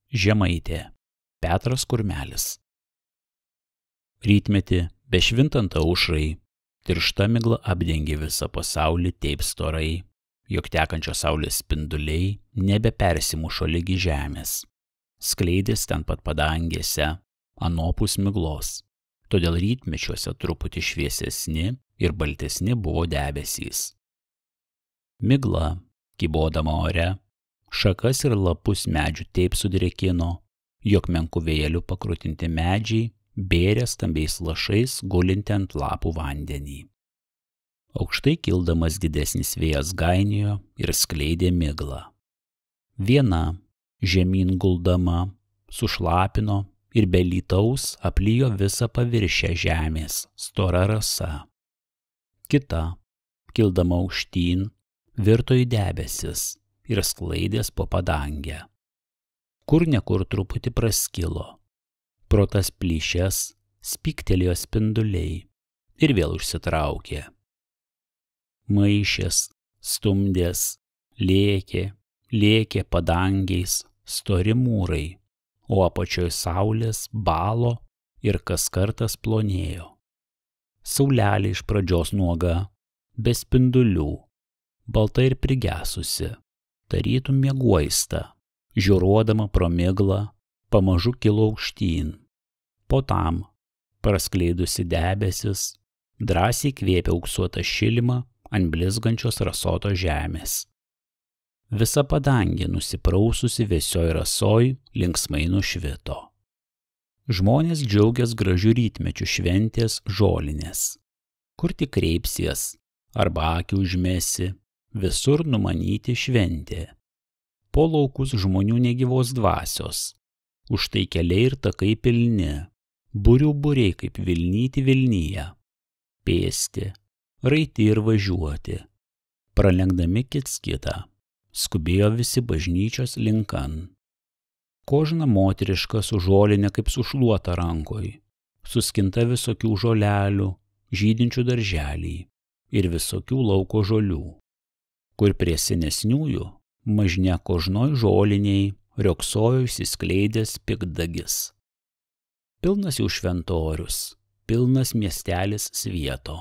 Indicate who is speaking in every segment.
Speaker 1: Žemaitė. Petras Kurmelis. Rytmetį, bešvintant aušrai, tiršta migla apdengė visą pasaulį taip storai, jog tekančios saulės spinduliai nebepersimušo ligi žemės. Skleidės ten pat padangėse, anopus miglos. Todėl rytmečiuose truputį šviesesni ir baltesni buvo debesys. Migla, kybodama ore, šakas ir lapus medžių taip sudrėkino, jog menku vėjeliu pakrutinti medžiai bėrė stambiais lašais gulinti ant lapų vandenį. Aukštai kildamas didesnis vėjas gainiojo ir skleidė miglą. Viena, žemyn guldama, sušlapino ir be lietaus aplijo visą paviršią žemės stora rasa. Kita, kildama aukštyn, virto į debesis ir sklaidės po padangę. Kur nekur truputį praskilo. Pro tas plyšes spyktelėjo spinduliai ir vėl užsitraukė. Maišės, stumdės, lėkė padangiais stori mūrai, o apačioj saulės balo ir kas kartas plonėjo. Saulelė iš pradžios nuoga, be spindulių, balta ir prigesusi, tarytum mieguista, žiūrodama pro miglą, pamažu kilo aukštyn. Po tam, praskleidusi debesis, drąsiai kvėpė auksuotą šilimą ant blizgančios rasoto žemės. Visa padangė nusipraususi vėsioj rasoj linksmai nušvito. Žmonės džiaugės gražių rytmečių šventės žolinės. Kur tik kreipsies, arba akį užmesi, visur numanyti šventė. Po laukus žmonių negyvos dvasios, už tai keliai ir takai pilni, būrių būriai kaip vilnyti Vilnyje, pėsti, raiti ir važiuoti, pralenkdami kits kitą, skubėjo visi bažnyčios linkan. Kožna moteriška su žolinė kaip sušluota rankoj, suskinta visokių žolelių, žydinčių darželį ir visokių lauko žolių, kur prie senesniųjų mažne kožnoj žoliniai rioksojo išsiskleidęs pikdagis. Pilnas jau šventorius, pilnas miestelis svieto.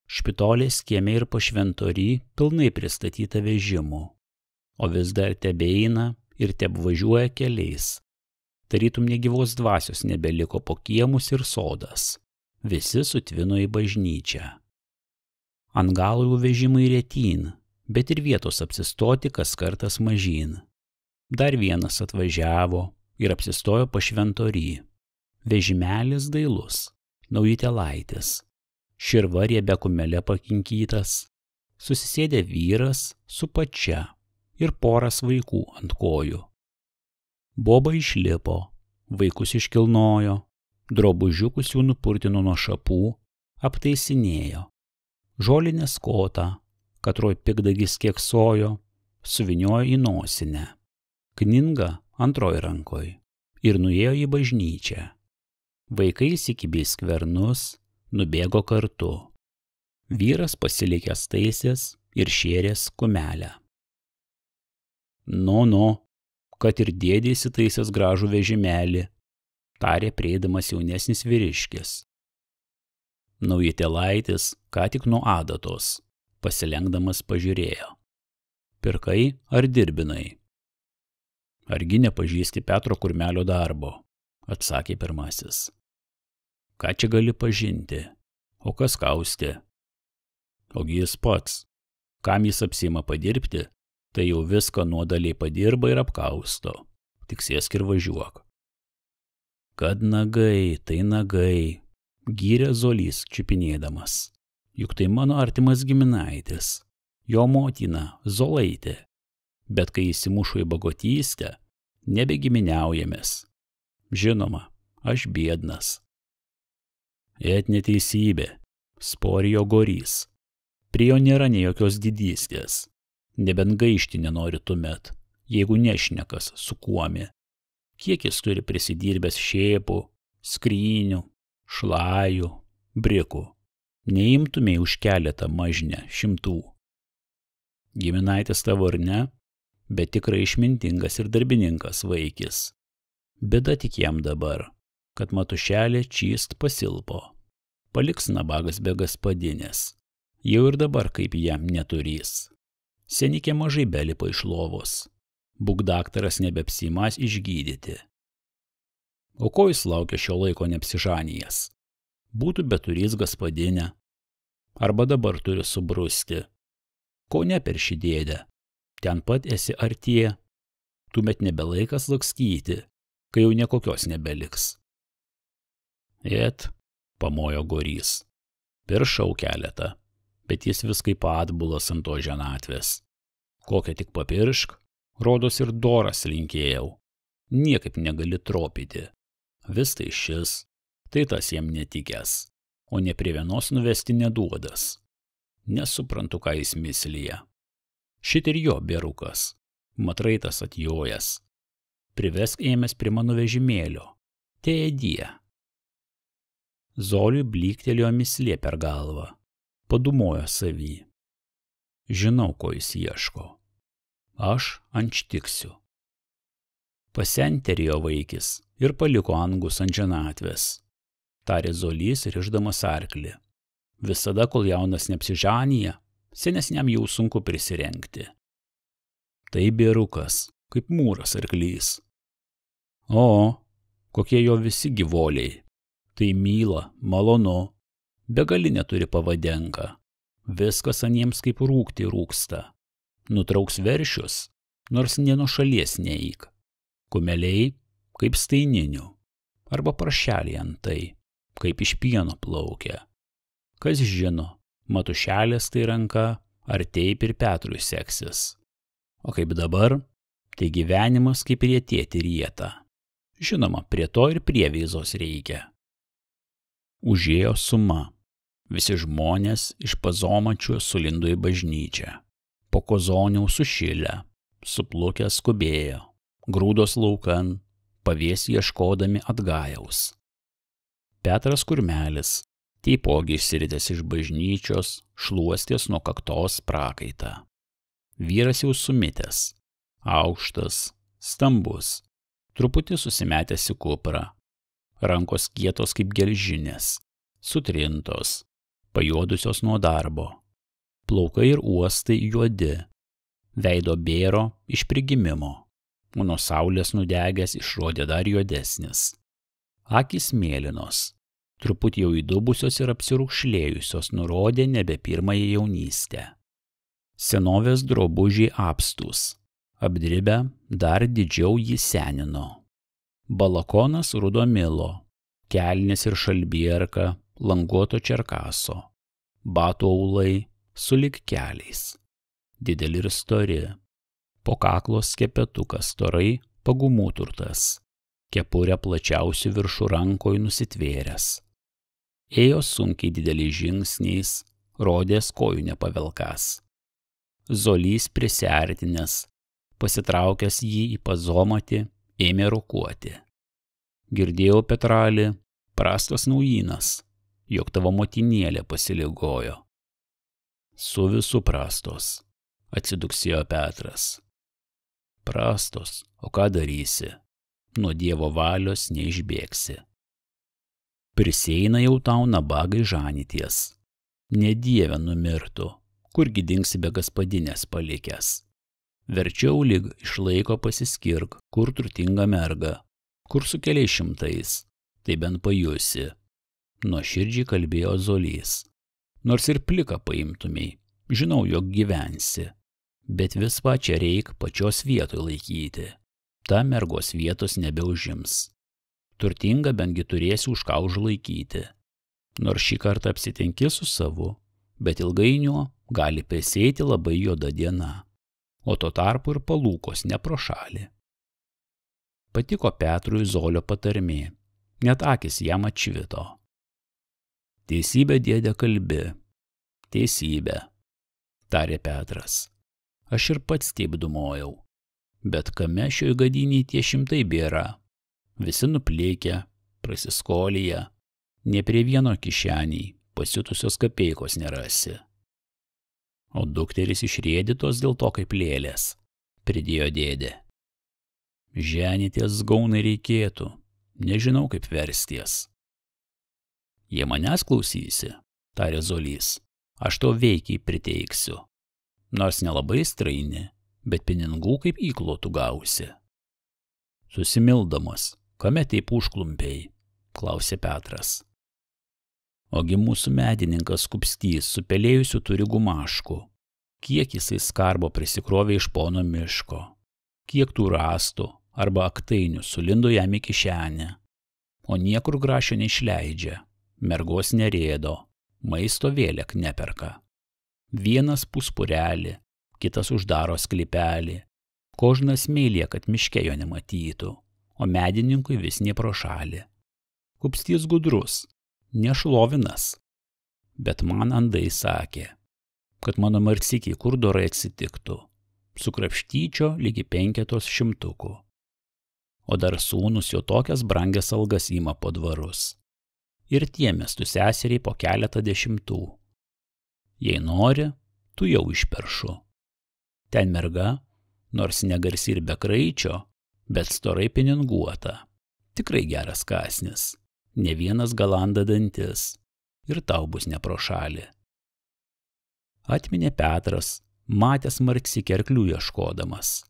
Speaker 1: Špitolės kieme ir po šventory pilnai pristatyta vežimų, o vis dar tebeina ir teapvažiuoja keliais. Tarytum negyvos dvasios nebeliko po kiemus ir sodas. Visi sutvino į bažnyčią. Ant galo jau vežimai retyn, bet ir vietos apsistoti kas kartas mažyn. Dar vienas atvažiavo ir apsistojo po šventory. Vežimelis dailus, naujitelaitis, širva riebia kumele pakinkytas, susisėdė vyras su pačia ir poras vaikų ant kojų. Boba išlipo, vaikus iškilnojo, drobužiukus jų nupurtino nuo šapų, aptaisinėjo. Žolinės kotą, katroj pikdagis kėksojo, suviniojo į nosinę, kningą antroj rankoj ir nuėjo į bažnyčią. Vaikai įsikibė skvernus, nubėgo kartu. Vyras pasilikęs taisės ir šėrės kumelę. Nu, kad ir dėdė įsitaisęs gražų vežimelį, tarė prieidamas jaunesnis vyriškis. Naujitelaitis ką tik nuo adatos, pasilenkdamas pažiūrėjo. Pirkai ar dirbinai? Argi nepažįsti Petro Kurmelio darbo, atsakė pirmasis. Ką čia gali pažinti, o kas kausti? Ogi jis pats, kam jis apsima padirbti, tai jau viską nuodaliai padirba ir apkausto, tik sėsk ir važiuok. Kad nagai, tai nagai, gyrė Zolys čiupinėdamas, juk tai mano artimas giminaitis, jo motina Zolaitė, bet kai įsimušo į bagotystę, nebegiminiaujamės. Žinoma, aš biednas. Et neteisybė, sporijo Gorys, prie jo nėra nei jokios didystės, nebent gaišti nenori tuomet, jeigu nešnekas su kuomi. Kiek jis turi prisidirbęs šėpų, skrynių, šlajų, brikų, neimtumei už keletą mažnę 100. Giminaitis tavo ar ne, bet tikrai išmintingas ir darbininkas vaikis, Bėda tik jam dabar, kad Matušelė čyst pasilpo. Paliks nabagas be gaspadinės. Jau ir dabar kaip jam neturys. Senikė mažai belipa iš lovos. Būk daktaras nebeapsimas išgydyti. O ko jis laukia šio laiko neapsižanijas? Būtų beturys gaspadinę. Arba dabar turi subrusti. Ko neperši, dėde? Ten pat esi artie. Tuomet nebelaikas lakstyti, kai jau nekokios nebeliks. Et, pamojo Gorys. Piršau keletą, bet jis vis kaip atbulas ant to ženatvės. Kokią tik papiršk, rodos ir doras linkėjau. Niekaip negali tropyti. Vis tai šis, tai tas jam netikęs, o ne prie vienos nuvesti neduodas. Nesuprantu, ką jis mislyje. Šit ir jo berukas, matraitas atjojas. Privesk ėmės prie mano vežimėlio. Teedie. Zoliui blyktelėjo mislė per galvą. Padumojo savy. Žinau, ko jis ieško. Aš anštiksiu. Pasenterėjo vaikis ir paliko angus ant ženatvės. Tarė Zolys rišdamas arklį. Visada, kol jaunas neapsižanija, senesniam jau sunku prisirengti. Tai berukas, kaip mūras arklys. O, kokie jo visi gyvoliai. Tai myla, malonu, begalinė turi pavadenką. Viskas aniems kaip rūkti rūksta. Nutrauks veršius, nors nė nuo šalies neik. Kumeliai, kaip staininių, arba paršeliai antai, kaip iš pieno plaukia. Kas žino, Matušelės tai ranka, ar taip ir Petrui seksis. O kaip dabar, tai gyvenimas kaip rietėti rietą. Žinoma, prie to ir prieveizos reikia. Užėjo suma. Visi žmonės iš Pazomačių sulindo į bažnyčią. Po kozonių sušilę, suplukę skubėjo, grūdos laukan, pavės ieškodami atgajaus. Petras Kurmelis, taipogi išsiritęs iš bažnyčios, šluostės nuo kaktos prakaitą. Vyras jau sumitęs, aukštas, stambus, truputį susimetęs į kuprą, rankos kietos kaip gelžinės, sutrintos, pajuodusios nuo darbo, plaukai ir uostai juodi, veido bėro iš prigimimo, o nuo saulės nudegęs išrodė dar juodesnis. Akys mėlynos, truputį jau įdubusios ir apsirūkšlėjusios nurodė nebe pirmąją jaunystę. Senovės drabužiai apstūs, apdribę dar didžiau jį senino. Balakonas rudo milo, kelnės ir šalbierka languoto čerkaso, batų aulai sulig keliais, dideli ir stori, po kaklo skepetukas storai pagumų turtas, kepurę plačiausių viršų rankoj nusitvėręs. Ėjo sunkiai dideliais žingsniais, rodės kojų nepavelkas. Zolys prisiartinęs, pasitraukęs jį į Pazomatį, ėmė rokuoti. Girdėjau, Petrali, prastas naujienas, jog tavo motinėlė pasiligojo. Su visų prastos, atsiduksėjo Petras. Prastos, o ką darysi? Nuo Dievo valios neišbėgsi. Prisieina jau tau nabagai žanyties. Ne Dieve numirtų, kurgi dingsi be gaspadinės palikęs. Verčiau lyg iš laiko pasiskirk, kur turtinga merga, kur su keliais šimtais, tai bent pajusi. Nuoširdžiai kalbėjo Zolys. Nors ir pliką paimtumei, žinau, jog gyvensi, bet vis pačią reik pačios vietoj laikyti. Ta mergos vietos nebeužims. Turtinga bentgi turėsi už ką užlaikyti. Nors šį kartą apsitinki su savu, bet ilgainiui gali pesėti labai juoda diena. O tuo tarpu ir palūkos ne pro šalį. Patiko Petrui Zolio patarmė, net akis jam atšvito. Teisybę, dėde, kalbi. Teisybę, tarė Petras. Aš ir pats taip dumojau. Bet kame šioj gadiniai tie šimtai bėra? Visi nuplėkę, prasiskolyje, ne prie vieno kišeniai, pasiutusios kapeikos nerasi. O dukteris išrėdytos dėl to kaip lėlės, pridėjo dėdė. Ženyties gaunai reikėtų, nežinau kaip versties. Jei manęs klausysi, tarė Zolys, aš tau veikiai priteiksiu. Nors nelabai straini, bet pinigų kaip įklotų gausi. Susimildamas, kame taip užklumpiai, klausė Petras. Ogi mūsų medininkas Kupstys su pelėjusiu turi gumaškų. Kiek jisai skarbo prisikrovė iš pono miško, kiek tų rastų arba aktainių sulindo jam į kišenę, o niekur grašio neišleidžia, mergos nerėdo, maisto vėlek neperka. Vienas puspurelį, kitas uždaro sklypelį, kožnas meilė, kad miške jo nematytų, o medininkui vis ne pro šalį. Kupstys gudrus, nešlovinas, bet man andai sakė, kad mano marksikiai kur dorai atsitiktų, sukrapštyčio lygi 500 šimtukų. O dar sūnus jo tokias brangias algas ima po dvarus. Ir tie mestų seseriai po keletą 10. Jei nori, tu jau išperšu. Ten merga, nors negarsi ir be kraičio, bet storai pininguota. Tikrai geras kąsnis, ne vienas galanda dantis, ir tau bus ne pro šalį. Atminė Petras, matęs marksikį arklių ieškodamas,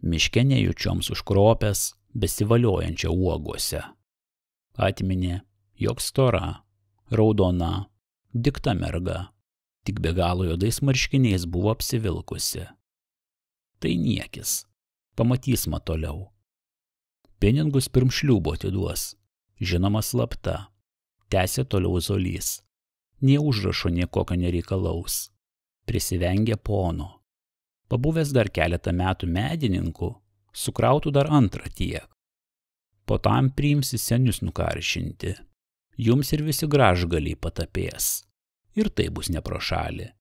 Speaker 1: miške nejučioms užkropęs, besivaliojančią uoguose. Atminė, jog stora, raudona, dikta merga, tik be galo juodais marškiniais buvo apsivilkusi. Tai niekis, pamatys ma toliau. Pinigus pirm šliūbo atiduos, žinoma slapta, tęsė toliau Zolys. Nė užrašo niekokio nereikalaus. Prisivengė pono. Pabuvęs dar keletą metų medininku, sukrautų dar antrą tiek. Po tam priimsi senius nukaršinti. Jums ir visi gražgaliai patapės. Ir tai bus ne pro šalį.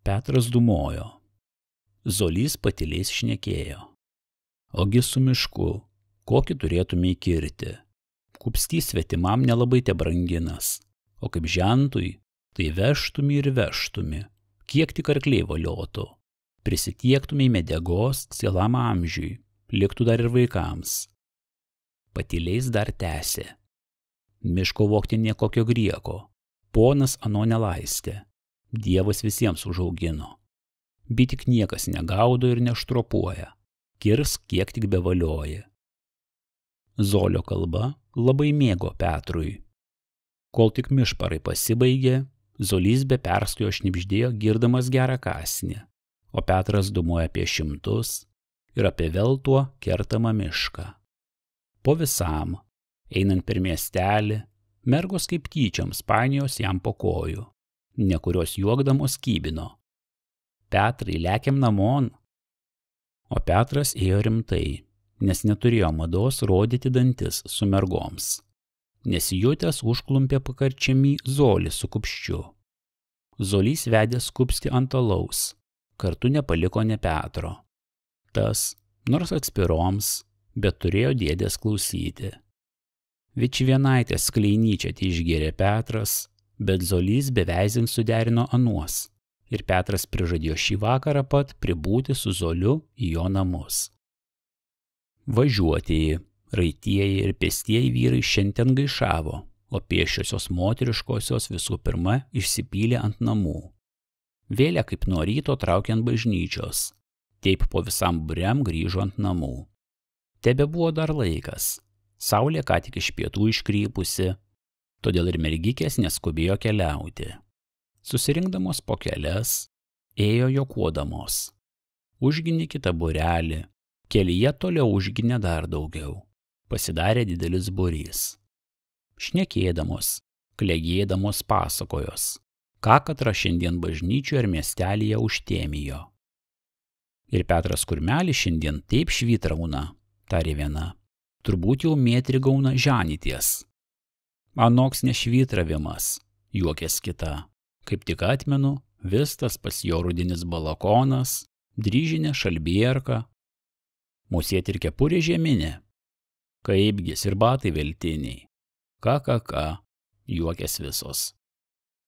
Speaker 1: Petras dūmojo. Zolys patyliais šnekėjo. Ogi su mišku, kokį turėtume įkirti. Kupstys svetimam nelabai te branginas, o kaip žentui, tai vežtumi ir vežtumi, kiek tik arkliai valiotų, prisitiektume į medegos cielam amžiui, liktų dar ir vaikams. Patyliais dar tęsė. Miško vogti niekokio grieko, ponas ano nelaistė, Dievas visiems užaugino. Bet tik niekas negaudo ir neštropuoja, kirs kiek tik bevalioja. Zolio kalba labai mėgo Petrui. Kol tik mišparai pasibaigė, Zolys be perstojo šnibždėjo girdamas gerą kąsnį, o Petras dūmoja apie 100 ir apie vėl tuo kertamą mišką. Po visam, einant per miestelį, mergos kaip tyčiams painios jam po kojų, nekurios juokdamos kybino. Petrai, lekiam namon. O Petras ėjo rimtai, nes neturėjo mados rodyti dantis su mergoms. Nesijutęs užklumpė pakarčiamį Zolį su Kupščiu. Zolys vedė Kupstį ant alaus, kartu nepaliko ne Petro. Tas, nors atspiroms, bet turėjo dėdės klausyti. Vičvienaitės skleinyčią išgėrė Petras, bet Zolys beveizint suderino anuos, ir Petras prižadėjo šį vakarą pat pribūti su Zoliu į jo namus. Važiuotieji, raitieji ir pėstieji vyrai šiandien gaišavo, o pėsčiosios moteriškosios visų pirma išsipylė ant namų. Vėlė kaip nuo ryto traukiant bažnyčios, taip po visam būriam grįžo ant namų. Tebe buvo dar laikas, saulė ką tik iš pietų iškrypusi, todėl ir mergikės neskubėjo keliauti. Susirinkdamos po kelias, ėjo juokuodamos. Užginė kitą būrelį, kelyje toliau užginė dar daugiau. Pasidarė didelis būrys. Šnekėdamos, klegėdamos pasakojos, ką katra šiandien bažnyčioje ar miestelyje užtėmijo. Ir Petras Kurmelis šiandien taip švytrauna, tarė viena, turbūt jau mėtri gauna žanyties. Anoks nešvytravimas, juokės kita. Kaip tik atmenu, vis tas pas jo rudinis balakonas, dryžinė šalbierka, mūsėt ir kepurė žieminė. Kaipgis ir batai veltiniai. Ką, juokės visos.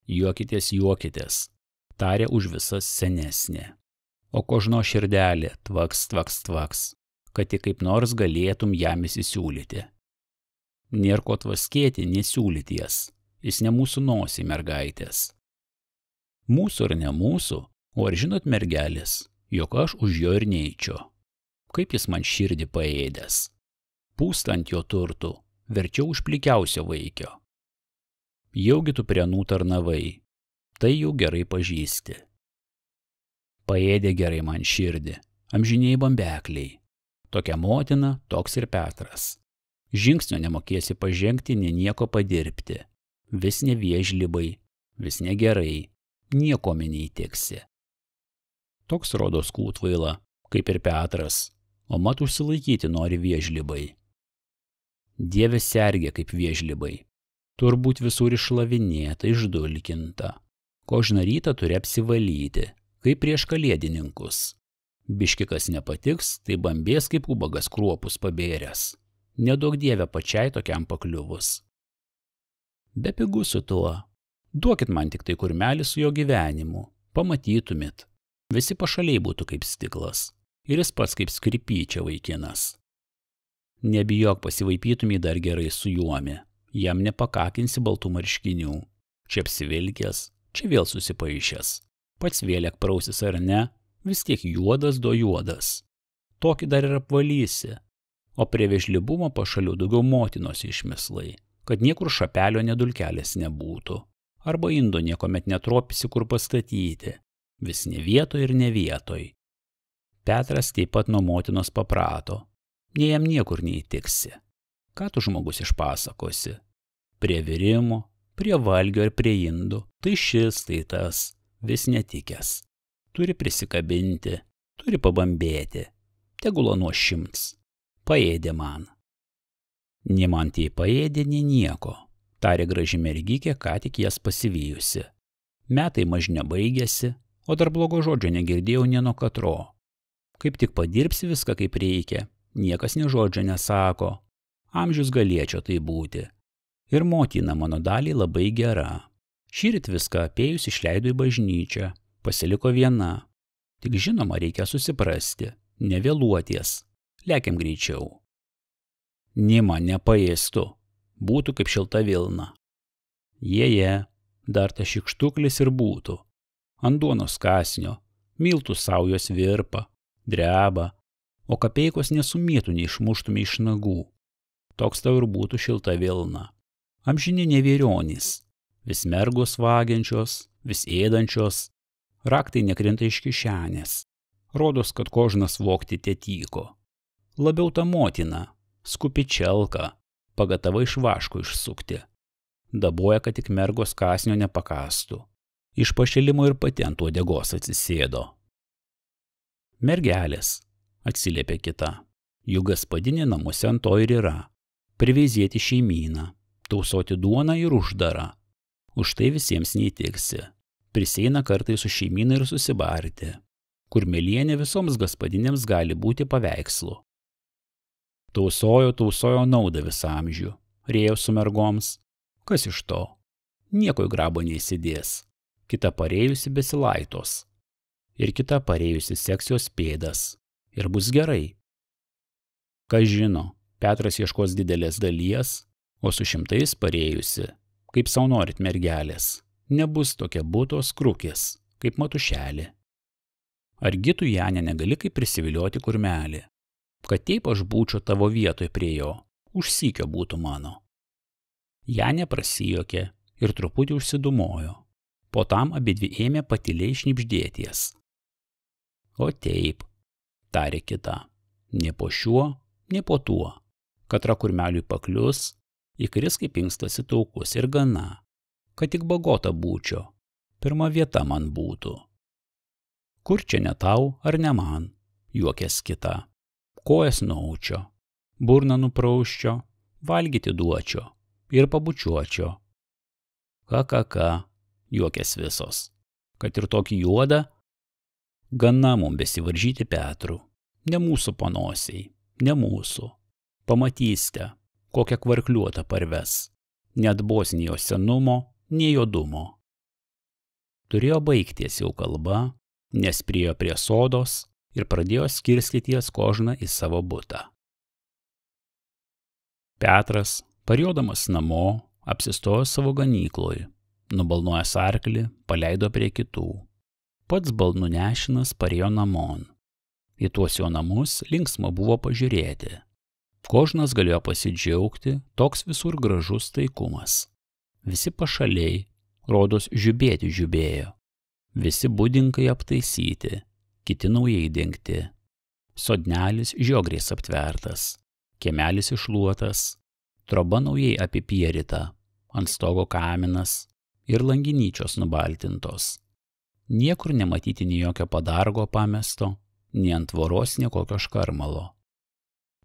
Speaker 1: Juokitės, juokitės, tarė už visas senesnė. O kožno širdelė tvaks. kad tik kaip nors galėtum jam įsisiūlyti. Nėr ko tvaskėti, nesiūlyties, jis ne mūsų nosį mergaitės. Mūsų ar ne mūsų, o ar žinot mergelės, jog aš už jo ir neičiu. Kaip jis man širdį paėdęs. Pūsta ant jo turtų, verčiau už plikiausio vaikio. Jaugi tu prie anų tarnavai, tai jau gerai pažįsti. Paėdė gerai man širdį, amžiniai bambekliai. Tokia motina, toks ir Petras. Žingsnio nemokėsi pažengti, ne nieko padirbti. Vis neviežlibai, vis negerai, nieko neįtiksi. Toks rodos kūtvaila, kaip ir Petras, o mat užsilaikyti nori viežlibai. Dieve sergė kaip viežlibai. Turbūt visur išlavinėta, išdulkinta. Kožną rytą turi apsivalyti, kaip prieš kalėdininkus. Biškikas nepatiks, tai bambės kaip ubagas kruopus pabėręs. Neduok Dieve pačiai tokiam pakliuvus. Bepigu su tuo. Duokit man tik tai kurmelį su jo gyvenimu, pamatytumėt. Visi pašaliai būtų kaip stiklas. Ir jis pats kaip skripyčia vaikinas. Nebijok, pasivaipytumį dar gerai su juomi. Jam nepakakinsi baltų marškinių. Čia apsivilkęs, čia vėl susipaišęs. Pats vėlek prausis ar ne, vis tiek juodas do juodas. Tokį dar ir apvalysi. O prie vėžlibumo pašalių daugiau motinos išmislai, kad niekur šapelio nedulkelės nebūtų. Arba indo niekomet netropisi kur pastatyti. Vis ne vietoj ir ne vietoj. Petras taip pat nuo motinos paprato. Nei jam niekur neįtiksi. Ką tu žmogus išpasakosi? Prie virimo, prie valgio ir prie indų. Tai šis, tai tas, vis netikęs. Turi prisikabinti, turi pabambėti. Tegula nuo 100. Paėdė man. Nei man tai paėdė, nei nieko. Tarė graži mergikė, ką tik jas pasivijusi. Metai maž nebaigėsi, o dar blogo žodžio negirdėjau nė nuo katro. Kaip tik padirbsi viską kaip reikia, niekas nė žodžio nesako. Amžius galėčio tai būti. Ir motina mano dalį labai gera. Šįryt viską apėjus išleido į bažnyčią, pasiliko viena. Tik žinoma, reikia susiprasti, nevėluoties, lekiam greičiau. Nima nepaėstų, būtų kaip šilta vilna. Jeje, dar ta šikštuklis ir būtų. Ant duonos kąsnio, miltų saujos virpa, dreba, o kapeikos nesumėtų neišmuštume iš nagų. Toks tau ir būtų šilta vilna. Amžininė vėrionys, vis mergos vagiančios, vis ėdančios, raktai nekrinta iš kišenės. Rodos, kad kožnas vogti tetyko. Labiau ta motina, skupi čelka, pagatava iš vaško išsukti. Daboja, kad tik mergos kąsnio nepakastų. Iš pašėlimo ir pati ant uodegos atsisėdo. Mergelės, atsiliepė kita, jų gaspadinė namuose ant to ir yra. Priveizėti šeimyną, tausoti duoną ir uždarą. Už tai visiems neįtiksi. Prisieina kartai su šeimyna ir susibarti. Kurmelienė visoms gaspadinėms gali būti paveikslu. Tausojo naudą visą amžių, rėjo su mergoms. Kas iš to? Nieko į grabo neįsidės. Kita parėjusi besilaitos. Ir kita parėjusi seks jos pėdas. Ir bus gerai. Kas žino, Petras ieškos didelės dalies, o su 100 parėjusi, kaip sau norit mergelės, nebus tokia būtos krūkės, kaip matušelė. Argi tu, Janė, negali kaip prisivilioti kurmelį, kad taip aš būčiau tavo vietoj prie jo, užsykio būtų mano. Janė prasijokė ir truputį užsidumojo, po tam abidvi ėmė patyliai šnibždėties. O taip, tarė kita, ne po šiuo, ne po tuo, katra kurmeliui paklius, įkris kaip inkstas į taukus ir gana, kad tik bagota būčiau, pirma vieta man būtų. Kur čia ne tau ar ne man, juokės kita, kojas naučio, burną nuprauščio, valgyti duočio ir pabučiuočio. Ką, juokės visos, kad ir tokį juodą, gana mum besivaržyti Petru, ne mūsų panosiai, ne mūsų. Pamatysite, kokią kvarkliuotą parves, net bos nei jo senumo, nei juodumo. Turėjo baigties jau kalba, nes priėjo prie sodos ir pradėjo skirstyti jas kožną į savo butą. Petras, parjodamas namo, apsistojo savo ganykloj, nubalnojęs arklį, paleido prie kitų. Pats balnų nešinas parėjo namon. Į tuos jo namus linksma buvo pažiūrėti. Kožnas galėjo pasidžiaugti, toks visur gražus taikumas. Visi pašaliai, rodos žiubėti žiubėjo. Visi būdinkai aptaisyti, kiti naujai dengti. Sodnelis žiogriais aptvertas, kiemelis iššluotas, troba naujai apipierita, ant stogo kaminas ir langinyčios nubaltintos. Niekur nematyti nei jokio padargo pamesto, nei ant tvoros niekokio škarmalo.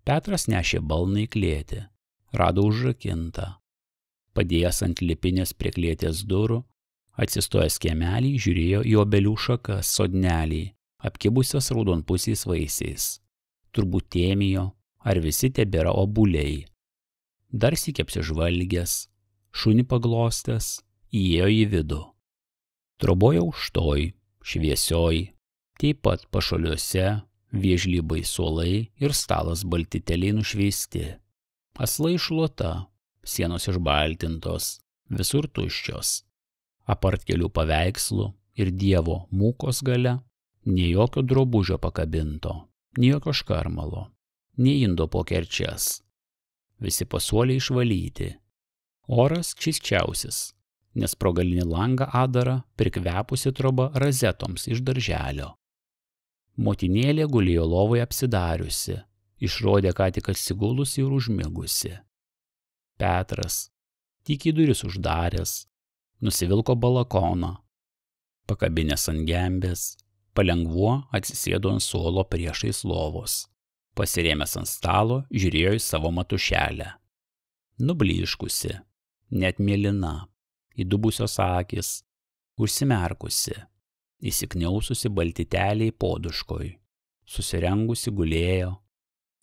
Speaker 1: Petras nešė balną į klėtį, rado užrakintą. Padėjęs ant lipinės prie klėtės durų, atsistojęs kiemelį žiūrėjo į obelių šakas sodnelį, apkibusias raudonpusiais vaisiais. Turbūt tėmijo, ar visi tebėra obuoliai. Dar sykį apsižvalgęs, šunį paglostęs, įėjo į vidų. Troboje aukštoj, šviesioj, taip pat pašaliuose, vėžlybai suolai ir stalas baltiteliai nušveisti. Aslai iššluota, sienos išbaltintos, visur tuščios. Apart kelių paveikslų ir Dievo mūkos gale, nei jokio drabužio pakabinto, nei jokio škarmalo, nei indo po kerčias. Visi pasuoliai išvalyti. Oras čisčiausias, nes pro galinį langą adarą prikvepusi troba razetoms iš darželio. Motinėlė gulėjo lovoje apsidariusi, išrodė ką tik atsigulusi ir užmigusi. Petras, tik į duris uždaręs, nusivilko balakoną, pakabinęs ant gembės, palengvuo atsisėdo ant suolo priešais lovos. Pasirėmęs ant stalo, žiūrėjo į savo matušelę. Nublyškusi, net mėlyna, įdubusios akis, užsimerkusi, įsikniaususi baltiteliai poduškoj, susirengusi gulėjo,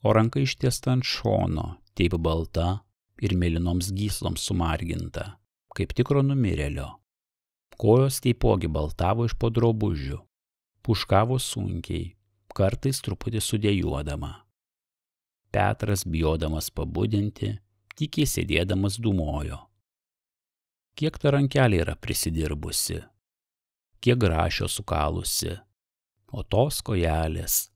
Speaker 1: o ranka ištiesta ant šono, taip balta ir mėlynoms gysloms sumarginta, kaip tikro numirėlio. Kojos taipogi baltavo iš po drabužių, puškavo sunkiai, kartais truputį sudėjuodama. Petras, bijodamas pabudinti, tykiai sėdėdamas dūmojo. Kiek ta rankelė yra prisidirbusi, kiek grašio sukalusi, o tos kojelės,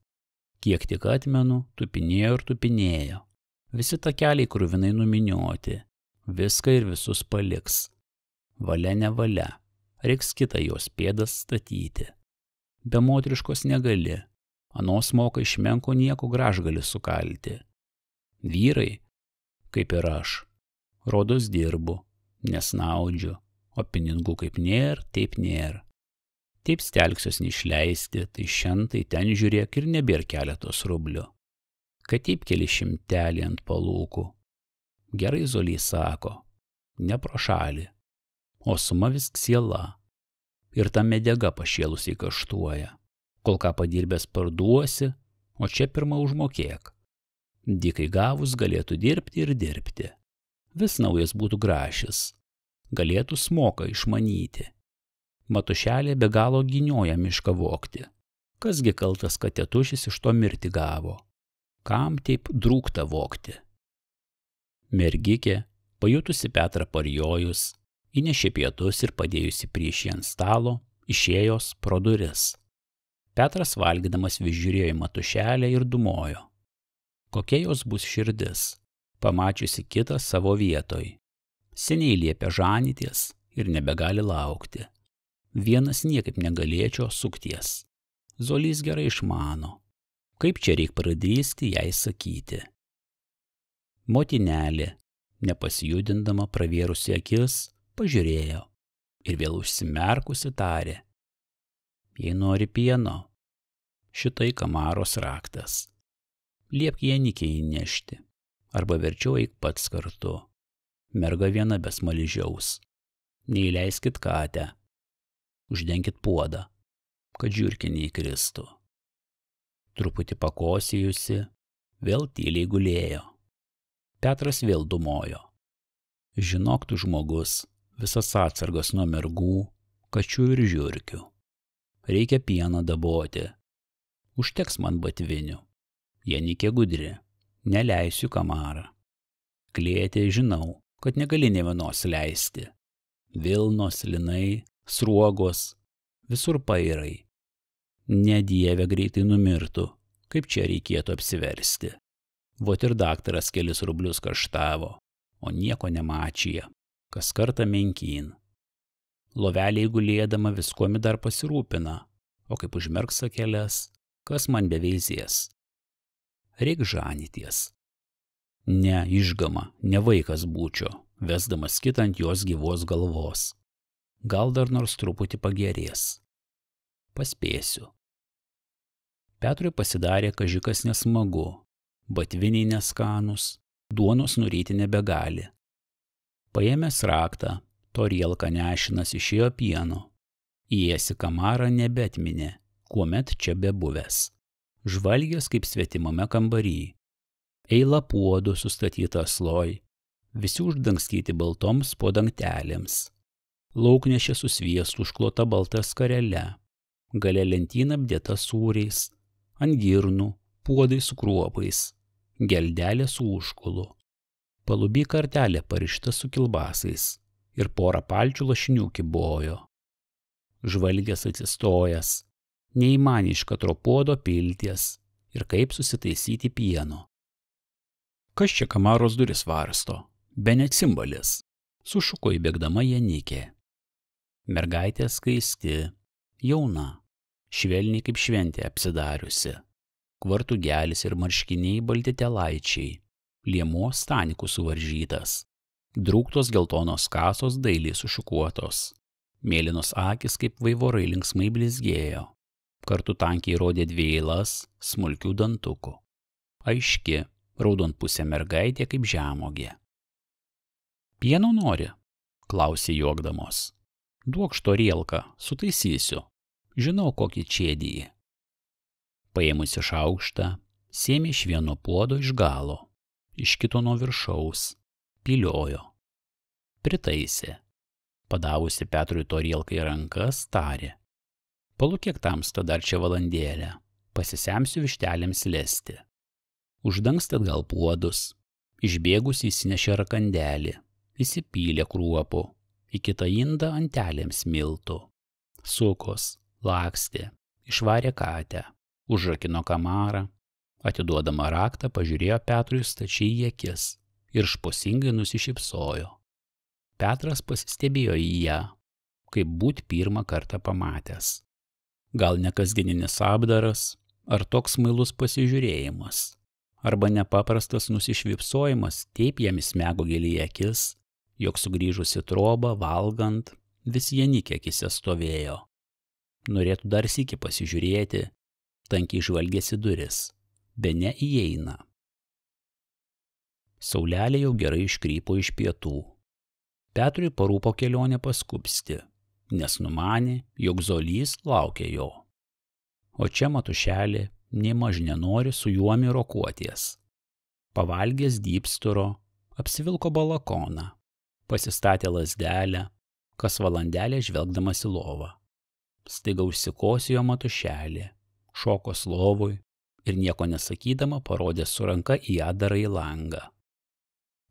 Speaker 1: kiek tik atmenu, tupinėjo ir tupinėjo. Visi takeliai kruvinai numinioti, viską ir visus paliks. Valia nevalia, reiks kitą jos pėdas statyti. Be moteriškos negali, anos moka iš menko nieko gražgali sukalti. Vyrai, kaip ir aš, rodos dirbu, nesnaudžiu, o pinigų kaip nėr, taip nėr. Taip stelksiuos neišleisti, tai šiandien, tai ten žiūrėk ir nebėr keletos rublių. Kad taip keli šimtelį ant palūkų. Gerai Zolys sako, ne pro šalį, o suma vis siela. Ir ta medžiaga pašėlusiai kaštuoja. Kol ką padirbęs parduosi, o čia pirma užmokėk. Dykai gavus galėtų dirbti ir dirbti. Vis naujas būtų grašis. Galėtų smoką išmanyti. Matušelė be galo ginioja mišką vokti. Kasgi kaltas, kad tėtušis iš to mirti gavo? Kam taip drūkta vokti? Mergikė, pajutusi Petrą parjojus, įnešė pietus ir padėjusi prieš jį ant stalo, išėjos pro duris. Petras valgydamas vis žiūrėjo į matušelę ir dūmojo. Kokia jos bus širdis, pamačiusi kitą savo vietoj. Seniai liepė žanyties ir nebegali laukti. Vienas niekaip negalėčiau sukties. Zolys gerai išmano. Kaip čia reik pradrįsti jai sakyti. Motinelė, nepasijudindama pravėrusi akis, pažiūrėjo ir vėl užsimerkusi tarė. Jei nori pieno, šitai kamaros raktas. Liepk Janikiai įnešti, arba verčiau eik pats kartu. Merga viena be smaližiaus. Neįleiskit katę. Uždenkit puodą, kad žiurkė neįkristų. Truputį pakosijusi, vėl tyliai gulėjo. Petras vėl dūmojo. Žinok tu žmogus, visas atsargas nuo mergų, kačių ir žiurkių. Reikia pieną daboti. Užteks man batvinių. Janikė gudri, neleisiu kamarą. Klėtė žinau, kad negali nė vienos leisti. Vilnos, linai, sruogos, visur pairai. Nedieve greitai numirtų, kaip čia reikėtų apsiversti. Vot ir daktaras kelis rublius kaštavo, o nieko nemačyja, kas kartą menkyn. Lovelėj gulėdama viskuomi dar pasirūpina, o kaip užmerks akeles, kas man beveizės. Reik žanyties. Ne išgama, ne vaikas būčio, vesdamas kitą ant jos gyvos galvos. Gal dar nors truputį pagerės. Paspėsiu. Petrui pasidarė kažikas nesmagu, batviniai neskanus, duonos nuryti nebegali. Paėmęs raktą, Torielka nešinas išėjo pieno. Įėjęs į kamarą nebetminė, kuomet čia bebuvęs. Žvalgęs kaip svetimame kambary. Eila puodų sustatyta asloj, visi uždangstyti baltoms podangtelėms. Lauknešė su sviestu užklota balta skarele, gale lentyna apdėta sūriais, ant girnų, puodai su kruopais, geldelė su užkulu. Paluby kartelė parišta su kilbasais ir porą palčių lašinių kibojo. Žvalgęs atsistojęs, neįmanė iš katro puodo pilties ir kaip susitaisyti pieno. Kas čia kamaros duris varsto? Bene cimbalis, sušuko įbėgdama Janikė. Mergaitė skaisti, jauna, švelniai kaip šventė apsidariusi. Kvartugelis ir marškiniai balti telaičiai, liemuo stanikų suvaržytas. Drūktos geltonos kasos dailiai sušukuotos. Mėlynos akys kaip vaivorai linksmai blizgėjo. Kartu tankiai rodė dvi eilas smulkių dantukų. Aiški, raudonpusė mergaitė kaip žemogė. Pieno nori? Klausė juokdamos. Duokš Torielką, sutaisysiu. Žinau kokį čėdį. Paėmusi šaukštą, sėmė iš vieno puodo iš galo, iš kito nuo viršaus, pyliojo. Pritaisė. Padavusi Petrui Torielkai rankas, tarė. Palūkėk tamsta dar čia valandėlę, pasisemsiu vištelėms lesti. Uždangstat gal puodus. Išbėgus įsinešė rakandelį, įsipylė kruopų, į kitą indą antelėms miltų. Sukos, lakstė, išvarė katę, užrakino kamarą, atiduodama raktą pažiūrėjo Petrui stačiai į akis ir šposingai nusišypsojo. Petras pasistebėjo į ją, kaip būt pirmą kartą pamatęs. Gal ne kasdieninis apdaras, ar toks mailus pasižiūrėjimas, arba nepaprastas nusišvipsojimas taip jam įsmego giliai į akis, jog sugrįžusi trobą valgant, vis Janikė akise stovėjo. Norėtų dar sykį pasižiūrėti, tankiai žvalgėsi duris, bene įeina. Saulelė jau gerai iškrypo iš pietų. Petrui parūpo kelionę paskubsti, nes numanė, jog Zolys laukia jo. O čia Matušelė nėmaž nenori su juomi rokuoties. Pavalgęs dypsturo, apsivilko balakoną, pasistatė lazdelę, kas valandelę žvelgdamas į lovą. Staiga užsikosijo Matušelė, šoko lovui ir nieko nesakydama parodė su ranka į adarą į langą.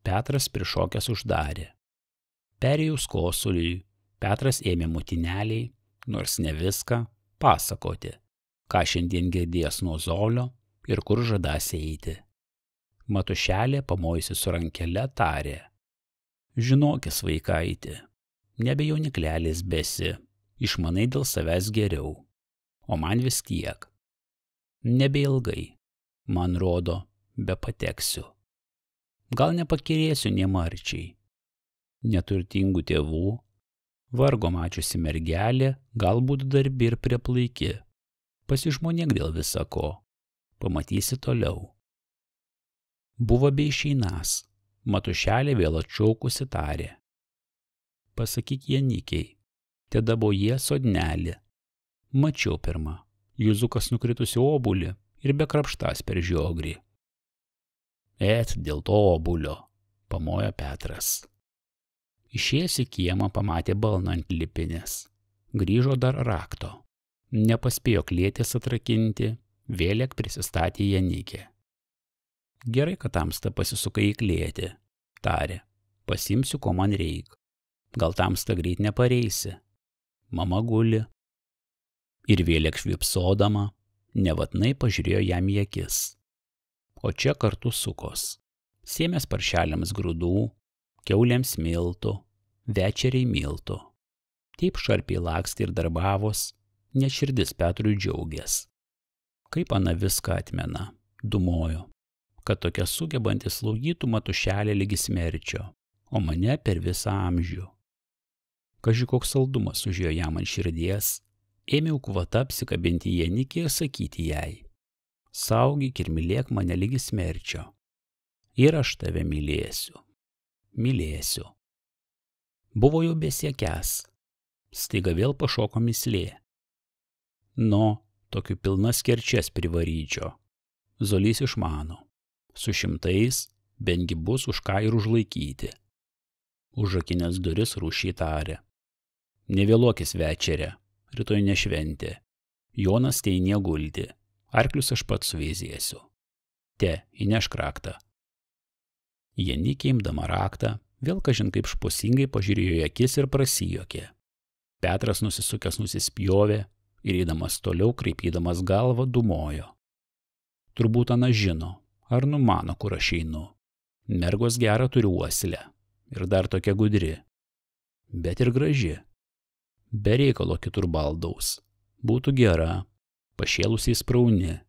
Speaker 1: Petras prišokęs uždarė. Perėjus kosuliui, Petras ėmė motineliai, nors ne viską, pasakoti, ką šiandien girdės nuo Zolio ir kur žadas eiti. Matušelė, pamojusi su rankele, tarė. Žinokis, vaikaitė, nebe jauniklelis besi, išmanai dėl savęs geriau, o man vis tiek. Nebeilgai, man rodo, be pateksiu. Gal nepakirėsiu niemarčiai. Neturtingų tėvų, vargo mačiusi mergelė, galbūt darbi ir prieplaiki. Pasižmonėk dėl visako, pamatysi toliau. Buvo be išeinas, Matušelė vėl atšaukusi tarė. Pasakyk Janikiai, tėdabo jie sodnelį. Mačiau pirmą, Juzukas nukritusi obulį ir be krapštas per žiogrį. Et dėl to obulio, pamojo Petras. Išėjęs į kiemą pamatė balną ant lipinės. Grįžo dar rakto. Nepaspėjo klėties atrakinti, Vėlek prisistatė Janikė. Gerai, kad tamsta pasisuka į klėtį, tarė. Pasimsiu, ko man reik. Gal tamsta greit nepareisi. Mama guli. Ir Vėlek švipsodama, nevatnai pažiūrėjo jam į akis. O čia kartu sukos. Sėmės paršeliams grūdų, kiaulėms miltų, večeriai miltų. Taip šarpiai lakstė ir darbavos, net širdis Petrui džiaugės. Kaip ana viską atmena, dumojo, kad tokia sugebanti slaugytų matušelė lygi smerčio, o mane per visą amžių. Kaži koks saldumas užėjo jam ant širdies, ėmiau kvata apsikabinti Janikį ir sakyti jai: saugyk ir mylėk mane lygi smerčio. Ir aš tave mylėsiu. Mylėsiu. Buvo jau besiekęs. Staiga vėl pašoko myslė. Tokiu pilnas kerčias privaryčio. Zolys išmano. Su 100 bentgi bus už ką ir užlaikyti. Užrakinęs duris rūšiai tarė: nevėluokis večerę, rytoj nešventė. Jonas teinie gulti, arklius aš pats suveizėsiu. Įnešk raktą. Janikė imdama raktą, vėl kažin kaip šposingai pažiūrėjo į akis ir prasijuokė. Petras nusisukęs nusispjovė ir eidamas toliau, kreipydamas galvą, dumojo. Turbūt ana žino, ar numano, kur aš einu. Mergos gerą turi uoslę ir dar tokia gudri. Bet ir graži. Be reikalo kitur baldaus. Būtų gera, pašėlusiai sprauni.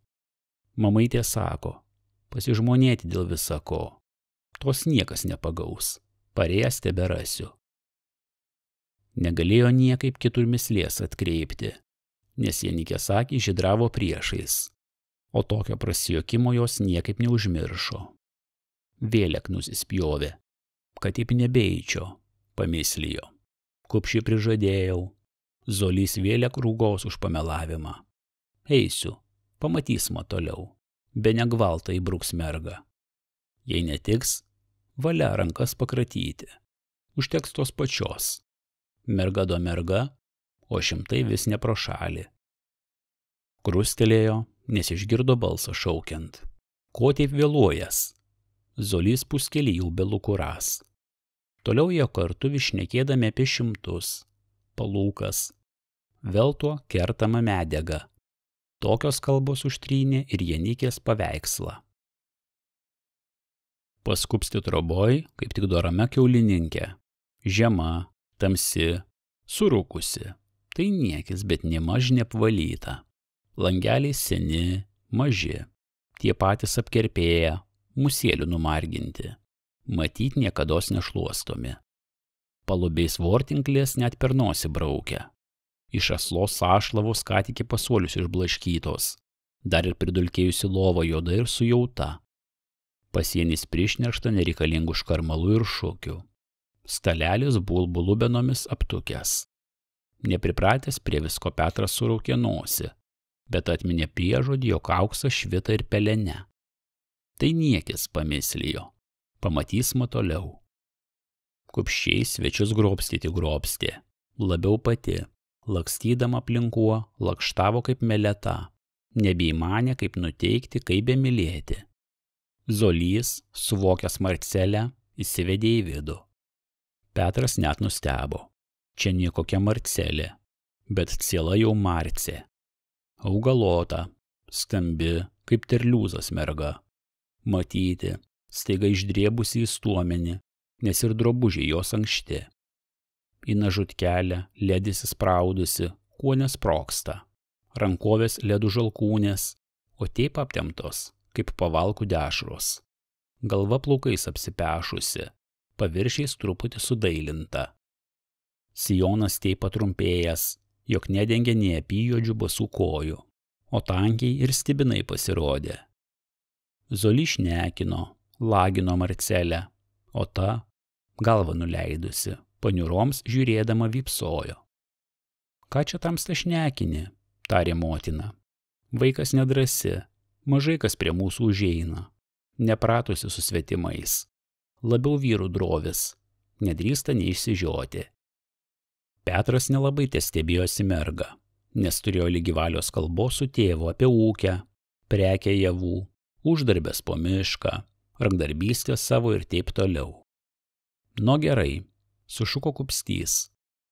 Speaker 1: Mamaitė sako, pasižmonėti dėl visako. Tos niekas nepagaus, parėjęs teberasiu. Negalėjo niekaip kitur mislės atkreipti, nes Janikės akys žydravo priešais, o tokio prasijuokimo jos niekaip neužmiršo. Vėlek nusispjovė, kad taip nebeeičio, pamislijo. Kupšį prižadėjau, Zolys Vėlek rūgos už pamelavimą. Eisiu, pamatys ma toliau, be negvaltą įbruks mergą. Jei netiks, valia rankas pakratyti. Užteks tos pačios. Merga do merga, o 100 vis ne pro šalį. Krustelėjo, nes išgirdo balsą šaukiant. Ko taip vėluojas? Zolys puskelį jau belukuras. Toliau jie kartu višnekėdami apie 100, palūkas, vėl tuo kertama medžiaga. Tokios kalbos užtrynė ir Janikės paveikslą. Paskupsti troboj, kaip tik dorame kiaulininkė. Žema, tamsi, surūkusi. Tai niekis, bet nemaž neapvalyta. Langeliai seni, maži. Tie patys apkerpėję, musėlių numarginti. Matyt niekados nešluostomi. Palubiais vortinklės net per nosį braukia. Iš aslos ašlavos ką tik į pasuolius išblaškytos. Dar ir pridulkėjusi lova juoda ir sujauta. Pasienis prišnešta nereikalingų škarmalų ir šukių. Stalelis bulbulubenomis aptukęs. Nepripratęs prie visko Petras suraukė nosį, bet atminė priežodį, jog auksas švita ir pelene. Tai niekis pamislijo, pamatys ma toliau. Kupščiai svečius grobstyti grobstė, labiau pati, lakstydama aplinkuo, lakštavo kaip meleta, nebeįmanė kaip nuteikti, kaip bemylėti. Zolys, suvokęs Marcelę, įsivedė į vidų. Petras net nustebo. Čia niekokia Marcelė, bet ciela jau Marcė. Augalota, stambi, kaip terliūzas merga. Matyti, staiga išdrėbusi į stuomenį, nes ir drabužiai jos ankšti. Į nažutkelę ledis įspraudusi, kuo nesproksta. Rankovės ledų žalkūnės, o taip aptemptos, kaip pavalkų dešros. Galva plaukais apsipešusi, paviršiais truputį sudailinta. Sijonas taip patrumpėjęs, jog nedengė nei apyjuodžių basų kojų, o tankiai ir stibinai pasirodė. Zolys šnekino, lagino Marcelę, o ta, galvą nuleidusi, paniuroms žiūrėdama vypsojo. Ką čia tamsta šnekini, tarė motina. Vaikas nedrasi, mažai kas prie mūsų užeina, nepratusi su svetimais. Labiau vyrų drovis, nedrįsta neišsižioti. Petras nelabai stebėjosi mergą, nes turėjo lygi valios kalbos su tėvu apie ūkę, prekė javų, uždarbės po mišką, rankdarbystės savo ir taip toliau. No gerai, sušuko Kupstys,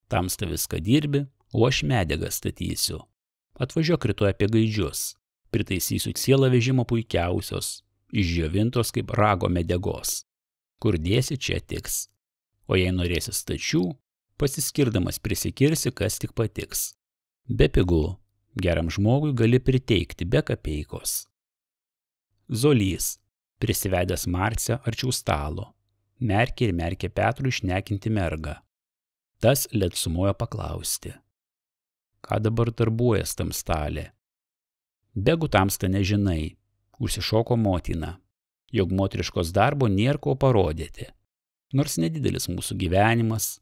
Speaker 1: tamsta viską dirbi, o aš medžiagą statysiu. Atvažiuok rytoj apie gaidžius, pritaisysiu sielą vežimo puikiausios, išdžiovintos kaip rago medžiagos. Kur dėsi, čia tiks. O jei norėsi stačių, pasiskirdamas prisikirsi, kas tik patiks. Be pigų, geram žmogui gali priteikti be kapeikos. Zolys, prisivedęs Marcę arčiau stalo, merkė ir merkė Petrui šnekinti mergą. Tas led sumojo paklausti. Ką dabar darbuojas tam stalė? Begu tamsta nežinai, užsišoko motina, jog moteriškos darbo nėr ko parodyti. Nors nedidelis mūsų gyvenimas,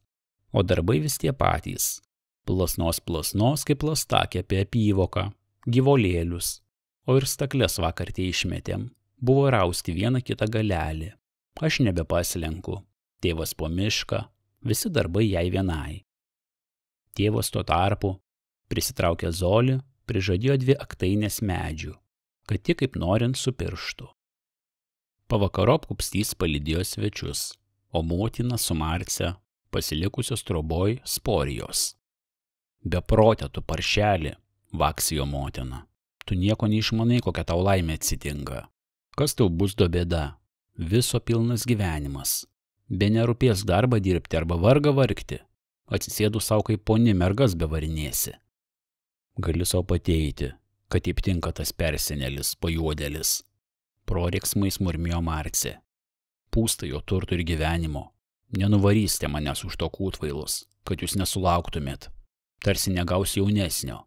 Speaker 1: o darbai vis tie patys. Plasnos kaip plastakė apie apyvoką, gyvolėlius, o ir stakles vakar tie išmetėm. Buvo rausti vieną kitą galelį. Aš nebepaslenku. Tėvas po mišką, visi darbai jai vienai. Tėvas tuo tarpu prisitraukė Zolį, prižadėjo 2 aktainės medžių, kad tik kaip norint supirštų. Pavakarop Kupstys palydėjo svečius, o motina su Marce pasilikusios troboj sporijos. Beprotė tu paršelį, vaksijo motina. Tu nieko neišmanai, kokia tau laimė atsitinka. Kas tau bus do bėda? Viso pilnas gyvenimas. Be nerūpės darbą dirbti arba vargą vargti. Atsisėdu savo kaip poni mergas bevarinėsi. Gali savo pateiti, kad taip tinka tas persenelis, pajuodėlis. Proriksmais murmėjo Marcė. Pūsta jo turtų ir gyvenimo. Nenuvarysite manęs už to kūtvailus, kad jūs nesulauktumėt. Tarsi negaus jaunesnio.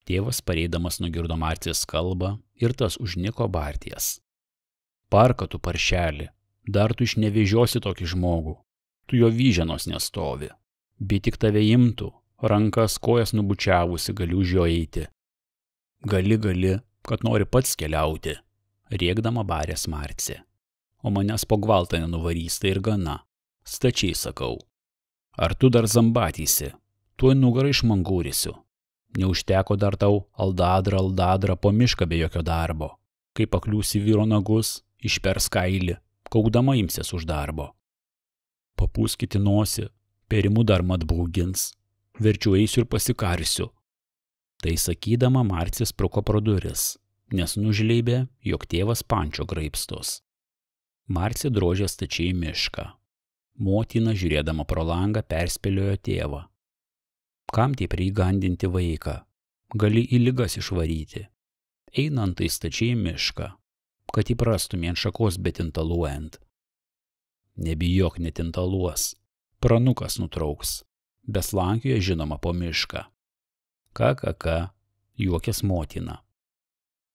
Speaker 1: Tėvas pareidamas nugirdo Marcės kalbą ir tas užniko barties. Parka tu paršelį, dar tu išnevežiosi tokį žmogų. Tu jo vyženos nestovi. Bet tik tave imtų, rankas kojas nubučiavusi gali už jo eiti. Gali, kad nori pats keliauti, rėkdama barės Marcė. O manęs po gvaltą nenuvarys, tai ir gana. Stačiai sakau. Ar tu dar zambatysi? Tuoj nugarą išmangūrisiu. Neužteko dar tau aldadra po mišką be jokio darbo. Kai pakliūsi vyro nagus, išpers kailį, kaukdama imsies už darbo. Papūskite nosį, perimu dar mat baugins. Verčiau eisiu ir pasikarsiu. Tai sakydama Marcė spruko pro duris, nes nužleibė, jog tėvas pančio graibstos. Marcė drožė stačiai mišką. Motina, žiūrėdama pro langą, perspėliojo tėvą. Kam taip įgandinti vaiką? Gali į ligas išvaryti. Einant tai stačiai mišką, kad įprastumė ant šakos betintaluojant. Nebijok netintaluos. Pranukas nutrauks. Beslankioje žinoma po mišką. Ką, juokės motina.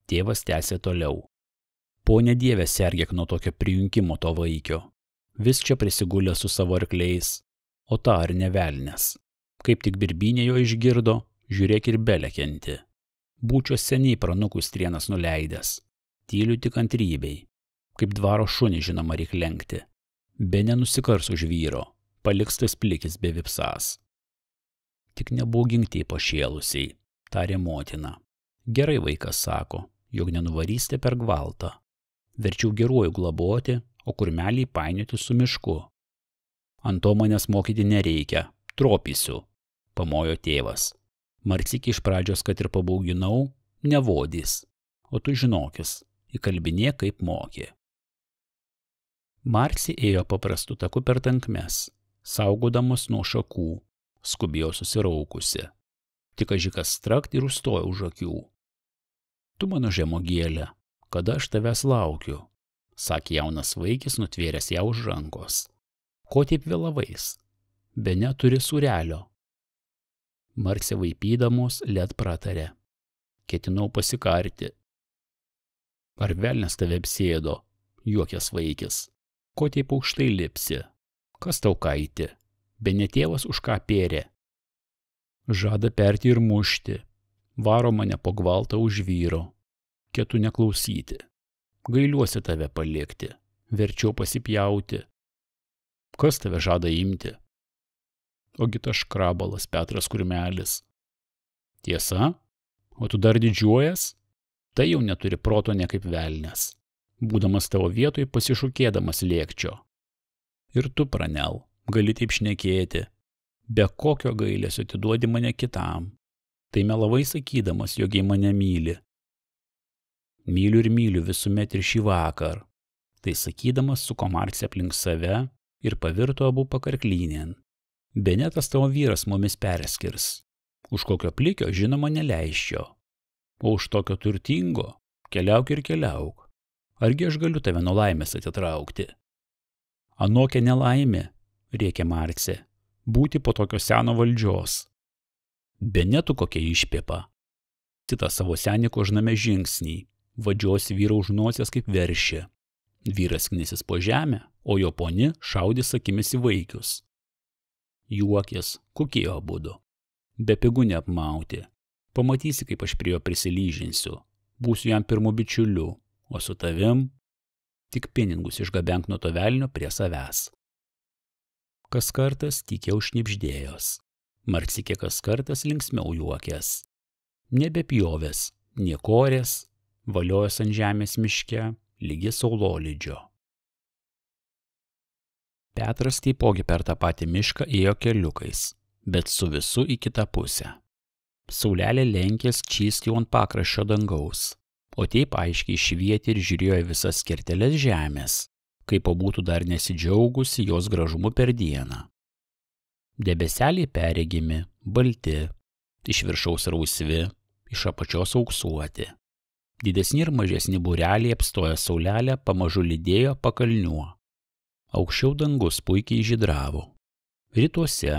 Speaker 1: Tėvas tęsė toliau. Pone Dieve, sergėk nuo tokio prijunkimo to vaikio. Vis čia prisigulė su savo arkliais, o ta ar ne velnias. Kaip tik birbynė jo išgirdo, žiūrėk ir belekenti. Būčiau seniai pranukus trienas nuleidęs. Tyliu tik antrybei. Kaip dvaro šunį žinoma reik lenkti. Be nenusikars už vyro, paliks tas plikis be vipsas. Tik nebauginkti pašėlusiai, tarė motina. Gerai vaikas sako, jog nenuvarysite per gvaltą. Verčiau geruoju glaboti, o kurmelį painioti su mišku. Ant to manęs mokyti nereikia, tropysiu, pamojo tėvas. Marcikį iš pradžios, kad ir pabauginau, nevodys, o tu žinokis, įkalbinė kaip mokė. Marcė ėjo paprastu taku per tankmes, saugodamas nuo šakų, skubėjo susiraukusi. Tik ažikas strakt ir užstojo už akių. Tu mano žemogėlė, kada aš tavęs laukiu, sakė jaunas vaikis, nutvėręs ją už rankos. Ko taip vėlavais? Be neturi sūrelio. Marcė vaipydamos led pratarė. Ketinau pasikarti. Ar velnias tave apsėdo, juokės vaikis. Ko taip aukštai lipsi? Kas tau kaiti? Be ne tėvas už ką pėrė. Žada perti ir mušti. Varo mane po gvaltą už vyro. Ketu neklausyti. Gailiuosi tave palikti. Verčiau pasipjauti. Kas tave žada imti? Ogi tas škrabalas Petras Kurmelis. Tiesa? O tu dar didžiuojas? Tai jau neturi proto ne kaip velnias. Būdamas tavo vietoj pasišukėdamas lėkčio. Ir tu, Pranel, gali taip šnekėti. Be kokio gailesio atiduodi mane kitam. Tai melavai sakydamas, jog jei mane myli. Myliu ir myliu visuomet ir šį vakar. Tai sakydamas suko Marcė aplink save ir pavirto abu pakarklynėn. Benetas tavo vyras mumis perskirs. Už kokio plikio, žinoma, neleisčiau. O už tokio turtingo, keliauk ir keliauk. Argi aš galiu tave nuo laimės atitraukti? Anokia nelaimė, rėkė Marcė, būti po tokio seno valdžios. Benetu kokia išpėpa. Cita savo senį kožname žingsnį, vadžios vyrą už nosies kaip veršė. Vyras knisis po žemę, o jo poni šaudys akimis į vaikius. Juokės, kokie abudu. Be pigų neapmauti. Pamatysi, kaip aš prie jo prisilyžinsiu. Būsiu jam pirmu bičiuliu, o su tavim tik pinigus išgabenk nuo to velnio prie savęs. Kas kartas tykiau šnibždėjos. Marcikė kas kartas linksmiau juokės. Nebepjovės, niekorės, valiojęs ant žemės miške, lygi saulolydžio. Petras taipogi per tą patį mišką ėjo keliukais, bet su visu į kitą pusę. Saulelė lenkės čyst jau ant pakraščio dangaus, o taip aiškiai švietė ir žiūrėjo į visas kerteles žemės, kaip būtų dar nesidžiaugusi jos gražumu per dieną. Debeseliai perregimi, balti, iš viršaus rausvi, iš apačios auksuoti. Didesni ir mažesni būreliai apstoję saulelę pamažu lydėjo pakalniuo. Aukščiau dangus puikiai žydravo. Rytuose,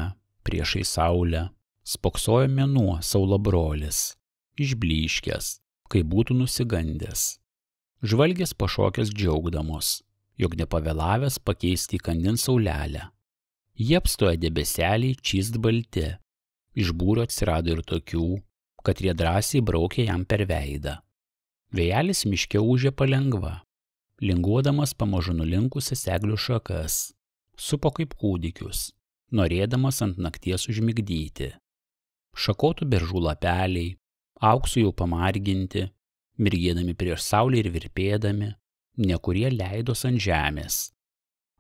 Speaker 1: priešai saulę, spoksojo mėnuo saulabrolis, išblyškęs, kai būtų nusigandęs. Žvalgės pašokęs džiaugdamos, jog nepavėlavęs pakeisti į kandin saulelę. Jie apstoja debeseliai čyst balti. Iš būrio atsirado ir tokių, kad jie drąsiai braukė jam per veidą. Vėjelis miške ūžė palengva, linguodamas pamažu nulinkusias eglių šakas, supo kaip kūdikius, norėdamas ant nakties užmigdyti. Šakotų beržų lapeliai, auksu jau pamarginti, mirgėdami prieš saulę ir virpėdami, nekurie leidos ant žemės.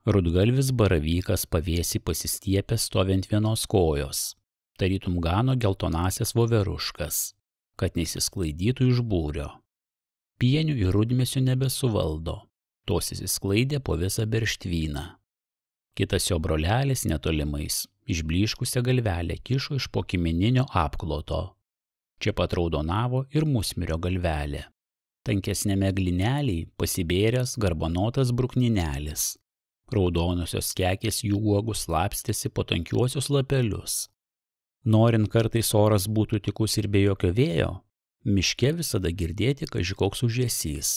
Speaker 1: Rudgalvis baravykas pavėsį pasistiepęs stovint vienos kojos, tarytum gano geltonasias voveruškas, kad neįsisklaidytų iš būrio. Pienių ir rudmėsių nebesuvaldo, tos įsisklaidė po visą berštvyną. Kitas jo brolelis netolimais, išblyškusią galvelę kišo iš po kimeninio apkloto. Čia pat raudonavo ir musmirio galvelė. Tankesnėme glinelėj pasibėręs garbanotas brukninelis. Raudonosios kekės jų uogų slapstėsi po tankiuosius lapelius. Norint kartais oras būtų tikus ir be jokio vėjo, miške visada girdėti kažkoks ūžesys,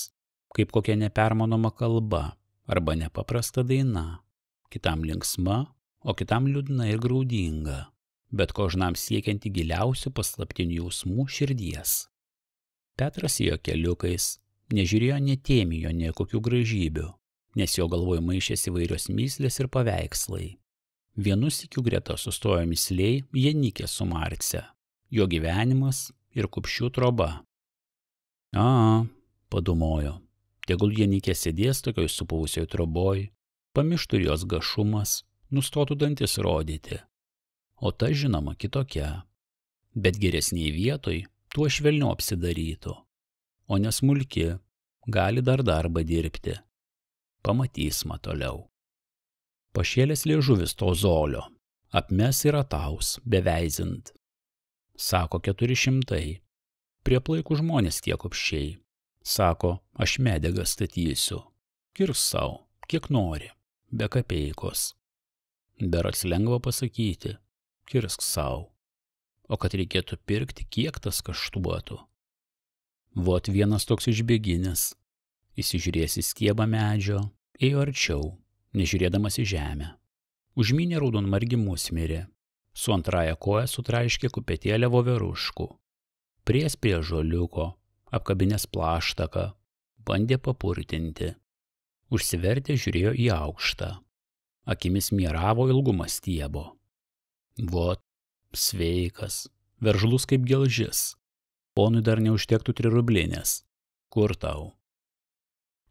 Speaker 1: kaip kokia nepermanoma kalba arba nepaprasta daina, kitam linksma, o kitam liūdna ir graudinga, bet kožnam siekianti giliausių paslaptinių jausmų širdies. Petras ėjo keliukais, nežiūrėjo netėmijo nė kokių gražybių, nes jo galvoj maišėsi įvairios myslės ir paveikslai. Vienu sykiu greta sustojo mysliai Janikė su Marce, jo gyvenimas ir kupščių troba. Padumojo, tegul Janikė sėdės tokioj supuvusioj troboj, pamištų jos gašumas, nustotų dantis rodyti. O ta žinoma kitokia, bet geresniai vietoj tuo švelniu apsidarytų, o nesmulki, gali dar darbą dirbti. Pamatysma toliau. Pašėlės liežuvis to zolio, apmes ir ataus, beveizint. Sako 400, prie plaikų žmonės tiek kupščiai. Sako, aš medegą statysiu, kirsk sau, kiek nori, be kapeikos. Berods lengva pasakyti, kirsk sau, o kad reikėtų pirkti, kiek tas kaštuotų. Vot vienas toks išbėginis, įsižiūrės į stiebą medžio, ėjo arčiau, nežiūrėdamas į žemę. Užmynė raudonmargį musmirį, su antraja koja sutraiškė kupetėlę voveruškų. Pries prie žoliuko, apkabinės plaštaką, bandė papurtinti. Užsivertė žiūrėjo į aukštą. Akimis mieravo ilgumą stiebo. Vot, sveikas, veržlus kaip gelžis. Ponui dar neužtektų 3 rublinės. Kur tau?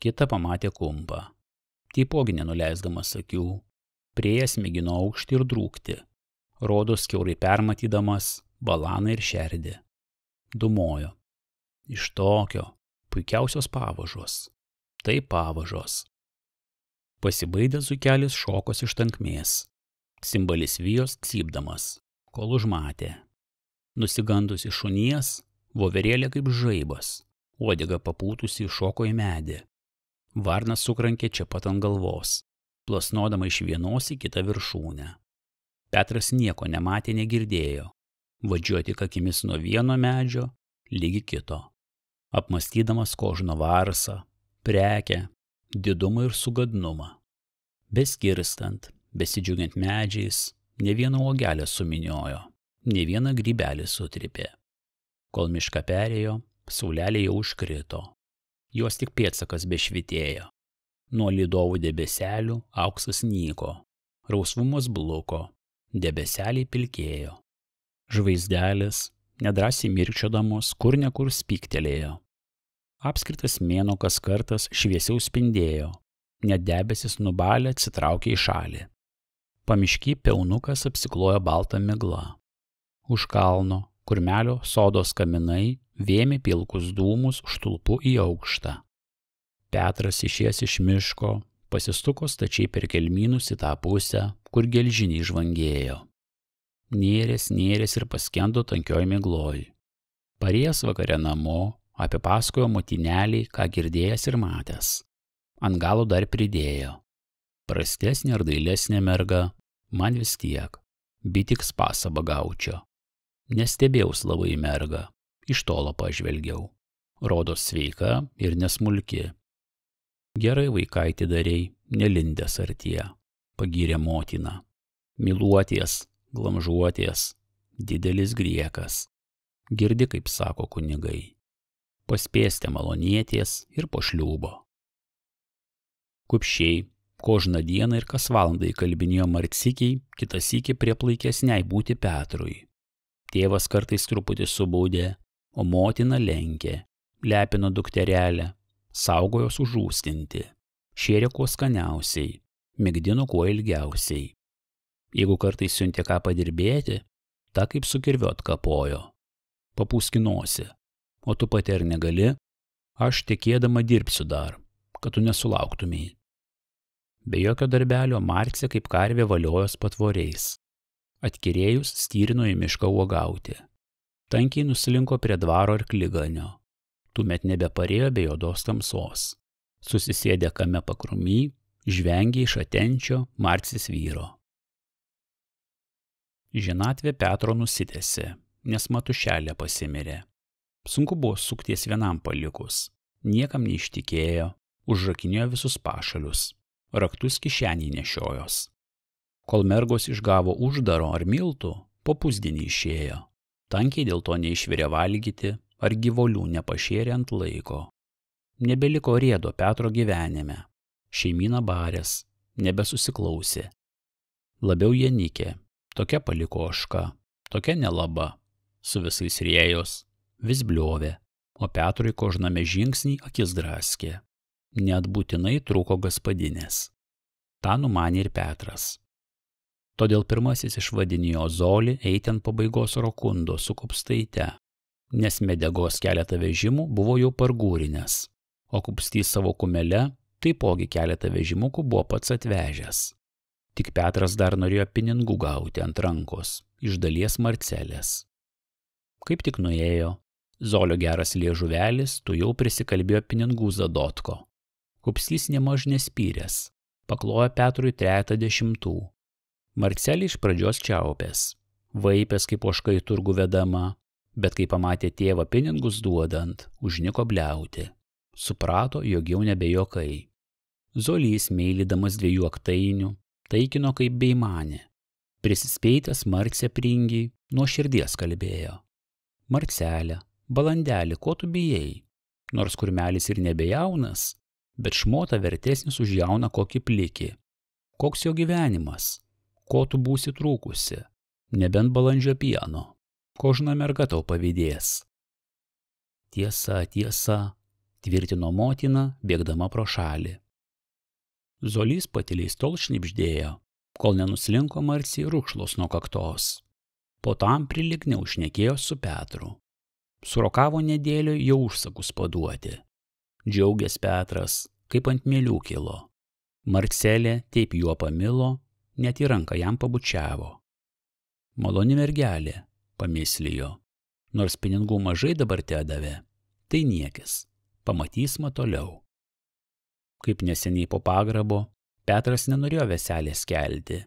Speaker 1: Kita pamatė kumpą. Taipogi nenuleisdamas akių. Prieėjęs mėgino aukštį ir drūkti. Rodos kiaurai permatydamas balaną ir šerdį. Dumojo. Iš tokio puikiausios pavažos. Tai pavažos. Pasibaidęs zuikelis šokos iš tankmės. Cimbalis vijos cypdamas, kol užmatė. Nusigandusi šunies, voverėlė kaip žaibas, uodega papūtusi šoko į medį. Varnas sukrankė čia pat ant galvos, plasnodama iš vienos į kitą viršūnę. Petras nieko nematė, negirdėjo, vadžiojo tik akimis nuo vieno medžio lygi kito, apmastydamas kožno varsą, prekę, didumą ir sugadnumą. Beskirstant, besidžiugiant medžiais, ne vieną uogelę suminiojo, ne vieną grybelį sutripė. Kol mišką perėjo, saulelė jau užkrito. Jos tik pėdsakas bešvitėjo. Nuo lydovų debeselių auksas nyko, rausvumas bluko, debeseliai pilkėjo. Žvaizdelės, nedrąsiai mirkčiodamos, kur nekur spyktelėjo. Apskritas mėnuo kas kartas šviesiau spindėjo, net debesis nubalę atsitraukė į šalį. Pamišky peunukas apsiklojo baltą miglą. Už kalno, kurmelio sodos kaminai, vėmė pilkus dūmus štulpu į aukštą. Petras išėjęs iš miško, pasistuko stačiai per kelmynus į tą pusę, kur gelžiniai žvangėjo. Nėrės ir paskendo tankioj migloj. Parėjęs vakare namo, apipasakojo motineliai, ką girdėjęs ir matęs. Ant galo dar pridėjo. Prastesnė ar dailesnė merga, man vis tiek, bitiks pasabą gaučio. Nestebėjaus labai mergą, iš tolo pažvelgiau. Rodos sveika ir nesmulki. Gerai vaikaitį darei, nelindęs artie, pagyrė motina. Myluoties, glamžuoties, didelis griekas. Girdi, kaip sako kunigai. Paspėstė malonėties ir po šliūbo. Kupščiai, kožną dieną ir kas valandą įkalbinėjo marcikiai, kitas iki prieplaikesniai būti Petrui. Tėvas kartais truputį subaudė, o motina lenkė, lepino dukterelę, saugojos užūstinti, šėrė kuo skaniausiai, migdino kuo ilgiausiai. Jeigu kartais siuntė ką padirbėti, ta kaip su kirviu atkapojo. Papūski nosį, o tu pati ar negali, aš tekėdama dirbsiu dar, kad tu nesulauktumei. Be jokio darbelio Marcė kaip karvė valiojos patvoriais. Atkirėjus styrino į mišką uogauti. Tankiai nusilinko prie dvaro arkliganio. Tuomet nebeparėjo be juodos tamsos. Susisėdė kame pakrūmy, žvengė iš atenčio Marcės vyro. Žinatvė Petro nusitęsė, nes Matušelė pasimirė. Sunku buvo sukties vienam palikus. Niekam neištikėjo, užrakinėjo visus pašalius. Raktus kišenį nešiojos. Kol mergos išgavo uždaro ar miltų, po pusdienį išėjo. Tankiai dėl to neišvirė valgyti, ar gyvulių nepašėrė ant laiko. Nebeliko riedo Petro gyvenime. Šeimyna barės, nebesusiklausė. Labiau jie nikė, tokia paliko ožka, tokia nelaba, su visais riejos, vis bliovė, o Petrui kožname žingsnį akis draskė. Net būtinai trūko gaspadinės. Ta numanė ir Petras. Todėl pirmasis išvadinijo Zolį eiti ant pabaigos Rokundo su kupstaite, nes medegos keletą vežimų buvo jau pargūrinės, o kupstys savo kumele taipogi keletą vežimukų buvo pats atvežęs. Tik Petras dar norėjo pinigų gauti ant rankos, iš dalies Marcelės. Kaip tik nuėjo, Zolio geras liežuvelis tu jau prisikalbėjo pinigų Zadotko. Kupstys nemaž nespyręs, paklojo Petrui 30. Marcelė iš pradžios čiaupės, vaipės kaip ožka į turgų vedama, bet kai pamatė tėvą pinigus duodant, užniko bliauti. Suprato, jog jau nebejokai. Zolys, meilydamas 2 aktainių, taikino kaip beimanė. Prisispeitęs Marcė pringiai nuo širdies kalbėjo. Marcelė, balandelį, ko tu bijai? Nors kurmelis ir nebejaunas, bet šmota vertesnis už jauną kokį plikį. Koks jo gyvenimas? Ko tu būsi trūkusi? Nebent balandžio pieno. Kožna merga tau pavydės. Tiesa, tvirtino motina, bėgdama pro šalį. Zolys patiliais tol šnibždėjo, kol nenuslinko Marcijai rukšlos nuo kaktos. Po tam prilikniau šnekėjo su Petru. Surokavo nedėlio jau užsakus paduoti. Džiaugės Petras, kaip ant mielių kilo. Marcelė taip juo pamilo, net į ranką jam pabučiavo. Maloni mergelė, pamislijo, nors pinigų mažai dabar tedavė, tai niekis, pamatysma toliau. Kaip neseniai po pagrabo, Petras nenorėjo veselės kelti,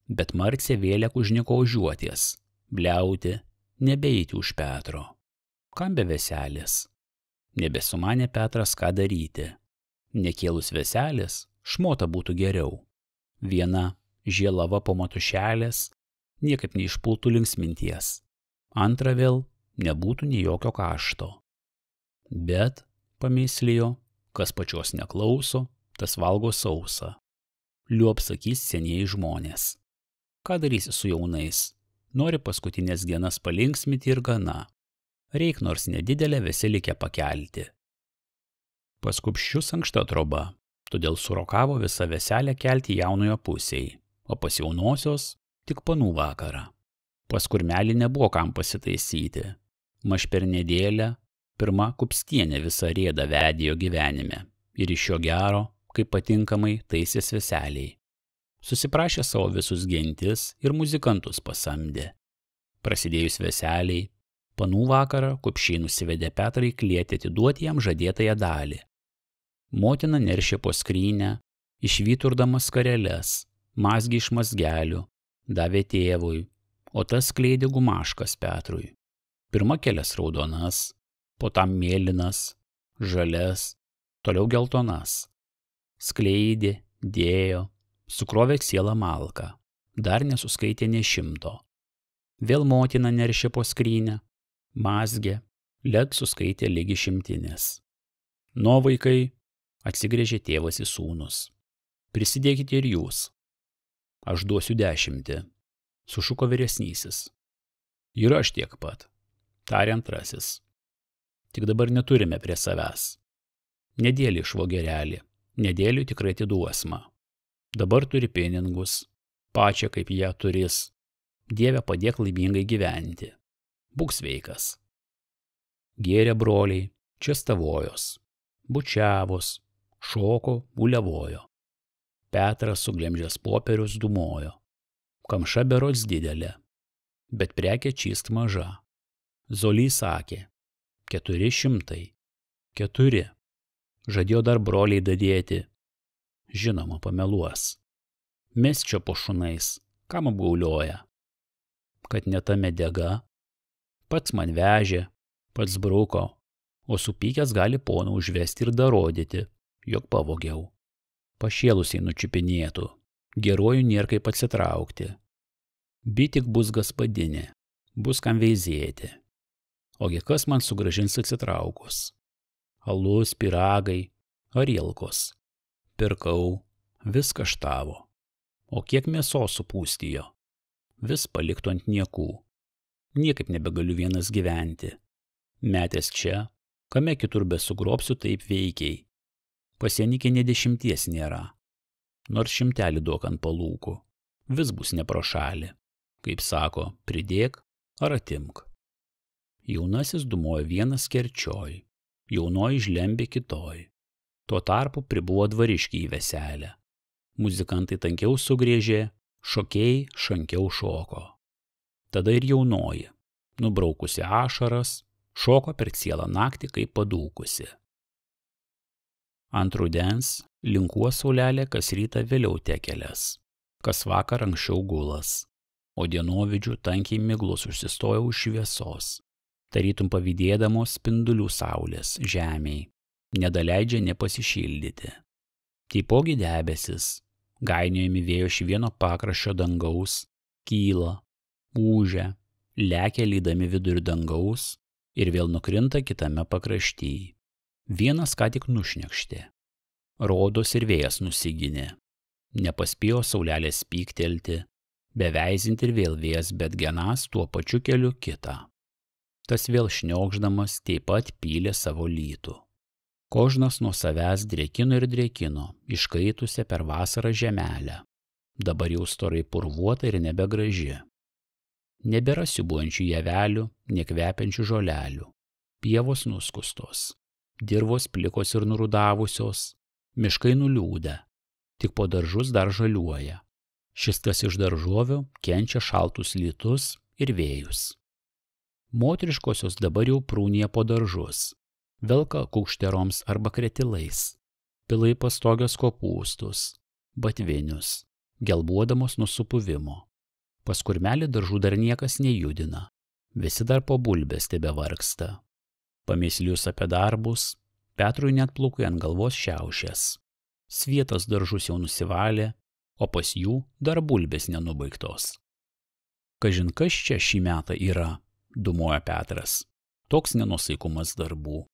Speaker 1: bet Marcė vėlė užniko ožiuoties, bliauti, nebeiti už Petro. Kam be veselės? Nebesumanė Petras, ką daryti. Nekėlus veselės, šmota būtų geriau. Viena žielava po matušelės, niekaip neišpultų linksminties. Antra vėl, nebūtų nei jokio kašto. Bet, pamislijo, kas pačios neklauso, tas valgo sausą. Liuop sakys senieji žmonės. Ką darysi su jaunais? Nori paskutinės dienas palinksmyti ir gana. Reik nors nedidelę veselikę pakelti. Pas Kupščius ankšta troba, todėl surokavo visą veselę kelti jaunojo pusėj, o pas jaunosios tik panų vakarą. Pas Kurmelį nebuvo kam pasitaisyti. Maž per nedėlę pirma Kupstienė visą rėdą vedėjo gyvenime ir iš jo gero, kaip patinkamai taisės veseliai. Susiprašė savo visus gentis ir muzikantus pasamdė. Prasidėjus veseliai, panų vakarą Kupščiai nusivedė Petrą į klietį atiduoti jam žadėtąją dalį. Motina neršė po skrynę, išvyturdama skareles, mazgį iš mazgelių, davė tėvui, o tas skleidė gumaškas Petrui. Pirma kelias raudonas, po tam mėlynas, žalias, toliau geltonas. Skleidė, dėjo, sukrovė sielą malką, dar nesuskaitė nė 100. Vėl motina neršė po skrynę, mazgė, led suskaitė lygi 100. No vaikai, atsigręžė tėvas į sūnus. Prisidėkite ir jūs. Aš duosiu 10, sušuko vyresnysis. Ir aš tiek pat, tarė antrasis. Tik dabar neturime prie savęs. Nedėlį švogerelį, nedėliui tikrai atiduosma. Dabar turi pinigus, pačią kaip ją turis. Dieve padėk laimingai gyventi. Būk sveikas. Gėrė broliai, čia stavojos, bučiavos, šoko, uliavojo. Petras suglemžęs popierius dūmojo. Kamša berods didelė, bet prekė čist maža. Zolys sakė, 400. 4. Žadėjo dar broliai dadėti. Žinoma, pameluos. Mes čia po šunais, kam apgaulioja? Kad ne ta medžiaga, pats man vežė, pats bruko, o supykęs gali poną užvesti ir darodyti, jog pavogiau. Pašėlusiai nučiupinėtų, geruoju nėr kaip atsitraukti. Bitik bus gaspadinė, bus kam veizėti. Ogi kas man sugrąžins atsitraukus? Alus, pyragai, arielkos. Pirkau, viską štavo. O kiek mėsos supūstijo? Vis paliktų ant niekų. Niekaip nebegaliu vienas gyventi. Metęs čia, kame kitur besugrobsiu taip veikiai. Pasienikė nė 10 nėra. Nors 100 duok ant palūkų. Vis bus ne pro šalį. Kaip sako, pridėk ar atimk. Jaunasis dūmojo vienas kerčioj, jaunoji žlembė kitoj. Tuo tarpu pribuvo dvariškį į veselę. Muzikantai tankiau sugriežė, šokėjai šankiau šoko. Tada ir jaunoji, nubraukusi ašaras, šoko per cielą naktį kaip padūkusi. Ant rudens linkuo saulelė kas rytą vėliau tekelės, kas vakar anksčiau gulas, o dienovidžių tankiai miglus užsistojo už šviesos, tarytum pavydėdamos spindulių saulės žemei, nedaleidžia nepasišildyti. Taipogi debesis, gainiojami vėjo iš vieno pakraščio dangaus, kyla, ūžia, lekia lydami vidurį dangaus ir vėl nukrinta kitame pakraštyje. Vienas ką tik nušnekštė. Rodos ir vėjas nusiginė. Nepaspėjo saulelės pyktelti, beveizinti ir vėl vėjas, bet genas tuo pačiu keliu kitą. Tas vėl šniokšdamas taip pat pylė savo lytų. Kožnas nuo savęs drėkino ir drėkino, iškaitusią per vasarą žemelę. Dabar jau storai purvuota ir nebegraži. Nebėra siūbuojančių javelių, nekvepiančių žolelių. Pievos nuskustos, dirvos plikos ir nurudavusios, miškai nuliūdę, tik po daržus dar žaliuoja. Šis tas iš daržovių kenčia šaltus lietus ir vėjus. Moteriškosios dabar jau prūnija po daržus, velka kukšteroms arba kretilais, pilai pastogios kopūstus, batvinius, gelbuodamos nuo supuvimo. Pas kurmelį daržų dar niekas nejudina, visi dar po bulbės tebevargsta. Pamėslius apie darbus, Petrui net plaukai ant galvos šiaušės. Svietas daržus jau nusivalė, o pas jų dar bulbės nenubaigtos. Kažin kas čia šį metą yra, dūmoja Petras, toks nenusaikumas darbų.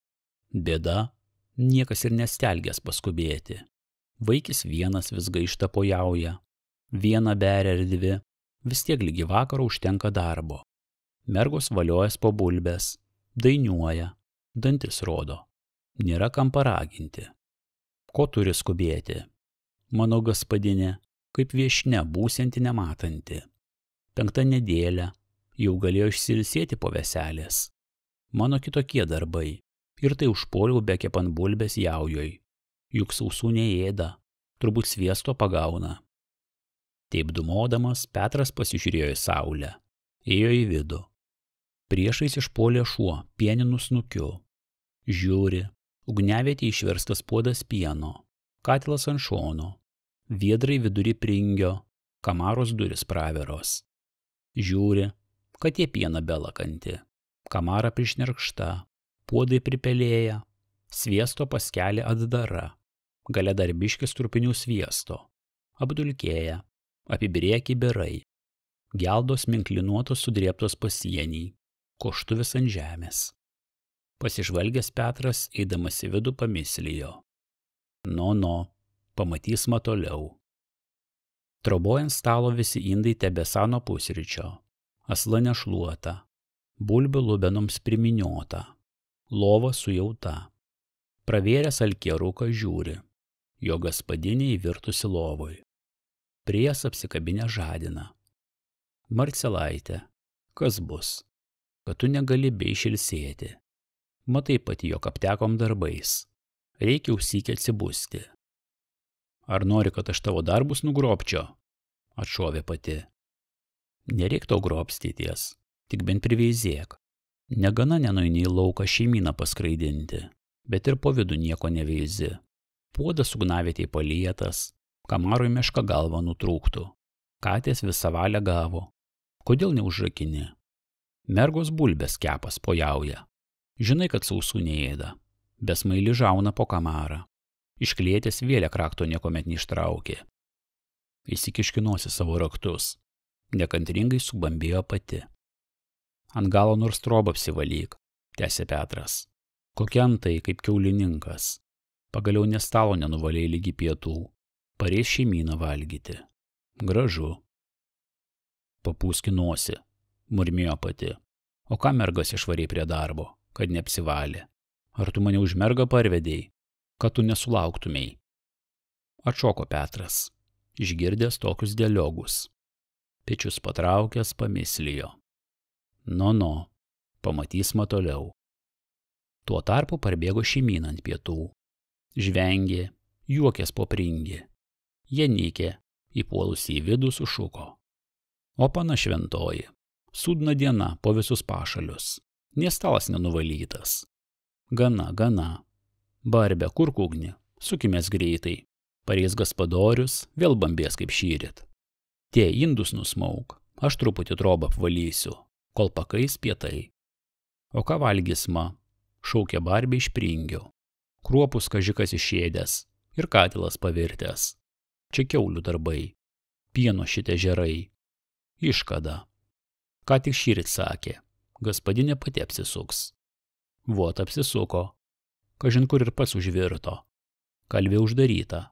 Speaker 1: Bėda, niekas ir nestelgęs paskubėti. Vaikis vienas vis gaišta pojauja, viena beria ir dvi, vis tiek lygi vakaro užtenka darbo. Mergos valiojas po bulbės, dainuoja, dantis rodo, nėra kam paraginti. Ko turi skubėti? Mano gaspadinė, kaip viešnia būsianti nematanti. 5 nedėlė, jau galėjo išsilsėti po veselės. Mano kitokie darbai, ir tai užpuoliau bekepant bulbės jaujoj. Juk sausų neėda, turbūt sviesto pagauna. Taip dūmodamas, Petras pasižiūrėjo į saulę, ėjo į vidų. Priešais išpuolė šuo pieninu snukiu. Žiūri, ugniavietė išverstas puodas pieno, katilas ant šono, viedrai vidury pringio, kamaros duris praveros. Žiūri, katė pieną belakanti, kamara prišnerkšta, puodai pripelėja, sviesto paskelė atdara, gale dar biškis trupinių sviesto, apdulkėja, apibirėję kibirai, geldos minklinuotos sudrėbtos pasienį, koštuvis ant žemės. Pasižvalgęs Petras, eidamas į vidų, pamislijo. No, pamatys ma toliau. Trobojant stalo visi indai tebesano pusryčio, asla nešluota, bulbių lubenoms priminiota, lova sujauta. Pravėręs alkieruką žiūri, jo gaspadinė įvirtusi lovoj. Priejas apsikabinę žadina. Marcelaitė, kas bus, kad tu negali bei šilsėti. Matai pati, jog aptekom darbais. Reikia užsykę atsibusti. Ar nori, kad aš tavo darbus nugrobčio? Atšovė pati. Nereik tau grobstyties, tik bent priveizėk. Negana nenueini į lauką šeimyną paskraidinti, bet ir po vidų nieko neveizi. Puodas ugnavietėj palietas, kamarui meška galva nutrūktų. Katės visą valią gavo. Kodėl neužrakini? Mergos bulbės kepas pojauja. Žinai, kad sausų neėda, besmaili žauna po kamarą. Išklėtės vėlę krakto niekomet neištraukė. Įsikiškinosi savo raktus. Nekantringai subambėjo pati. Ant galo nors trobą apsivalyk, tęsė Petras. Kokiam tai kaip kiaulininkas. Pagaliau nė stalo nenuvalėjai lygi pietų. Pareis šeimyną valgyti. Gražu. Papūski nosį, murmėjo pati. O ką mergas išvarė prie darbo, kad neapsivalė? Ar tu mane už mergą parvedėjai, kad tu nesulauktumei? Atšoko Petras, išgirdęs tokius dialogus. Pečius patraukęs pamislijo. No, pamatys ma toliau. Tuo tarpu parbėgo šeimyna ant pietų. Žvengė, juokės po pringį. Janikė, įpuolusi į vidų, sušuko. O pana šventoji, sūdna diena po visus pašalius. Nė stalas nenuvalytas. Gana. Barbė, kurk ugnį, sukimės greitai. Pareis gaspadorius, vėl bambės kaip šįryt. Tie indus nusmauk, aš truputį trobą apvalysiu, kol pakais pietai. O ką valgys ma? Šaukė Barbė iš pringio. Kruopus kažikas išėdęs ir katilas pavirtęs. Čia kiaulių darbai, pieno šitie žerai. Iškada. Ką tik šįryt sakė, gaspadinė pati apsisuks. Vot apsisuko. Kažin kur ir pats užvirto. Kalvė uždaryta.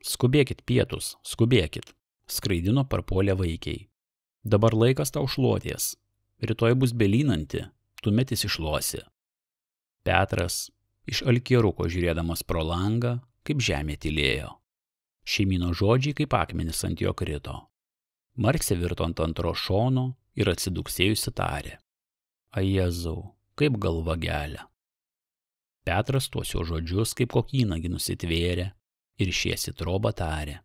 Speaker 1: Skubėkit pietus, skubėkit, skraidino parpuolę vaikiai. Dabar laikas tau šluoties. Rytoj bus belynanti, tu metis išlosi. Petras, iš alkieruko žiūrėdamas pro langą, kaip žemė tylėjo. Šeimyno žodžiai kaip akmenis ant jo krito. Marksė virto ant antro šono ir atsiduksėjusi tarė: "Ai Jėzau, kaip galva gelia." Petras tuos jo žodžius kaip kokynagi nusitvėrė ir šiesi trobą tarė: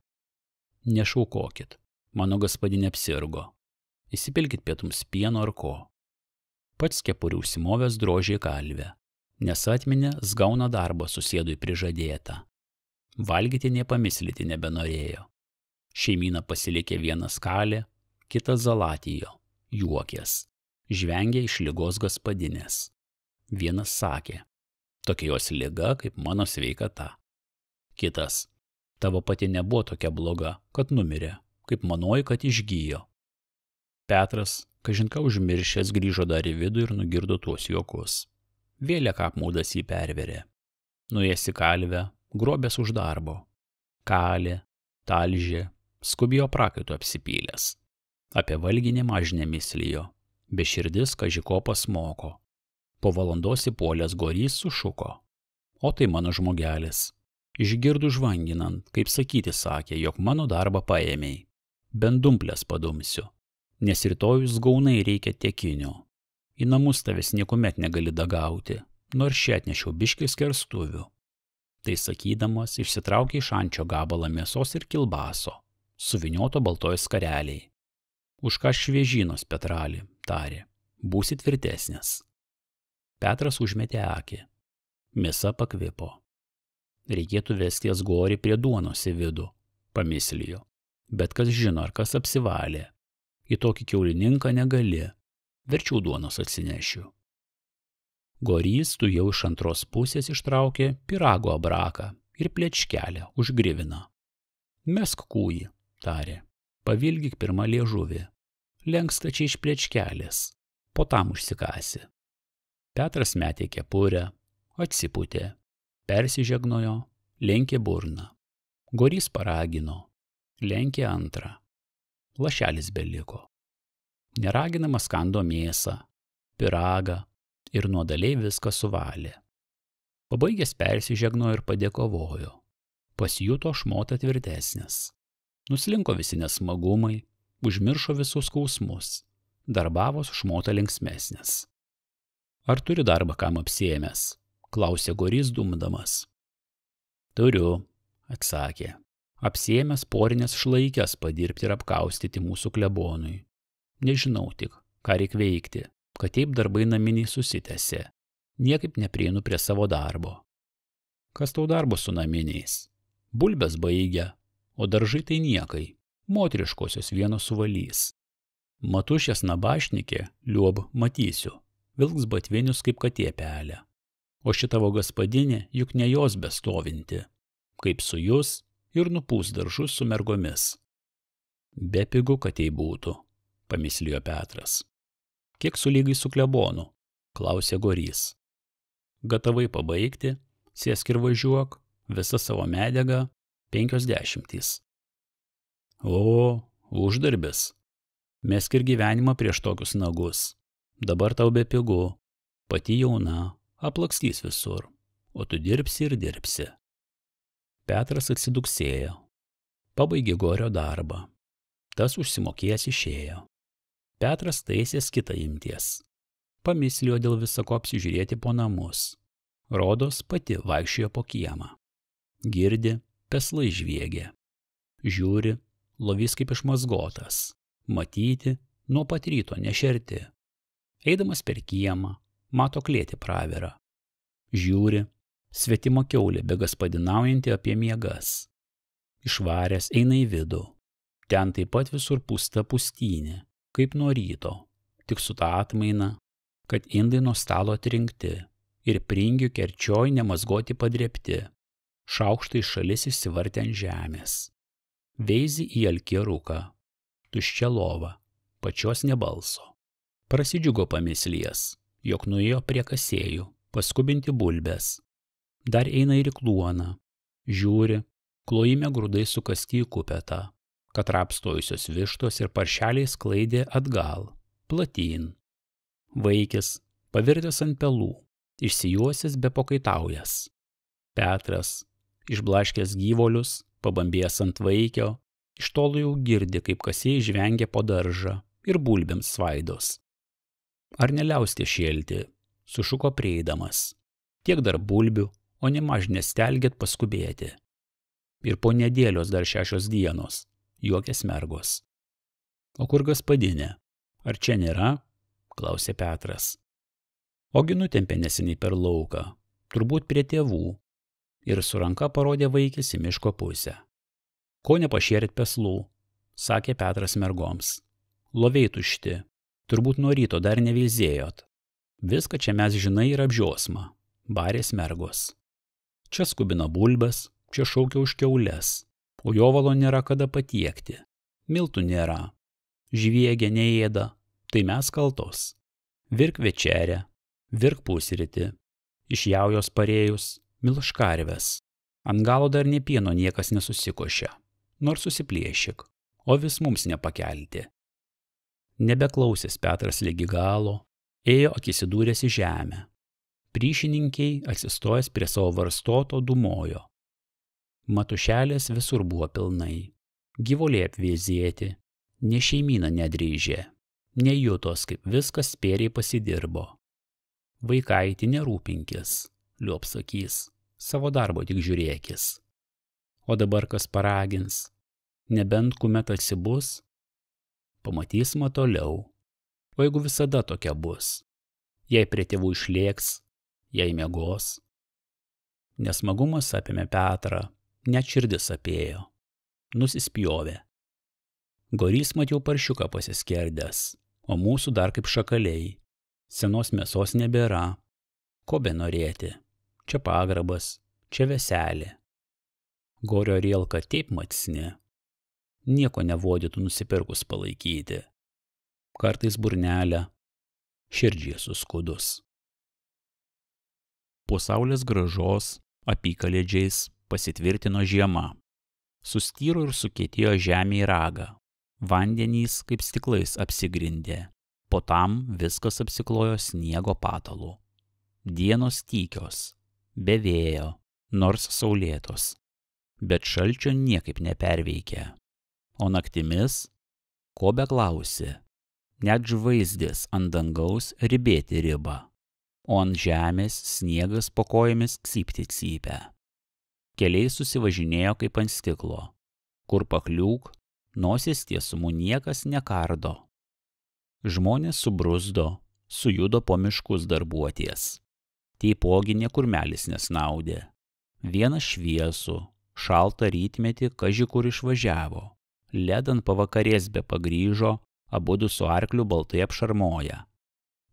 Speaker 1: "Nešaukokit, mano gaspadinė apsirgo. Įsipilkit pietums pieno ar ko." Pats kepurį užsimovęs drožė kalvę, nes atminė gauna darbą susėdui prižadėtą. Valgyti nė pamislyti nebenorėjo. Šeimyna pasilikė vienas kalė, kitas zalatijo, juokės, žvengė iš ligos gaspadinės. Vienas sakė: "Tokia jos liga kaip mano sveikata." Kitas: "Tavo pati nebuvo tokia bloga, kad numirė, kaip manoji, kad išgijo." Petras, kažin ką užmiršęs, grįžo dar į vidų ir nugirdo tuos juokus. Vėl apmaudas jį perverė. Nuėjęs į kalvę, grobės už darbo. Kalė, talžė, skubijo prakaitu apsipylęs. Apie valgį nemažinę mislijo, be širdis kažiko pasmoko. Po valandos įpuolęs gorys sušuko: "O tai mano žmogelis. Išgirdu žvanginant, kaip sakyti sakė, jog mano darbą paėmei. Bent dumplės padumsiu, nes rytojus gaunai reikia tiekinių. Į namus tavęs niekuomet negali dagauti, nors čia atnešiau biškį skerstuvių." Tai sakydamas išsitraukė iš ančio gabalą mėsos ir kilbaso, suvinioto baltoj skareliai. "Už ką šviežynos, Petrali," tarė, "būsi tvirtesnis." Petras užmetė akį. Mėsa pakvipo. Reikėtų vesties gorį prie duonos į vidų, pamislijo. Bet kas žino, ar kas apsivalė. Į tokį kiaulininką negali. Verčiau duonos atsinešiu. Gorys tu jau iš antros pusės ištraukė pyrago abraką ir plečkelę už griviną. "Mesk kūjį," tarė, "pavilgyk pirmą liežuvį. Lenk stačiai iš plečkelės, po tam užsikasi." Petras metė kepurę, atsipūtė, persižegnojo, lenkė burną. Gorys paragino, lenkė antrą. Lašelis beliko. Neraginamas kando mėsą, pyragą ir nuodaliai viską suvalė. Pabaigęs persižegnojo ir padėkovojo. Pasijuto šmota tvirtesnis. Nuslinko visi nesmagumai, užmiršo visus skausmus. Darbavos šmota linksmesnis. "Ar turi darbą kam apsiėmęs?" klausė gorys dumdamas. "Turiu," atsakė. "Apsiėmęs porinės šlaikės padirbti ir apkaustyti mūsų klebonui. Nežinau tik, ką reik veikti, kad taip darbai naminiai susitęsė. Niekaip neprieinu prie savo darbo." "Kas tau darbo su naminiais? Bulbės baigia, o daržai tai niekai. Moteriškosios vienos suvalys. Matušės nabašnikė, liuob, matysiu, vilks batvinius kaip katė pelę. O šitavo gaspadinė juk ne jos bestovinti. Kaip su jūs ir nupūs daržus su mergomis." "Be pigu, kad tai būtų," pamislijo Petras. "Kiek sulygai su klebonu?" klausė gorys. "Gatavai pabaigti, sėsk ir važiuok, visa savo medžiaga 50. "O, uždarbis. Mesk ir gyvenimą prieš tokius nagus. Dabar tau be pigu, pati jauna, aplakstys visur, o tu dirbsi ir dirbsi." Petras atsiduksėjo. Pabaigė gorio darbą. Tas užsimokėjęs išėjo. Petras taisės kitą imties. Pamislijo dėl visako apsižiūrėti po namus. Rodos pati vaikščiojo po kiemą. Girdi, peslai žviegė. Žiūri, lovys kaip išmazgotas. Matyti, nuo pat ryto nešerti. Eidamas per kiemą, mato klėtį pravirą. Žiūri, svetima kiaulė begaspadinaujanti apie miegas. Išvaręs eina į vidų. Ten taip pat visur pūsta pūstynė, kaip nuo ryto, tik su ta atmaina, kad indai nuo stalo atrinkti ir pringių kerčioj nemazgoti padrėpti, šaukštai šalis išsivartę ant žemės. Veizi į alkieruką, tuščia lova, pačios nebalso. Prasidžiugo pamislies, jog nuėjo prie kasėjų, paskubinti bulbės. Dar eina ir į kluoną. Žiūri, klojime grūdai sukasti į kupetą, kad rapstojusios vištos ir paršeliai sklaidė atgal, platyn. Vaikis, pavirtęs ant pelų, išsijuosęs be pokaitaujas. Petras, išblaškęs gyvolius, pabambėjęs ant vaikio, iš tolo jau girdi, kaip kasėjai žvengia po daržą ir bulbėms svaidos. Ar neliausti šėlti, sušuko prieidamas. Tiek dar bulbių, o nemaž nestelgėt paskubėti. Ir po nedėlios dar 6 dienos, juokės mergos. O kur gaspadinė? Ar čia nėra? Klausė Petras. Ogi nutempė neseniai per lauką, turbūt prie tėvų, ir su ranka parodė vaikis į miško pusę. Ko nepašėrit peslų, sakė Petras mergoms. Loviai tušti, turbūt nuo ryto dar neveizėjot. Viską čia mes žinai ir apžiosma, barės mergos. Čia skubina bulbes, čia šaukia už kiaules, o jovalo nėra kada patiekti. Miltų nėra, žviegė neėda, tai mes kaltos. Virk večerę, virk pusrytį, iš jaujos parėjus, milš karves. Ant galo dar ne pieno niekas nesusikošia, nors susiplėšik, o vis mums nepakelti. Nebeklausęs Petras ligi galo, ėjo akis įdūręs į žemę. Pryšininkiai atsistojęs prie savo varstoto dūmojo. Matušelės visur buvo pilnai, gyvuliai apvėzėti, ne šeimyna nedrįžė, nejutos, kaip viskas spėriai pasidirbo. Vaikaitį nerūpinkis, liuopsakys, savo darbo tik žiūrėkis. O dabar kas paragins, nebent kumet atsibus, pamatysime toliau. O jeigu visada tokia bus, jei prie tėvų išlėks, jei miegos. Nesmagumas apėmė Petrą, net širdis apėjo, nusispjovė. Gorys mat jau paršiuką pasiskerdęs, o mūsų dar kaip šakaliai. Senos mėsos nebėra, ko be norėti, čia pagrabas, čia veselė. Gorio rielka taip matsni, nieko nevodytų nusipirkus palaikyti. Kartais burnelę, širdžiai suskudus. Po saulės gražos apykalėdžiais pasitvirtino žiema. Sustyro ir sukietėjo žemė į ragą. Vandenys kaip stiklais apsigrindė. Po tam viskas apsiklojo sniego patalu. Dienos tykios, be vėjo, nors saulėtos. Bet šalčio niekaip neperveikė. O naktimis, ko beklausi, net žvaizdės ant dangaus ribėti ribą, o ant žemės sniegas po kojomis cypti cypia. Keliai susivažinėjo kaip ant stiklo, kur pakliūk, nosies tiesumų niekas nekardo. Žmonės subruzdo, sujudo po miškus darbuoties. Teipogi niekur melis nesnaudė. Vieną šviesų, šaltą rytmetį kaži kur išvažiavo. Ledant pavakarės be pagrįžo, abudu su arkliu baltai apšarmoja.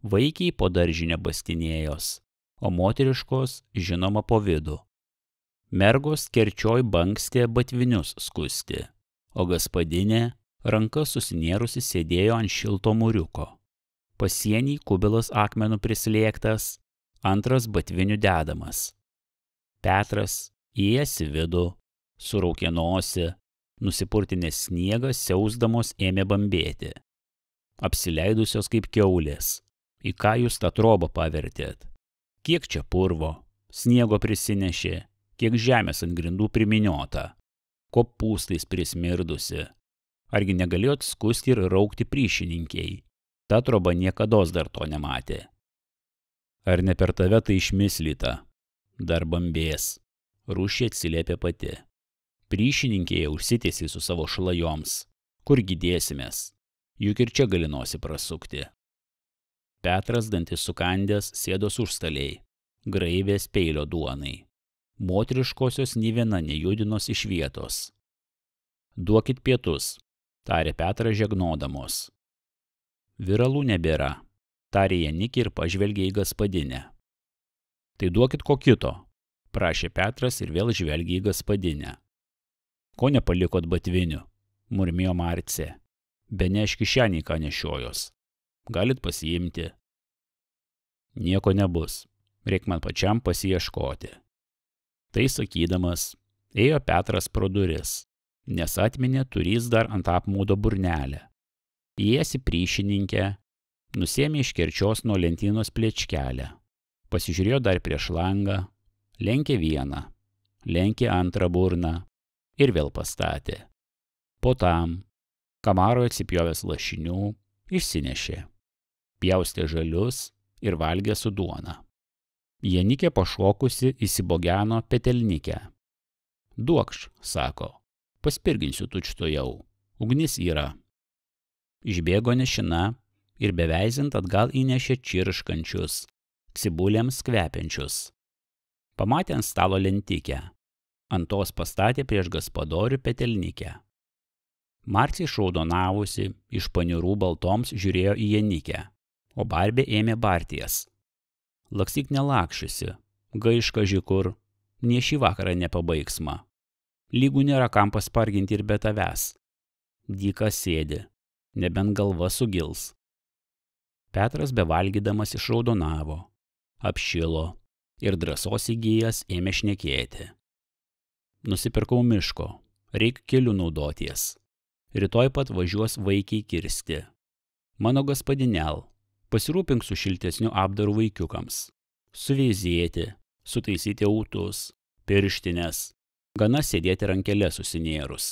Speaker 1: Vaikiai po daržinę bastinėjos, o moteriškos žinoma po vidų. Mergos kerčioj bankstė batvinius skusti, o gaspadinė rankas susinėrusi sėdėjo ant šilto mūriuko. Pasienį kubilas akmenų prislėgtas, antras batvinių dedamas. Petras, įėjęs į vidų, suraukė nosį, nusipurtinės sniegą siausdamos ėmė bambėti. Apsileidusios kaip kiaulės. Į ką jūs tą trobą pavertėt? Kiek čia purvo, sniego prisinešė, kiek žemės ant grindų priminiota, kopūstais prismirdusi. Argi negalėjot skusti ir raukti pryšininkiai? Ta troba niekados dar to nematė. Ar ne per tave tai išmislyta? Dar bambės. Rūšė atsiliepė pati. Pryšininkėje užsitiesiai su savo šlajoms. Kurgi dėsimės? Juk ir čia gali nosį prasukti. Petras dantis sukandęs sėdos užstaliai, graibės peilio duonai. Moteriškosios nė viena nejudinos iš vietos. Duokit pietus, tarė Petras žegnodamos. Viralų nebėra, tarė Janikė ir pažvelgė į gaspadinę. Tai duokit ko kito, prašė Petras ir vėl žvelgė į gaspadinę. Ko nepalikot batvinių, murmėjo Marcė. Bene iš kišenį ką nešiojos. Galit pasiimti. Nieko nebus, reik man pačiam pasiieškoti. Tai sakydamas, ėjo Petras pro duris, nes atminė turys dar ant apmaudo burnelę. Įėjęs į pryšininkę, nusėmė iš kerčios nuo lentynos plėčkelę. Pasižiūrėjo dar prieš langą, lenkė vieną, lenkė antrą burną ir vėl pastatė. Po tam, kamaroje atsipjovęs lašinių, išsinešė. Pjaustė žalius ir valgė su duona. Janikė pašokusi įsibogeno petelnikę. Duokš, sako, paspirginsiu tučtojau, ugnis yra. Išbėgo nešina ir beveizint atgal įnešė čirškančius, cibulėms kvepiančius. Pamatė ant stalo lentikę. Ant tos pastatė prieš gaspadorių petelnikę. Marcė išraudonavusi, iš paniurų baltoms žiūrėjo į Janikę, o Barbė ėmė barties. Lakstyk nelakšiusi, gaiška žikur, nie šį vakarą nepabaigsma. Lygų nėra kam pasparginti ir be tavęs. Dyka sėdi, nebent galva sugils. Petras bevalgydamas išraudonavo, apšilo ir drąsos įgijęs ėmė šnekėti. Nusipirkau miško, reik keliu naudoties. Rytoj pat važiuos vaikiai kirsti. Mano gaspadinel, pasirūpink su šiltesniu apdaru vaikiukams. Suveizėti, sutaisyti autus, pirštines, gana sėdėti rankelės susinėrus.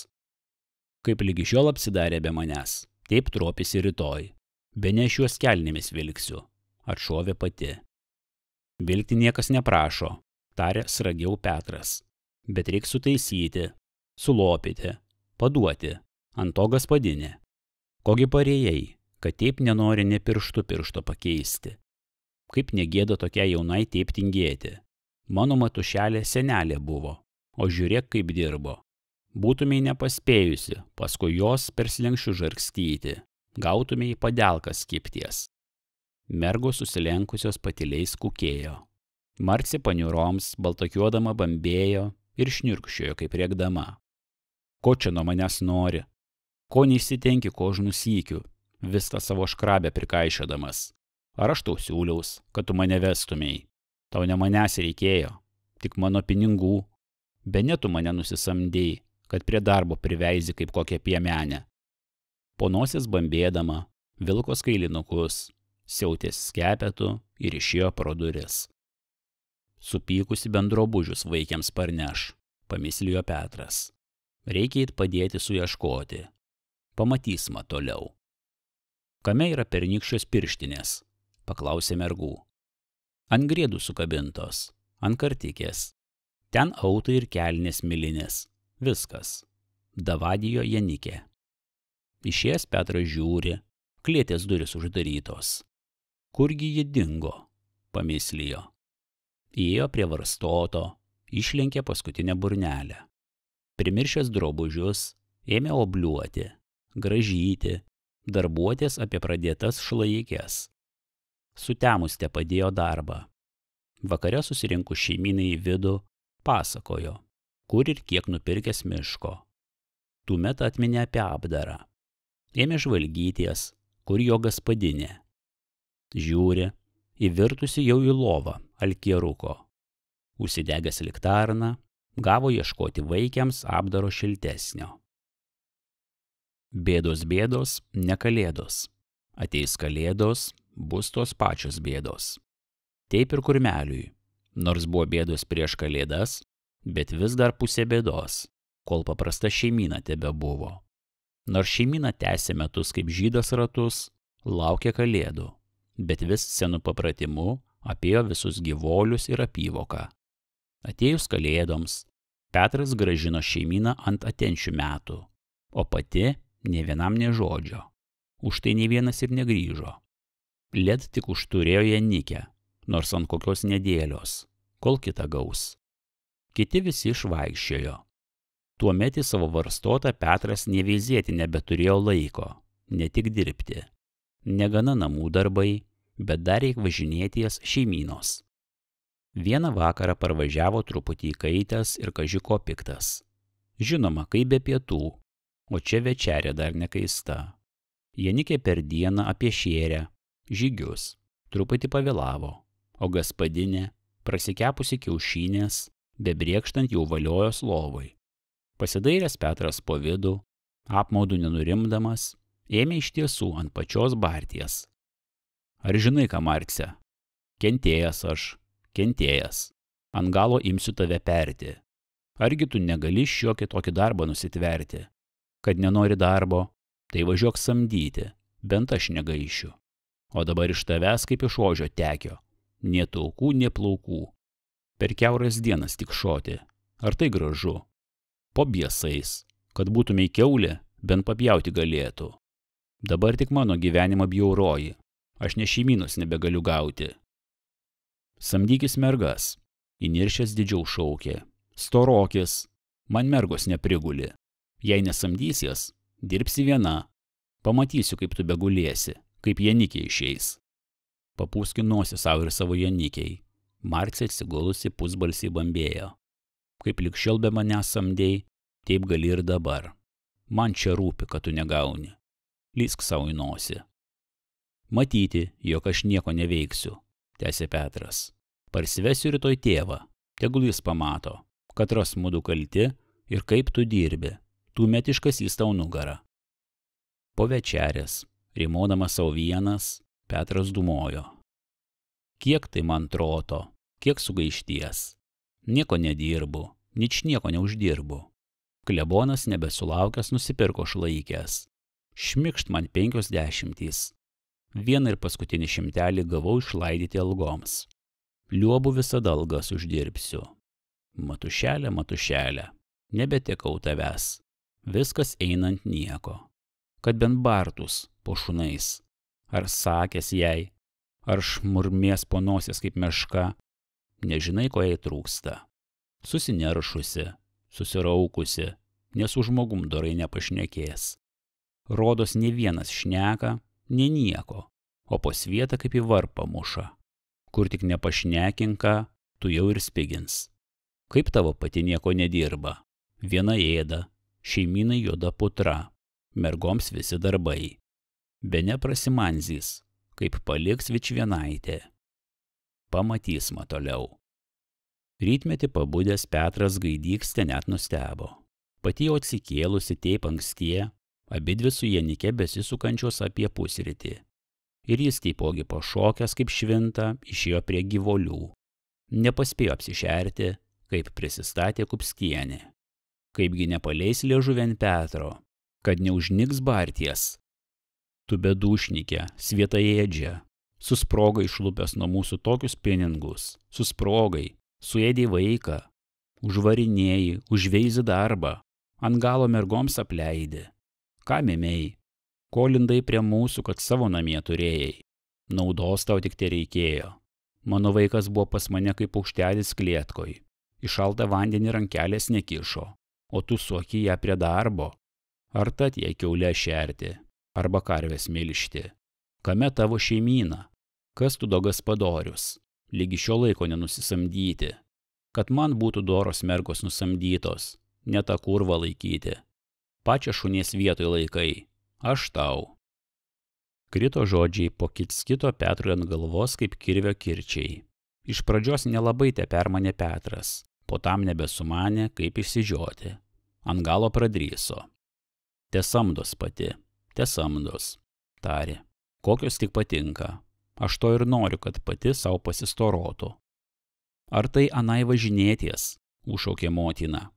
Speaker 1: Kaip lygi šiol apsidarė be manęs, taip tropisi rytoj. Bene šiuos kelnėmis vilksiu, atšovė pati. Vilkti niekas neprašo, tarė sragiau Petras. Bet reik sutaisyti, sulopyti, paduoti, ant to gaspadinė. Kogi parėjai, kad taip nenori ne piršto pakeisti. Kaip negėda tokia jaunai taip tingėti. Mano matušelė senelė buvo, o žiūrėk kaip dirbo. Būtumei nepaspėjusi, paskui jos per slenkščių žarkstyti, gautumei padelkas kipties. Mergos susilenkusios patiliais kukėjo. Marcė paniuroms baltakiuodama bambėjo ir šniurkščiojo kaip rėkdama. Ko čia nuo manęs nori? Ko neįsitenki kožnų sykių, viską savo škrabę prikaišėdamas? Ar aš tau siūliaus, kad tu mane vestumei? Tau ne manęs reikėjo, tik mano pinigų. Bene tu mane nusisamdėjai, kad prie darbo priveizi kaip kokią piemenę. Po nosies bambėdama, vilko kailinukus, siautės skepetų ir išėjo pro duris. Supykusi bendrobužius vaikiams parneš, pamislijo Petras. Reikia eit padėti suieškoti. Pamatysime toliau. Kame yra pernykščios pirštinės? Paklausė mergų. Ant grėdų sukabintos, ant kartikės. Ten autai ir kelnės milinės. Viskas. Davadijo Janikė. Išėjęs Petras žiūri, klėtės durys uždarytos. Kurgi ji dingo? Pamislijo. Įėjo prie varstoto, išlenkė paskutinę burnelę. Primiršęs drabužius, ėmė obliuoti, gražyti, darbuotis apie pradėtas šlaikės. Sutemus te padėjo darbą. Vakare susirinkus šeimynai į vidų, pasakojo, kur ir kiek nupirkęs miško. Tuomet atminė apie apdarą. Ėmė žvalgyties, kur jo gaspadinė. Žiūri, įvirtusi jau į lovą alkieruko. Užsidegęs liktarną, gavo ieškoti vaikiams apdaro šiltesnio. Bėdos bėdos, ne kalėdos. Ateis kalėdos, bus tos pačios bėdos. Taip ir kurmeliui, nors buvo bėdos prieš kalėdas, bet vis dar pusė bėdos, kol paprasta šeimyna tebe buvo. Nors šeimyna tęsė metus kaip žydas ratus, laukė kalėdų, bet vis senu papratimu apėjo visus gyvolius ir apyvoką. Atėjus kalėdoms, Petras grąžino šeimyną ant atenčių metų, o pati nė vienam nė žodžio. Už tai nė vienas ir negrįžo. Led tik užturėjo Janikę, nors ant kokios nedėlios, kol kitą gaus. Kiti visi išvaikščiojo. Tuomet į savo varstotą Petras neveizėti nebeturėjo laiko, ne tik dirbti. Negana namų darbai, bet dar reik važinėties šeimynos. Vieną vakarą parvažiavo truputį įkaitęs ir kažiko piktas. Žinoma, kaip be pietų, o čia večerė dar nekaista. Janikė per dieną apie šėrę, žygius, truputį pavėlavo, o gaspadinė, prasikepusi kiaušinės, bebrėkštant jau valiojos lovoj. Pasidairęs Petras po vidų, apmaudų nenurimdamas, ėmė iš tiesų ant pačios barties. Ar žinai ką, Marce? Kentėjęs aš, kentėjas. Ant galo imsiu tave perti. Argi tu negali šiokį tokį darbą nusitverti? Kad nenori darbo, tai važiuok samdyti, bent aš negaišiu. O dabar iš tavęs kaip iš ožio tekio, nė taukų, nė plaukų. Per kiauras dienas tik šoti, ar tai gražu? Po biesais, kad būtumei kiaulė, bent papjauti galėtų. Dabar tik mano gyvenimą bjauroji, aš ne šeimynos nebegaliu gauti. Samdykis mergas, įniršęs didžiau šaukė. Storokis, man mergos nepriguli. Jei nesamdysies, dirbsi viena. Pamatysiu, kaip tu begulėsi, kaip janikiai išeis. Papūski nosį savo ir savo janikiai. Marcė atsigulusi pusbalsiai bambėjo. Kaip likščiol be manęs samdėjai, taip gali ir dabar. Man čia rūpi, kad tu negauni. Lysk savo į nosį. Matyti, jog aš nieko neveiksiu, tęsė Petras. Parsivesiu rytoj tėvą, tegul jis pamato, kad ras mudu kalti ir kaip tu dirbi, tu metiškas į tau nugarą. Po večerės, rimodamas savo vienas, Petras dumojo. Kiek tai man troto, kiek sugaišties. Nieko nedirbu, ničnieko neuždirbu. Klebonas nebesulaukęs nusipirko šlaikės. Šmikšt man 50. Vieną ir paskutinį šimtelį gavau išlaidyti algoms. Liuobų visada algas uždirbsiu. Matušelė, matušelė, nebetekau tavęs. Viskas einant nieko. Kad bent bartus po šunais. Ar sakęs jai, ar šmurmės po nosies kaip meška, nežinai, ko jai trūksta. Susineršusi, susiraukusi, nes už žmogum dorai nepašnekės. Rodos ne vienas šneka, ne nieko, o po svietą kaip į varpą muša. Kur tik nepašnekinka, tu jau ir spigins. Kaip tavo pati nieko nedirba, viena ėda, šeimynai juoda putra, mergoms visi darbai. Bene prasimanzys, kaip paliks vičvienaitė. Pamatys ma toliau. Rytmetį pabudęs Petras Gaidykstė net nustebo. Pati jau atsikėlusi taip ankstie, abidvi su Janike besisukančios apie pusrytį. Ir jis taipogi pašokęs kaip švinta išėjo prie gyvolių. Nepaspėjo apsišerti, kaip prisistatė Kupskienė. Kaipgi nepaleis liežuvien Petro, kad neužniks barties. Tu bedūšnikė, svietaėdžia, susprogai išlupęs nuo mūsų tokius pinigus, susprogai, suėdė vaiką, užvarinėjai, užveisi darbą, ant galo mergoms apleidė. Ką mėmei? Ko lindai prie mūsų, kad savo namie turėjai? Naudos tau tik te reikėjo. Mano vaikas buvo pas mane kaip paukštelis klietkoj. Į šaltą vandenį rankelės nekišo, o tu suoki ją prie darbo. Ar tad jai kiaulę šerti, arba karvės milšti? Kame tavo šeimyna? Kas tu dogas padorius? Lygi šio laiko nenusisamdyti. Kad man būtų doros mergos nusamdytos, ne tą kurvą laikyti. Pačią šunies vietoj laikai, aš tau. Krito žodžiai po kits kito Petrui ant galvos kaip kirvio kirčiai. Iš pradžios nelabai te permanė Petras, po tam nebesumanė, kaip išsižioti. Ant galo pradryso. Te samdos pati, te samdos, tarė. Kokios tik patinka. Aš to ir noriu, kad pati savo pasistorotų. Ar tai anai važinėties, užšaukė motina.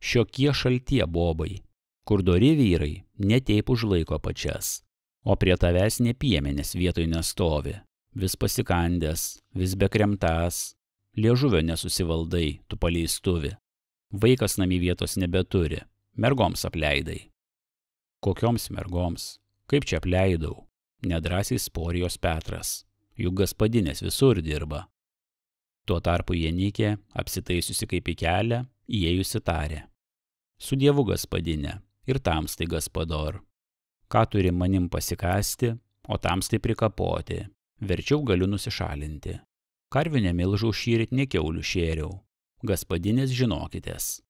Speaker 1: Šiokie šaltie bobai, kur dori vyrai neteip užlaiko pačias, o prie tavęs ne piemenės vietoj nestovi, vis pasikandęs, vis bekremtas, liežuvio nesusivaldai, tu paleistuvi. Vaikas namį vietos nebeturi, mergoms apleidai. Kokioms mergoms? Kaip čia apleidau? Nedrąsiai sporijos Petras, juk gaspadinės visur dirba. Tuo tarpu Janikė, apsitaisiusi kaip į kelią, įėjusi tarė. Su Dievu gaspadinė, ir tamstai gaspador. Ką turi manim pasikasti, o tamstai prikapoti, verčiau galiu nusišalinti. Karvių nemilžau šįryt, ne kiaulių šėriau. Gaspadinės žinokitės.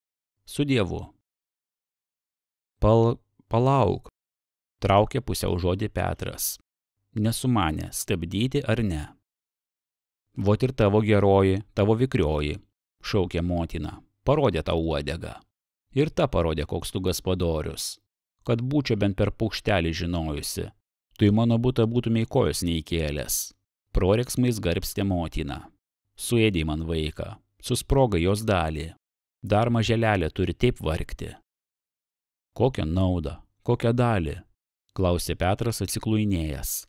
Speaker 1: Su Dievu. Palauk, traukė pusiau žodį Petras. Nesumanė, stabdyti ar ne. Vot ir tavo geroji, tavo vikrioji, šaukė motina, parodė tau uodegą. Ir ta parodė, koks tu gaspadorius. Kad būčiau bent per paukštelį žinojusi, tu į mano butą būtumei kojos neįkėlęs. Proriksmais garbstė motina. Suėdė man vaiką, susproga jos dalį. Dar maželelė turi taip vargti. Kokią naudą, kokią dalį? Klausė Petras atsikluinėjęs.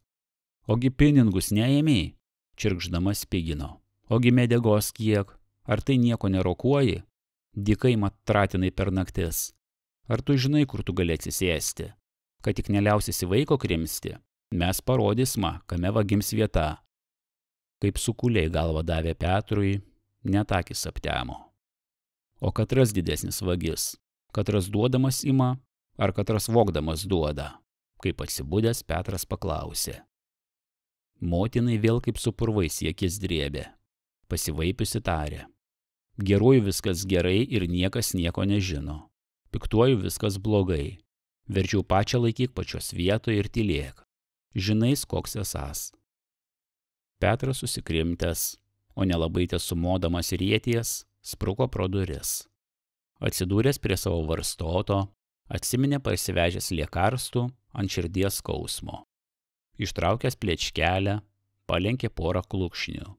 Speaker 1: Ogi pinigus neėmei? Čirkšdama spigino. Ogi medegos kiek? Ar tai nieko nerokuoji? Dykai mat tratinai per naktis. Ar tu žinai, kur tu gali atsisėsti? Kad tik neliausisi vaiko krimsti, mes parodysma, kame vagims vieta. Kaip sukuliai galva davė Petrui, net akis aptemo. O katras didesnis vagis? Katras duodamas ima, ar katras vogdamas duoda? Kaip atsibudęs Petras paklausė. Motinai vėl kaip su purvais į akis drėbė. Pasivaipiusi tarė. Geruoju viskas gerai ir niekas nieko nežino. Piktuoju viskas blogai. Verčiau pačią laikyk pačios vietoje ir tylėk. Žinais, koks esąs. Petras susikrimtęs, o nelabai tesumodamas rieties, spruko pro duris. Atsidūręs prie savo varstoto, atsiminė pasivežęs liekarstų ant širdies skausmo. Ištraukęs plėčkelę, palenkė porą klukšnių.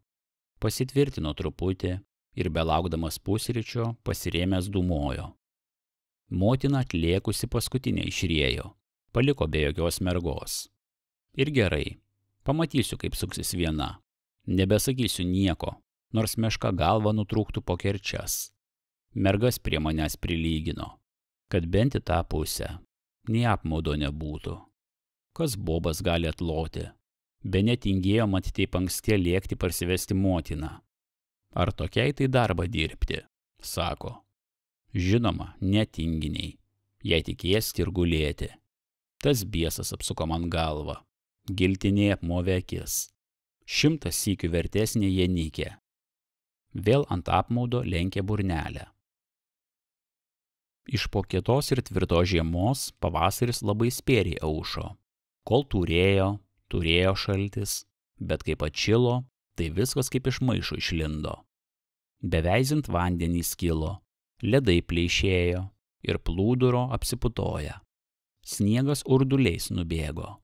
Speaker 1: Pasitvirtino truputį ir belaukdamas pusryčio pasirėmęs dūmojo. Motina atliekusi paskutinę išriejo, paliko be jokios mergos. Ir gerai, pamatysiu, kaip suksis viena. Nebesakysiu nieko, nors meška galva nutrūktų po kerčias. Mergas prie manęs prilygino, kad bent į tą pusę, nei apmaudo nebūtų. Kas bobas gali atloti? Be netingėjo mat taip anksti lėkti parsivesti motiną. Ar tokiai tai darbą dirbti? Sako. Žinoma, netinginiai, jei tik ėsti ir gulėti. Tas biesas apsuko man galvą, giltinė apmovė akis. 100 sykių vertesnė jenikė. Vėl ant apmaudo lenkė burnelę. Iš po kietos ir tvirtos žiemos pavasaris labai spėriai aušo. Kol turėjo šaltis, bet kaip atšilo, tai viskas kaip iš maišo išlindo. Beveizint vandenį skilo, ledai pleišėjo ir plūduro apsiputoja. Sniegas urduliais nubėgo.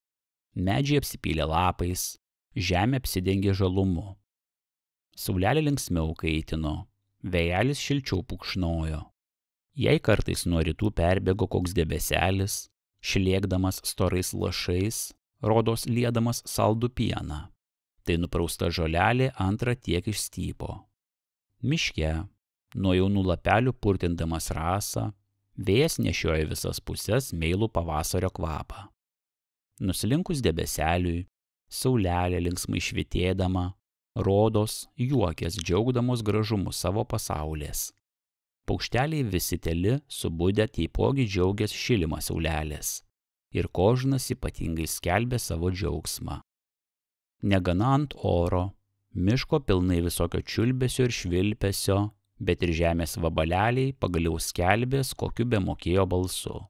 Speaker 1: Medžiai apsipylė lapais, žemė apsidengė žalumu. Saulelė linksmiau kaitino, vėjelis šilčiau pukšnojo. Jei kartais nuo rytų perbėgo koks debeselis, šlėkdamas storais lašais, rodos liedamas saldų pieną, tai nuprausta žolelė antrą tiek išstypo. Miške, nuo jaunų lapelių purtindamas rasą, vėjas nešioja visas puses meilų pavasario kvapą. Nuslinkus debeseliui, saulelė linksmai švitėdama, rodos juokės džiaugdamos gražumu savo pasaulės. Paukšteliai visi teli subudę taipogi džiaugės šilimą saulelės ir kožnas ypatingai skelbė savo džiaugsmą. Negana ant oro, miško pilnai visokio čiulbesio ir švilpesio, bet ir žemės vabaleliai pagaliau skelbės kokiu be mokėjo balsu.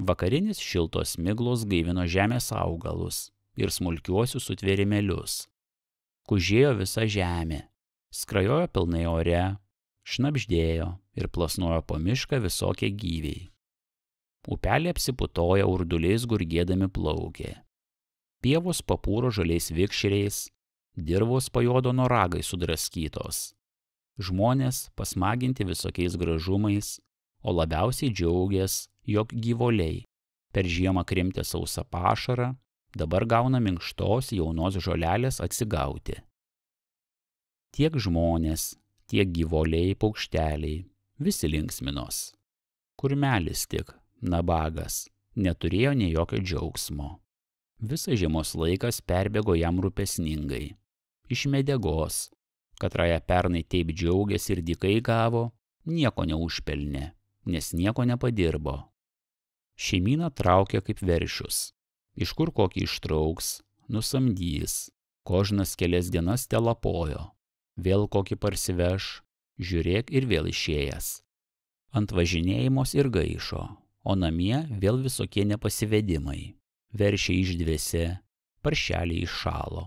Speaker 1: Vakarinis šiltos miglos gaivino žemės augalus ir smulkiuosius sutvėrimėlius. Kužėjo visa žemė, skrajojo pilnai ore, šnabždėjo ir plasnojo po mišką visokie gyviai. Upelė apsiputoja urduliais gurgėdami plaukė. Pievos papūro žaliais vikšriais, dirvos pajodo nuo ragai sudraskytos. Žmonės pasmaginti visokiais gražumais, o labiausiai džiaugės, jog gyvuliai, per žiemą krimtę sausą pašarą, dabar gauna minkštos jaunos žolelės atsigauti. Tiek žmonės, tiek gyvuliai, paukšteliai, visi linksminos. Kurmelis tik, nabagas, neturėjo nei jokio džiaugsmo. Visas žiemos laikas perbėgo jam rūpesningai. Iš medegos, katraja pernai taip džiaugėsi ir dykai gavo, nieko neužpelnė, nes nieko nepadirbo. Šeimyna traukė kaip veršius. Iš kur kokį ištrauks, nusamdys, kožnas kelias dienas telapojo. Vėl kokį parsiveš, žiūrėk ir vėl išėjęs. Ant važinėjimos ir gaišo, o namie vėl visokie nepasivedimai. Veršiai išdvėsė, paršeliai iššalo,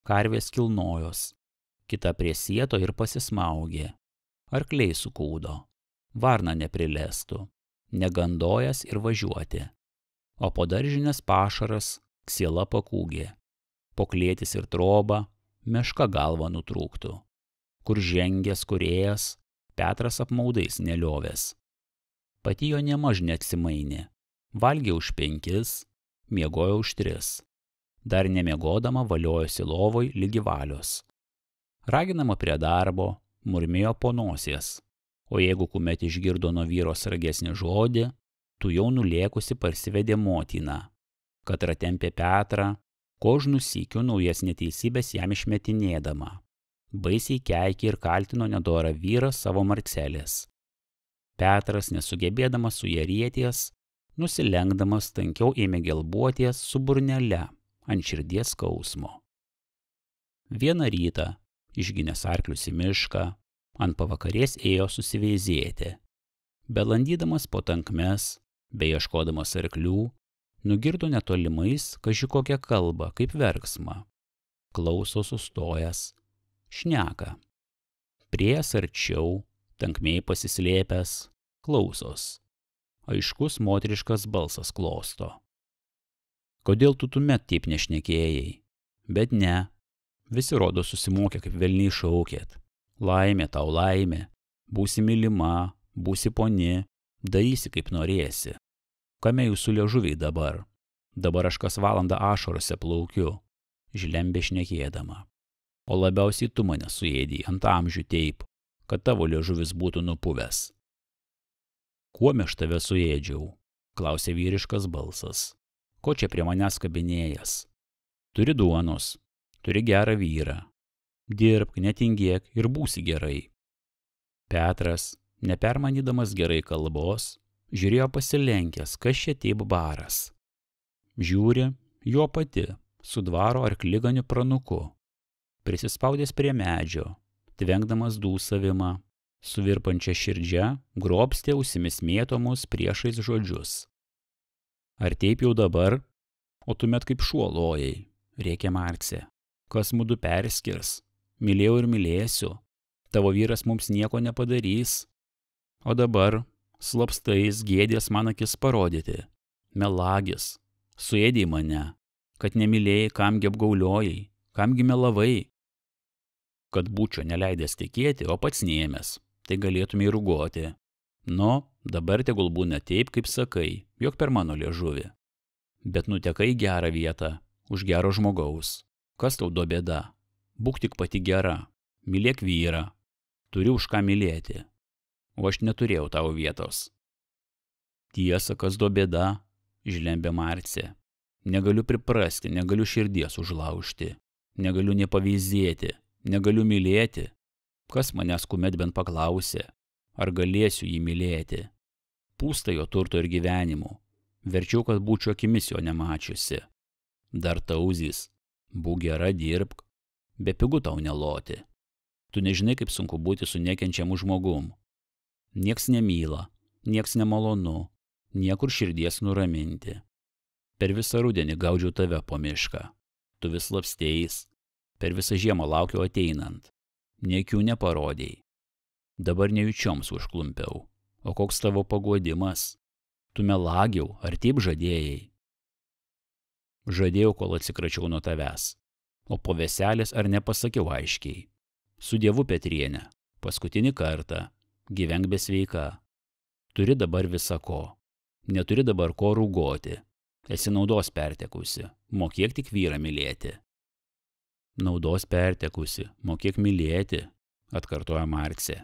Speaker 1: karvės kilnojos, kita prie sieto ir pasismaugė, arkliai sukūdo, varna neprilestų, negandojas ir važiuoti, o po daržinės pašaras ksiela pakūgė, po klėtis ir troba meška galva nutrūktų. kur žengęs kūrėjas, Petras apmaudais neliovės. Pati jo nemaž neatsimainė, valgė už 5, miegojo už 3. Dar nemiegodama valiojosi lovoj lygi valios. Raginama prie darbo, murmėjo po nosies, o jeigu kumet išgirdo nuo vyro sragesnį žodį, tu jau nulėkusi parsivedė motiną, kad ratempė Petrą, kožnų sykių naujas neteisybės jam išmetinėdama. Baisiai keikė ir kaltino nedorą vyrą savo Marcelės. Petras, nesugebėdamas su ja rieties, nusilenkdamas tankiau ėmė gelbuoties su burnele ant širdies skausmo. Vieną rytą, išginęs arklius į mišką, ant pavakarės ėjo susiveizėti. Belandydamas po tankmes, beieškodamas arklių, nugirdo netolimais kaži kokią kalbą kaip verksmą. Klauso sustojęs, šneka. Priėjęs arčiau, tankmėj pasislėpęs, klausos. Aiškus moteriškas balsas klosto. Kodėl tu tuomet taip nešnekėjai? Bet ne. Visi rodo susimokė, kaip velniai šaukėt. Laimė tau laimė. Būsi mylima, būsi poni, darysi kaip norėsi. Kame jūsų liežuviai dabar? Dabar aš kas valandą ašarose plaukiu, žlembė šnekėdama. O labiausiai tu mane suėdei ant amžių taip, kad tavo liežuvis būtų nupuvęs. Kuom aš tave suėdžiau? Klausė vyriškas balsas. Ko čia prie manęs kabinėjas? Turi duonos, turi gerą vyrą. Dirbk, netingėk ir būsi gerai. Petras, nepermanydamas gerai kalbos, žiūrėjo pasilenkęs, kas čia taip baras. Žiūri, jo pati, su dvaro arkliganiu pranuku. Prisispaudęs prie medžio, tvenkdamas dūsavimą, suvirpančia širdžia, grobstė ausimis mėtomus priešais žodžius. Ar taip jau dabar? O tuomet kaip šuo lojai, rėkė Marcė. Kas mudu perskirs? Mylėjau ir mylėsiu. Tavo vyras mums nieko nepadarys. O dabar slapstais gėdės man akis parodyti. Melagis, suėdei mane, kad nemylėjai, kamgi apgauliojai, kamgi melavai. Kad būčiau neleidęs tikėti, o pats neėmęs, tai galėtumei rugoti. Nu, dabar tegul būna taip, kaip sakai, jog per mano liežuvį. Bet nutekai gerą vietą, už gero žmogaus. Kas tau do bėda? Būk tik pati gera, mylėk vyrą, turi už ką mylėti. O aš neturėjau tavo vietos. Tiesa, kas do bėda, žlembė Marcė. Negaliu priprasti, negaliu širdies užlaužti, negaliu nepavyzdėti, negaliu mylėti. Kas manęs kuomet bent paklausė, ar galėsiu jį mylėti. Pūsta jo turto ir gyvenimu, verčiau, kad būčiau akimis jo nemačiusi. Dar tauzys, būk gera, dirbk, be pigu tau neloti. Tu nežinai, kaip sunku būti su nekenčiamu žmogum. Nieks nemyla, nieks nemalonu, niekur širdies nuraminti. Per visą rudenį gaudžiau tave po mišką. Tu vis slapstėjais, per visą žiemą laukiau ateinant. Niekių neparodėjai. Dabar nejučioms užklumpiau. O koks tavo paguodimas? Tu melagiau, ar taip žadėjai? Žadėjau, kol atsikračiau nuo tavęs. O po veselės ar nepasakiau aiškiai. Su Dievu, Petrienė, paskutinį kartą, gyvenk besveika. Turi dabar visa ko. Neturi dabar ko rūgoti. Esi naudos pertekusi, mokėk tik vyrą mylėti. Naudos pertekusi, mokėk mylėti, atkartoja Marcė.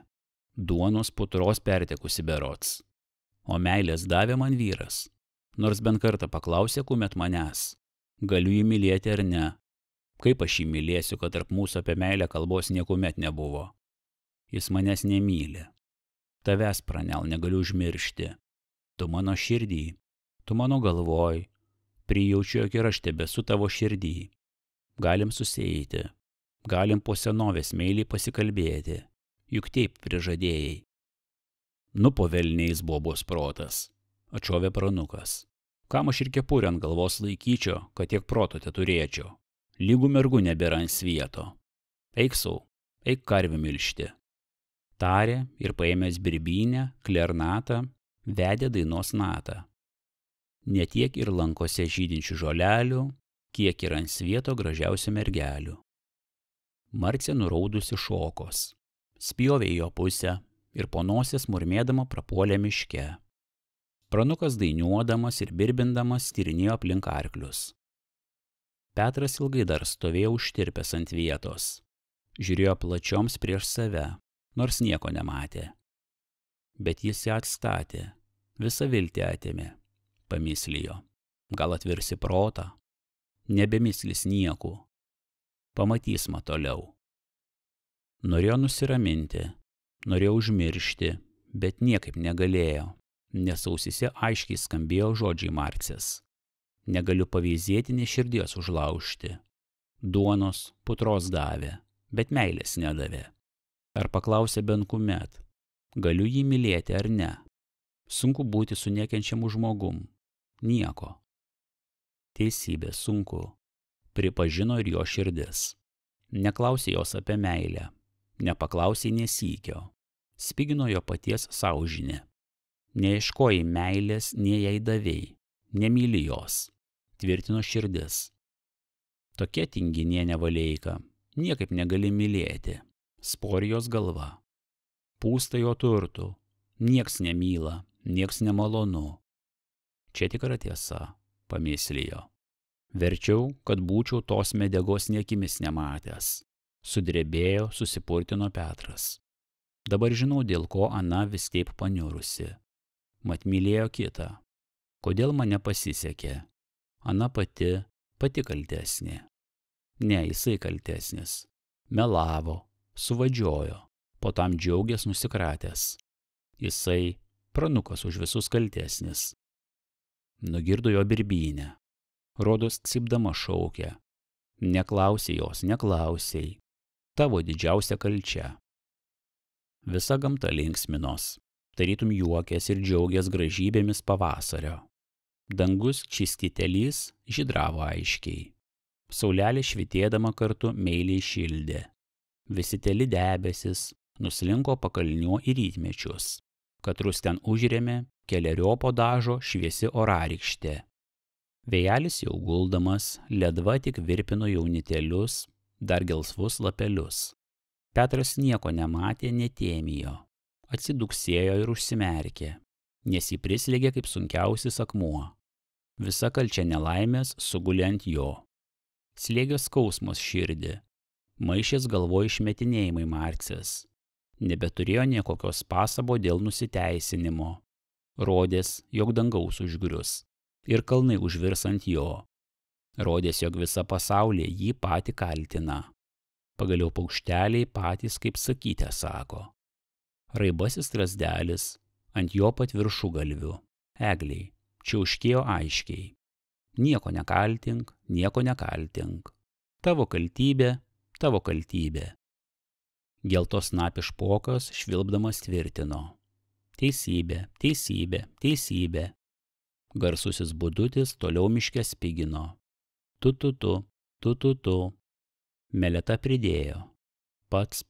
Speaker 1: Duonos putros pertekusi berods. O meilės davė man vyras. Nors bent kartą paklausė kuomet manęs. Galiu jį mylėti ar ne. Kaip aš jį mylėsiu, kad tarp mūsų apie meilę kalbos niekuomet nebuvo. Jis manęs nemyli. Tavęs, pranel, negaliu užmiršti. Tu mano širdį, tu mano galvoj. Prijaučiu, jog ir aš tebesu tavo širdį. Galim susieiti. Galim po senovės meiliai pasikalbėti. Juk taip prižadėjai. Nu po velniais bobos protas, atšovė pranukas. Kam aš ir kepurę ant galvos laikyčiau, kad tiek proto te turėčiau. Lygų mergų nebėra ant svieto. Eik sau, eik karvių milšti. Tarė ir paėmęs birbynę, klarnatą, vedė dainos natą. Netiek ir lankose žydinčių žolelių, kiek ir ant svieto gražiausių mergelių. Marcė nuraudusi šokos. spjovė į jo pusę ir po nosies murmėdama prapuolė miške. Pranukas dainuodamas ir birbindamas tyrinėjo aplink arklius. Petras ilgai dar stovėjo užtirpęs ant vietos. Žiūrėjo plačioms prieš save, nors nieko nematė. Bet jis ją atstatė, visą viltį atėmė, pamislijo. Gal atvirsi protą? Nebemislis nieku. Pamatys ma toliau. Norėjo nusiraminti, norėjo užmiršti, bet niekaip negalėjo, nes ausyse aiškiai skambėjo žodžiai Marcės. Negaliu pavyzdėti, ne širdies užlaužti. Duonos, putros davė, bet meilės nedavė. Ar paklausė bent kumet, galiu jį mylėti ar ne? Sunku būti su nekenčiamu žmogum. Nieko. Teisybė, sunku. Pripažino ir jo širdis. Neklausė jos apie meilę. Nepaklausė nesykio. Spigino jo paties saužinė. Neieškojai meilės, nei jai davėjai. Nemyli jos. Tvirtino širdis. Tokia tinginė nevaleika. Niekaip negali mylėti. Sporijos galva. Pūsta jo turtų. Nieks nemyla, nieks nemalonu. Čia tikra tiesa, pamislijo. Verčiau, kad būčiau tos medegos niekimis nematęs. Sudrebėjo, susipurtino Petras. Dabar žinau, dėl ko Ana vis taip paniurusi. Mat mylėjo kitą. Kodėl man nepasisekė? Ana pati kaltesnė. Ne, jisai kaltesnis. Melavo, suvadžiojo, po tam džiaugės nusikratęs. Jisai, pranukas už visus kaltesnis. Nugirdo jo birbynę. Rodos cypdama šaukė. Neklausė jos, neklausėjai. Tavo didžiausia kalčia. Visa gamta linksminos. Tarytum juokės ir džiaugės gražybėmis pavasario. Dangus čistitelys žydravo aiškiai. Saulelė švitėdama kartu meiliai šildė. Visi teli debesis nuslinko pakalniuo į rytmečius. Katrus ten užrėmė keleriopo dažo šviesi orarykštė. Vėjelis jau guldamas, ledva tik virpino jaunitelius, dar gelsvus lapelius. Petras nieko nematė, netėmijo. Atsiduksėjo ir užsimerkė, nes jį prislėgė kaip sunkiausias akmuo. Visa kalčia nelaimės sugulė ant jo. Slėgė skausmas širdį. Maišės galvo išmetinėjimai Marcės. Nebeturėjo niekokios pasabo dėl nusiteisinimo. Rodės, jog dangaus užgrius. Ir kalnai užvirs ant jo. Rodės, jog visa pasaulyje jį patį kaltina. Pagaliau paukšteliai patys kaip sakytę sako. Raibasis strazdelis ant jo pat viršugalvių. Egliai, čiauškėjo aiškiai. Nieko nekaltink, nieko nekaltink. Tavo kaltybė, tavo kaltybė. Geltos napišpokas švilpdamas tvirtino. Teisybė, teisybė, teisybė. Garsusis budutis toliau miške spigino. Tu. Meleta pridėjo. Pats.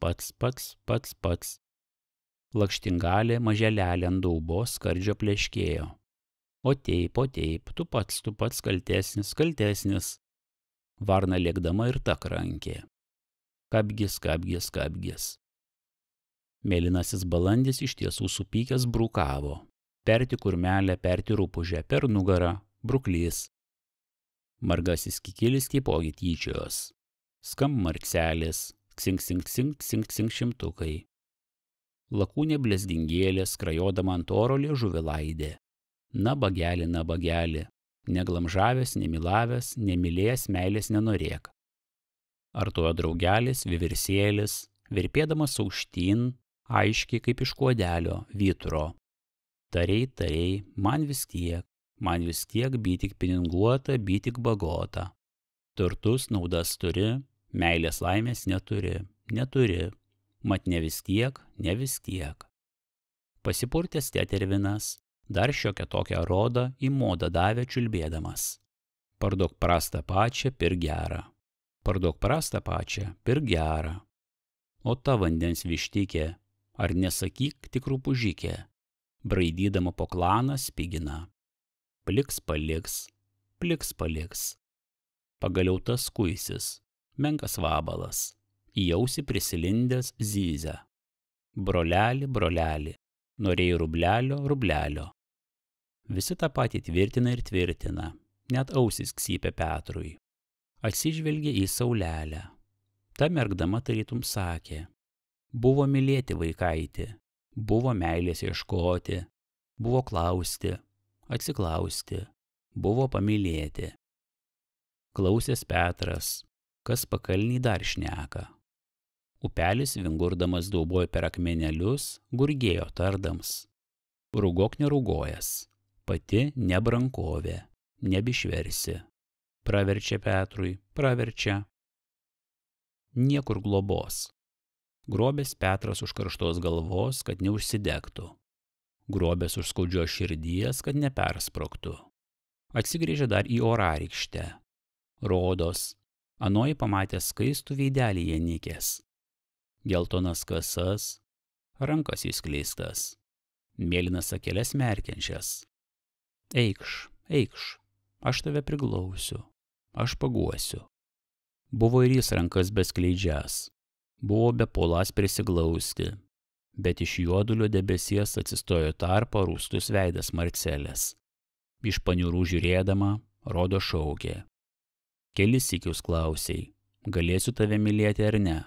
Speaker 1: Lakštingalė maželelė ant daubos skardžio pleškėjo. O teip, tu pats kaltesnis. Varna lėkdama ir ta krankė. Kabgis. Mėlynasis balandis iš tiesų supykęs brukavo. Perti kurmelę, perti rūpužę, per nugarą, bruklys. Margasis kikilis taipogi tyčios. Skam marcelis, cink šimtukai. Lakūnė blezdingėlė skrajodama ant oro liežuvį laidė. Na bageli, neglamžavęs, nemilavęs, nemylėjęs meilės nenorėk. Artojo draugelis, vivirsėlis, virpėdamas aukštyn, aiškiai kaip iš kuodelio, vyturo. Tarei, man vis tiek, by tik pininguota, by tik bagota. Turtus, naudas turi, meilės laimės neturi, mat ne vis tiek. Pasipurtęs tetervinas, dar šiokią tokią rodą į modą davė čiulbėdamas. Parduok prastą pačią, pirk gerą. O ta vandens vištikė, ar nesakyk tik rūpužikė, braidydama po klaną spigina. Pliks paliks. Pagaliau tas kuisis, menkas vabalas, į ausį prisilindęs zyzia. Broleli, broleli, norėjai rublelio, rublelio. Visi tą patį tvirtina ir tvirtina, net ausis ksypia Petrui. Atsižvelgė į saulelę. Ta mergdama tarytum sakė, buvo mylėti vaikaitį, buvo meilės ieškoti, buvo klausti, atsiklausti, buvo pamylėti. Klausęs Petras, kas pakalnį dar šneka. Upelis vingurdamas daubojo per akmenelius, gurgėjo tardams. Rūgok nerūgojęs, pati nebrankovė, nebišversi. Praverčia Petrui, praverčia. Niekur globos. Grobės Petras už karštos galvos, kad neužsidegtų. Grobės už skaudžios širdies, kad nepersprogtų. Atsigrėžė dar į orarykštę. Rodos, anoji pamatė skaistų veidelį Janikės. Geltonas kasas, rankas įskleistas, mėlynas akeles merkiančias. Eikš, eikš, aš tave priglausiu, aš paguosiu. Buvo ir jis rankas beskleidžias, buvo bepuoląs prisiglausti, bet iš juodulio debesies atsistojo tarpo rūstus veidas Marcelės. Iš paniurų žiūrėdama, rodo šaukė. Kelis sykius klausei, galėsiu tave mylėti ar ne?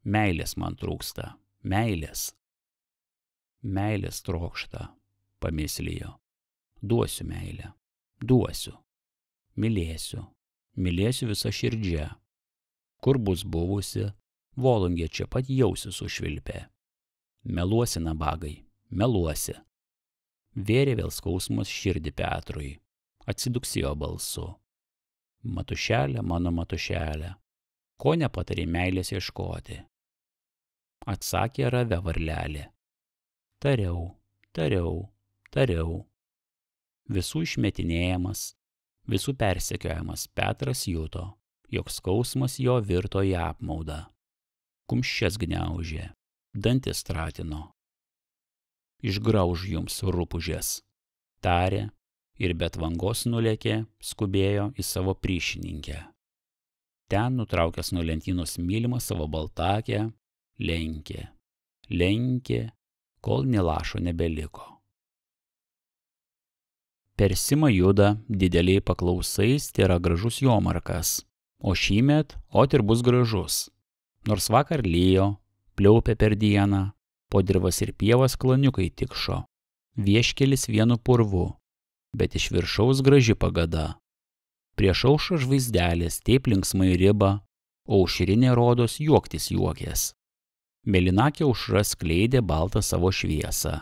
Speaker 1: Meilės man trūksta, meilės. Meilės trokšta, pamėslijo. Duosiu meilę, duosiu. Mylėsiu, mylėsiu visą širdžią. Kur bus buvusi, volungė čia pat jausi sušvilpė. Meluosi, nabagai, meluosi. Vėrė vėl skausmas širdį Petrui, atsiduksėjo balsu. Matušelė, mano matušelė, ko nepatarė meilės ieškoti? Atsakė ravė varlelė. Tariau, tariau, tariau. Visų išmetinėjamas, visų persekiojamas Petras juto, jog skausmas jo virto į apmaudą. Kumščias gniaužė, dantis tratino. Išgrauž jums rupūžės, tarė ir be tvangos nulėkė, skubėjo į savo priešininkę. Ten, nutraukęs nuo lentynos mylimą savo baltakę, lenkė, lenkė, kol nė lašo nebeliko. Per Simą juda dideliai paklausais tėra gražus jomarkas, o šįmet ot ir bus gražus. Nors vakar lijo, pliaupė per dieną, po dirvas ir pievas klaniukai tikšo, vieškelis vienu purvu, bet iš viršaus graži pagada. Prieš aušrą žvaizdelės taip linksmai riba, o aušrinė rodos juoktis juokės. Mėlynakė aušra skleidė baltą savo šviesą.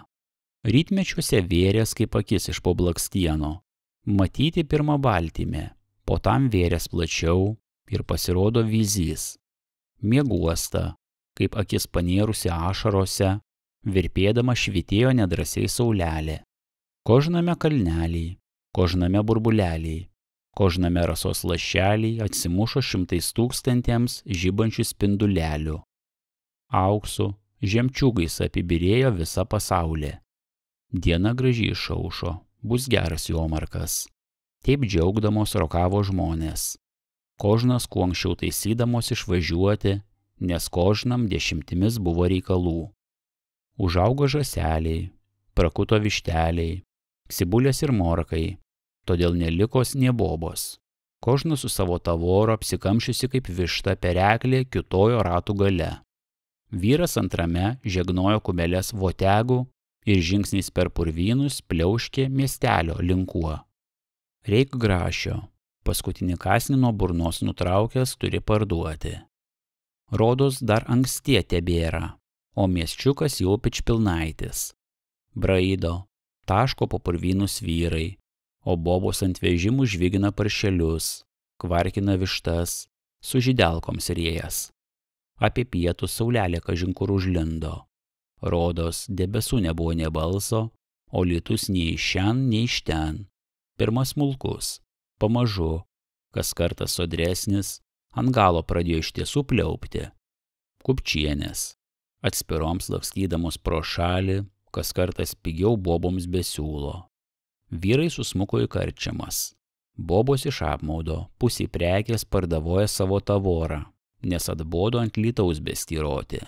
Speaker 1: Rytmečiuose vėrės kaip akis iš po blakstieno. Matyti pirmą baltymę, po tam vėrės plačiau ir pasirodo vyzys. Mieguosta, kaip akis panėrusi ašarose, virpėdama švitėjo nedrasiai saulelė. Kožname kalneliai, kožname burbuleliai, kožname rasos lašeliai atsimušo 100 000 žibančių spindulelių. Auksu, žemčiūgais apibirėjo visa pasaulė. Diena gražiai išaušo, bus geras jomarkas. Taip džiaugdamos rokavo žmonės. Kožnas kuo anksčiau taisydamos išvažiuoti, nes kožnam 10 buvo reikalų. Užaugo žąseliai, prakuto višteliai, ksibulės ir morkai, todėl nelikos nė bobos. Kožnas su savo tavoro apsikamšiusi kaip višta pereklė kiutojo ratų gale. Vyras antrame žegnojo kumelės votegų ir žingsniais per purvynus pliauškė miestelio linkuo. Reik grašio, paskutinį kąsnį nuo burnos nutraukęs turi parduoti. Rodos dar anksti tebėra, o miesčiukas jau pičpilnaitis. Braido, taško po purvynus vyrai, o bobos ant vežimų žvigina paršelius, kvarkina vištas, su žydelkoms rėjas. Apie pietus saulelė kažin kur užlindo. Rodos, debesų nebuvo nė balso, o lietus nei iš šen, nei iš ten. Pirmas smulkus, pamažu, kas kartas sodresnis, ant galo pradėjo iš tiesų pliaupti. Kupčienės, atspiroms lakstydamos pro šalį, kas kartas pigiau boboms be siūlo. Vyrai susmuko į karčiamas. Bobos iš apmaudo, pusė prekės pardavoja savo tavorą, nes atbodo ant lytaus bestyroti.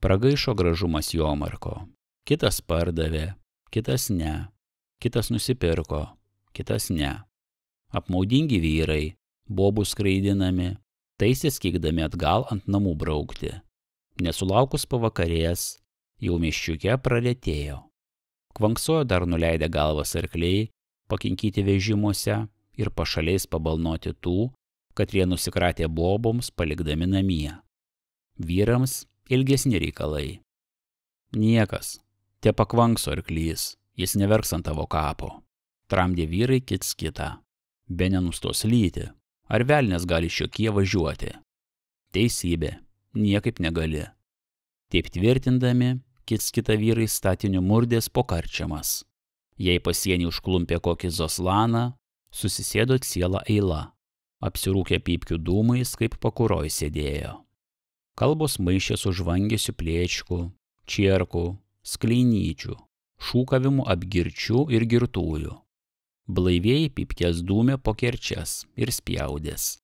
Speaker 1: Pragaišo gražumas jomarko. Kitas pardavė, kitas ne. Kitas nusipirko, kitas ne. Apmaudingi vyrai, bobų skraidinami, taisės kiekdami atgal ant namų braukti. Nesulaukus pavakarės, jau miščiuke praretėjo. Kvanksojo dar nuleidę galvas arkliai, pakinkyti vežimuose ir pašaliais pabalnoti tų, katrie nusikratė boboms palikdami namie. Vyrams ilgesni reikalai. Niekas, te pakvankso arklys, jis neverks ant tavo kapo. Tramdė vyrai kits kitą. Be nenustos lyti, ar velnias gali šiokie važiuoti? Teisybė, niekaip negali. Taip tvirtindami, kits kitą vyrai statiniu murdės po karčiamas. Jei pasienį užklumpė kokį zoslaną, susisėdo ciela eila. Apsirūkė pypkių dūmais, kaip pakuroj sėdėjo. Kalbos maišė su žvangesiu plėčkų, čierkų, skleinyčių, šūkavimų apgirčių ir girtųjų. Blaivieji pypkės dūmė po kerčias ir spjaudės.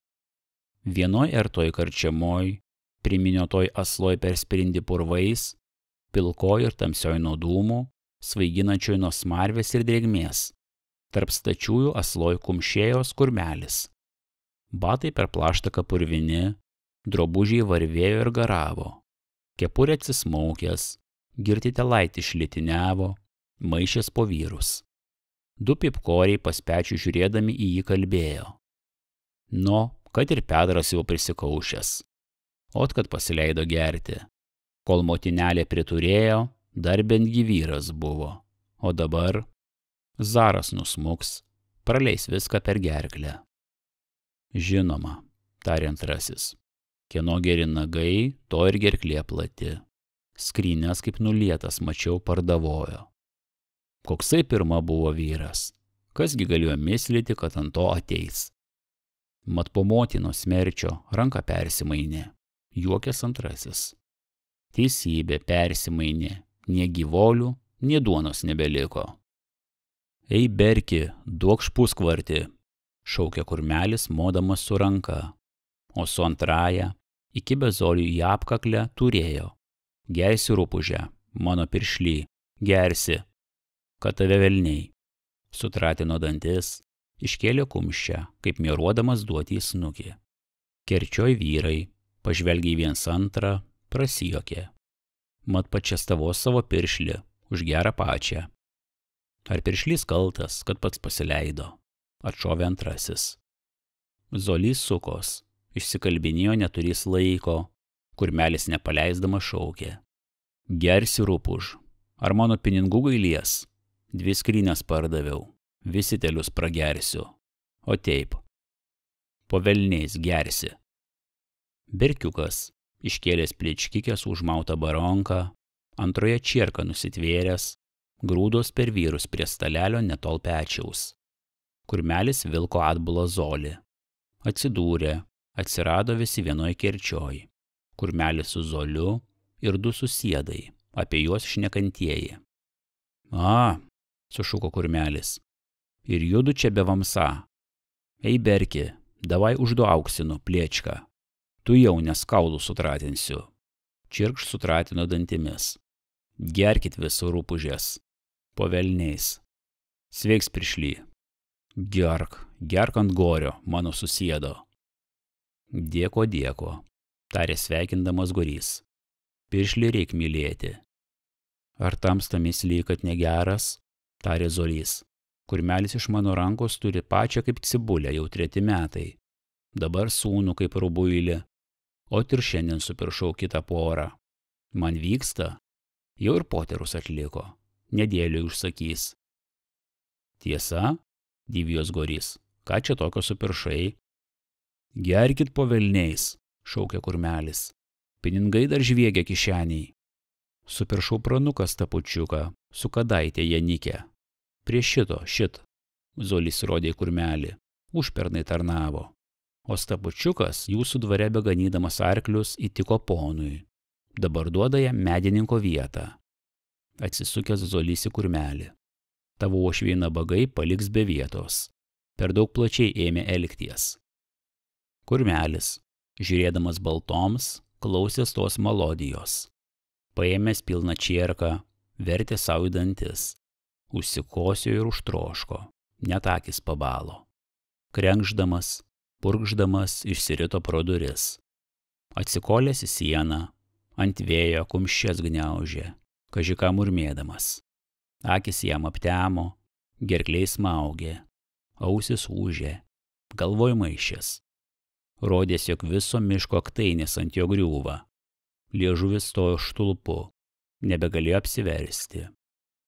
Speaker 1: Vienoj ertoj karčiamoj, priminiotoj asloj persprindi purvais, pilkoj ir tamsioj nuo dūmų, svaiginančioj nuo smarvės ir drėgmės. Tarp stačiųjų asloj kumšėjo skurmelis. Batai per plaštaką purvini, drobužiai varvėjo ir garavo. Kepurė atsismaukęs, girtitelaitį šlitiniavo, maišės po vyrus. Du pipkoriai pas pečių žiūrėdami į jį kalbėjo. No, kad ir Pedras jau prisikaušęs. Ot, kad pasileido gerti. Kol motinelė priturėjo, dar bent gyvyras buvo. O dabar zaras nusmuks, praleis viską per gerklę. Žinoma, tarė antrasis. Kieno geri nagai, to ir gerklė plati. Skrynės kaip nulietas mačiau pardavojo. Koksai pirma buvo vyras. Kasgi galėjo mislyti, kad ant to ateis. Mat po motinos smerčio ranką persimainė. Juokės antrasis. Teisybė persimainė. Nie gyvolių, nie duonos nebeliko. Ei berki, duok špuskvartį, šaukė kurmelis modamas su ranka. O su antraja, įkibę zolių į apkaklę, turėjo. Gersi rupūžę, mano piršly, gersi, kad tave velniai. Sutratino dantis, iškėlė kumščią, kaip mieruodamas duoti į snukį. Kerčioj vyrai, pažvelgiai viens antrą, prasijokė. Mat pačiastavo savo piršlį, už gerą pačią. Ar piršlys kaltas, kad pats pasileido? Atšovė antrasis. Zolys sukos. Išsikalbinėjo neturys laiko, kurmelis nepaleisdamas šaukė. Gersi rupūž, ar mano pinigų gailies? 2 skrynės pardaviau, visi telius pragersiu. O taip, po velniais gersi. Berkiukas, iškėlęs pličkikės užmautą baronką, antroje čierką nusitvėręs, grūdos per vyrus prie stalelio netol pečiaus. Kurmelis vilko atbulą zolį. Atsidūrė. Atsirado visi vienoj kerčioj. Kurmelis su zoliu ir 2 susiedai, apie juos šnekantieji. A, sušuko kurmelis. Ir judu čia be vamsa. Ei berki, davai už 2 auksinu, plėčką. Tu jau neskaulų sutratinsiu. Čirkš sutratino dantimis. Gerkit visų rupūžės. Po velniais. Sveiks piršly. Gerk ant gorio, mano susiedo. Dėko, tarė sveikindamas gorys. Piršlį reik mylėti. Ar tamsta misly, kad negeras, tarė zolys. Kurmelis iš mano rankos turi pačią kaip cibulę, jau 3 metai. Dabar sūnų kaip rubuilį. O ir šiandien supiršau kitą porą. Man vyksta, jau ir poterus atliko. Nedėliui užsakys. Tiesa, dyvijos gorys, ką čia tokio supiršai? Gerkit po velniais, šaukė kurmelis. Pinigai dar žviegia kišeniai. Supiršau pranuką Stapučiuką, su kadaitė Janikė. Prie šit, Zolys rodė į kurmelį, užpernai tarnavo. O Stapučiukas jūsų dvare beganydamas arklius įtiko ponui. Dabar duoda jam medininko vietą. Atsisukęs Zolys į kurmelį. Tavo uošviai nabagai paliks be vietos. Per daug plačiai ėmė elgties. Kurmelis, žiūrėdamas baltoms, klausės tos melodijos. Paėmęs pilną čierką, vertė savo į dantis. Užsikosėjo ir užtroško, net akys pabalo. Krenkšdamas, purkšdamas išsirito pro duris. Atsikolęs į sieną, ant vėjo kumščias gniaužė, kaži ką murmėdamas. Akys jam aptemo, gerkliai smaugė, ausis ūžė, galvoj maišės. Rodės, jog viso miško aktainės ant jo griūva. Liežuvis stojo štulpu, nebegalėjo apsiversti.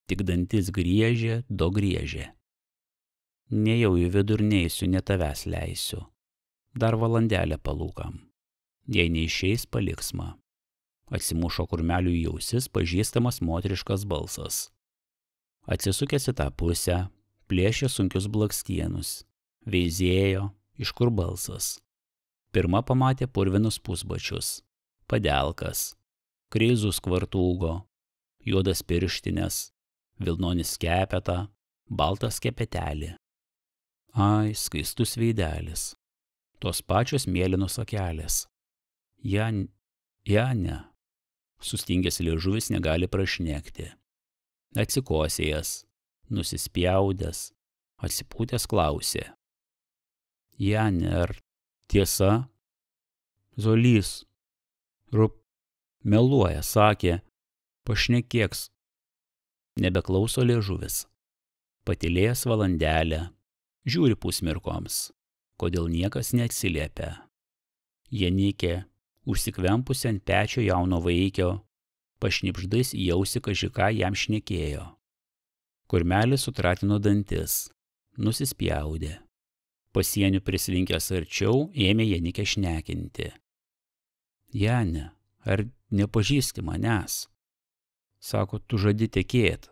Speaker 1: Tik dantis griežė, griežė. Nejau į vidų neisiu, ne tavęs leisiu. Dar valandelę palūkam. Jei neišeis, paliksma. Atsimušo kurmeliui į ausis pažįstamas moteriškas balsas. Atsisukęs į tą pusę, plėšė sunkius blakstienus. Veizėjo, iš kur balsas. Pirma pamatė purvinus pusbačius, padelkas, krizus kvartūgo, juodas pirštinės, vilnonis skepetą, baltas skepetelį. Ai, skaistus veidelis, tos pačios mėlynos akelės. Jane, sustingęs liežuvis negali prašnekti. Atsikosėjęs, nusispjaudęs, atsipūtęs klausė. Jane, ar tiesa? Zolys. Meluoja, sakė, pašnekėks. Nebeklauso liežuvis. Patylėjęs valandelę, žiūri pusmirkoms, kodėl niekas neatsiliepia. Janikė, užsikvempusi ant pečio jauno vaikio, pašnipždais į ausį kaži ką jam šnekėjo. Kurmelis sutratino dantis, nusispjaudė. Pasieniu prislinkęs arčiau, ėmė Janikę šnekinti. Jane, ar nepažįsti manęs? Sako, tu žadi tekėt.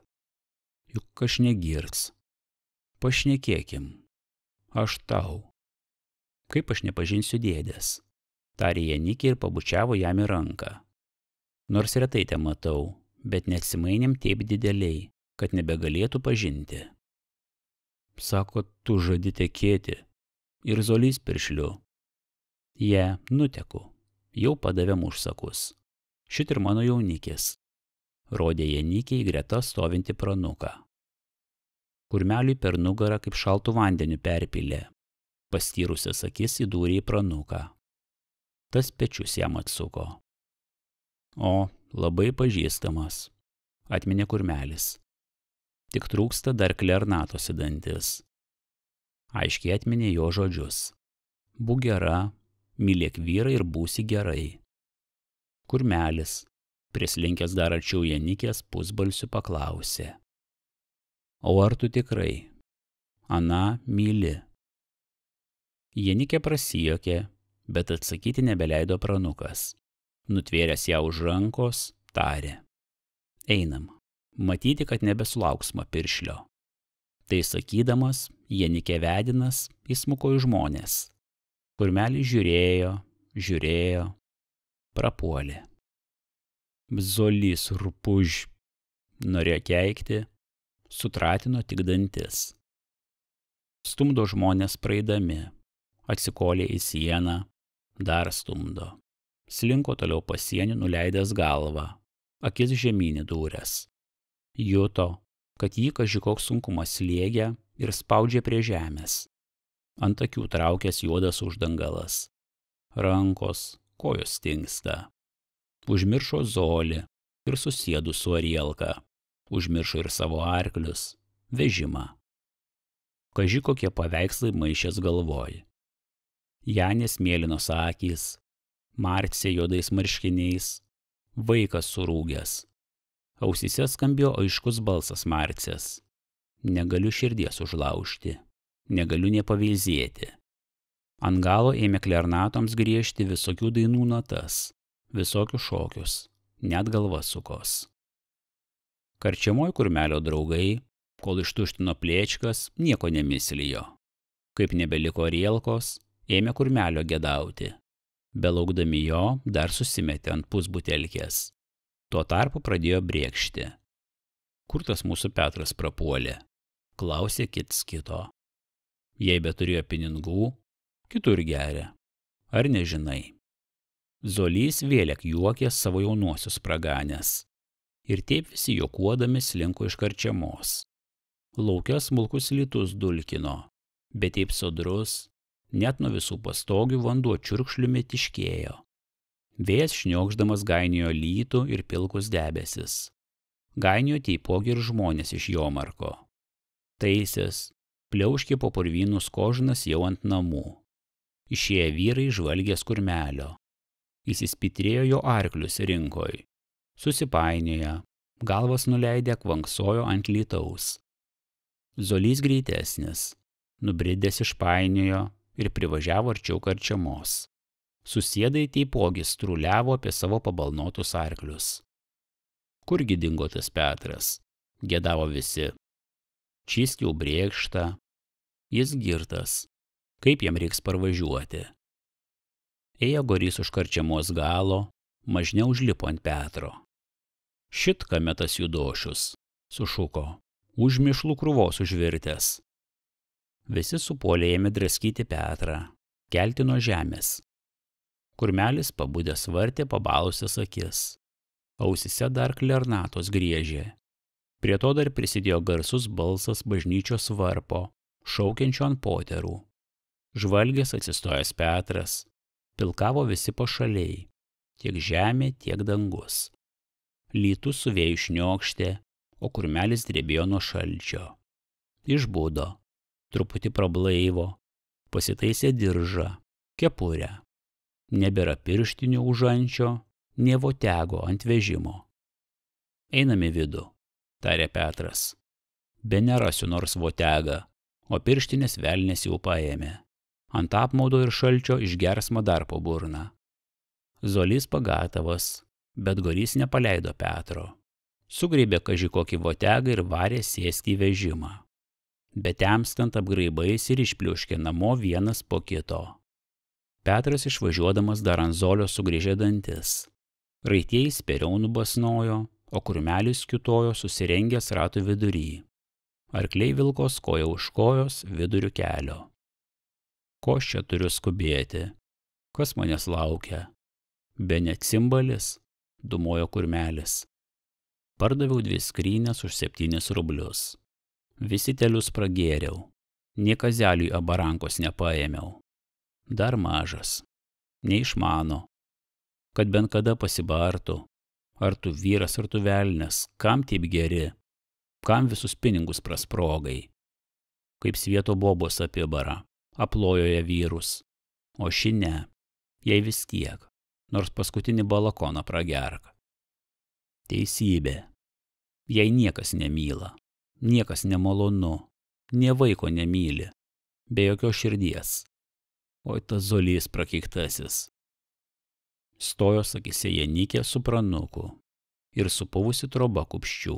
Speaker 1: Juk aš negirks. Pašnekėkim. Aš tau. Kaip aš nepažinsiu dėdės? Tarė Janikė ir pabučiavo jam į ranką. Nors retai te matau, bet neatsimainėm taip dideliai, kad nebegalėtų pažinti. Sako, tu žadi tekėti. Ir Zolys piršliu. Nuteku. Jau padavėm užsakus. Šit ir mano jaunikis. Rodė Janikė į greta stovinti pranuką. Kurmeliui per nugarą kaip šaltų vandeniu perpylė. Pastyrusias akis įdūrė į pranuką. Tas pečius jam atsuko. O, labai pažįstamas, atminė kurmelis. Tik trūksta dar klernatos į dantis. Aiškiai atminė jo žodžius. Būk gera, mylėk vyrą ir būsi gerai. Kurmelis, prislinkęs dar arčiau Janikės, pusbalsiu paklausė. O ar tu tikrai? Ana myli. Janikė prasijokė, bet atsakyti nebeleido pranukas. Nutvėręs ją už rankos, tarė. Einam, matyti, kad nebesulauksma piršlio. Tai sakydamas, Janikė vedinas įsmuko į žmonės. Kurmelis žiūrėjo, prapuolė. Zolys rupūž, norėjo keikti, sutratino tik dantis. Stumdo žmonės praeidami, atsikolė į sieną, dar stumdo. Slinko toliau pasienį nuleidęs galvą, akis žemyn įdūręs. Juto, kad jį kaži koks sunkumas slėgia ir spaudžia prie žemės. Ant akių traukęs juodas uždangalas. Rankos, kojos stingsta. Užmiršo Zolį ir susėdu su Arielka. Užmiršo ir savo arklius, vežimą. Kaži kokie paveikslai maišės galvoj. Janės mėlynos akys, Marcė juodais marškiniais, vaikas surūgęs. Ausyse skambėjo aiškus balsas Marcės. Negaliu širdies užlaužti, negaliu nepaveizėti. Ant galo ėmė klarnatoms griežti visokių dainų natas, visokius šokius, net galvasukos. Karčiamoj kurmelio draugai, kol ištuštino plėčkas, nieko nemislijo. Kaip nebeliko Arielkos, ėmė kurmelio gedauti. Belaukdami jo, dar susimetė ant pusbutelkės. Tuo tarpu pradėjo brėkšti. Kur tas mūsų Petras prapuolė? Klausė kits kito. Jei beturėjo pinigų, kitur geria. Ar nežinai? Zolys vėlek juokė savo jaunuosius praganęs. Ir taip visi juokuodami slinko iš karčiamos. Lauke smulkus lietus dulkino, bet taip sodrus, net nuo visų pastogių vanduo čiurkšliumi tiškėjo. Vėjas šniokšdamas gainiojo lytų ir pilkus debesis. Gainiojo taipogi ir žmonės iš Jomarko. Taisės, pliauškė po purvynus kožnas jau ant namų. Išėję vyrai žvalgės kurmelio. Įsispitrėjo jo arklius rinkoj. Susipainioja, galvas nuleidę kvanksojo ant lytaus. Zolys greitesnis, nubridęs išpainiojo ir privažiavo arčiau karčiamos. Susiedai taipogi struliavo apie savo pabalnotus arklius. Kurgi dingo tas Petras? Gėdavo visi. Čysk jau brėkšta, jis girtas, kaip jam reiks parvažiuoti. Ėjo gorys už karčiamos galo, mažne užlipo ant Petro. Šit kame tas judošius, sušuko, už mišlų krūvos užvirtęs. Visi supuolė ėmė draskyti Petrą, kelti nuo žemės. Kurmelis pabudęs vartė pabalusias akis. Ausyse dar klernatos griežė. Prie to dar prisidėjo garsus balsas bažnyčios varpo, šaukiančio ant poterų. Žvalgės atsistojęs Petras, pilkavo visi pašaliai, tiek žemė, tiek dangus. Lytus su vėju šniokštė, o kurmelis drebėjo nuo šalčio. Išbudo, truputį prablaivo, pasitaisė diržą, kepurę. Nebėra pirštinių už ančio, nė votego ant vežimo. Einame vidų, tarė Petras. Be nerasiu nors votegą, o pirštinės velnės jau paėmė. Ant apmaudo ir šalčio išgersma dar po burną. Zolys pagatavas, bet gorys nepaleido Petro. Sugriebė kaži kokį votegą ir varė sėsti į vežimą. Bet temstant apgraibais ir išpliuškė namo vienas po kito. Petras išvažiuodamas dar ant Zolio sugrįžė dantis. Raitieji spėriau nubasnojo, o kurmelis kiutojo susirengęs ratų vidury. Arkliai vilkos koja už kojos viduriu kelio. Ko aš čia turiu skubėti? Kas manęs laukia? Be net cimbalis, dumojo kurmelis. Pardaviau 2 skrynės už 7 rublius. Visi telius pragėriau. Nė kazeliui abarankos nepaėmiau. Dar mažas. Neišmano. Kad bent kada pasibartų. Ar tu vyras, ar tu velnes, kam taip geri? Kam visus pinigus prasprogai? Kaip svieto bobos apibara, aplojoja vyrus. O ši ne. Jai vis tiek. Nors paskutinį balakoną pragerk. Teisybė. Jai niekas nemyla. Niekas nemalonu, nė vaiko nemyli, be jokios širdies. Oi tas Zolys prakeiktasis. Stojo akyse Janikė su pranuku ir supuvusi troba kupščių.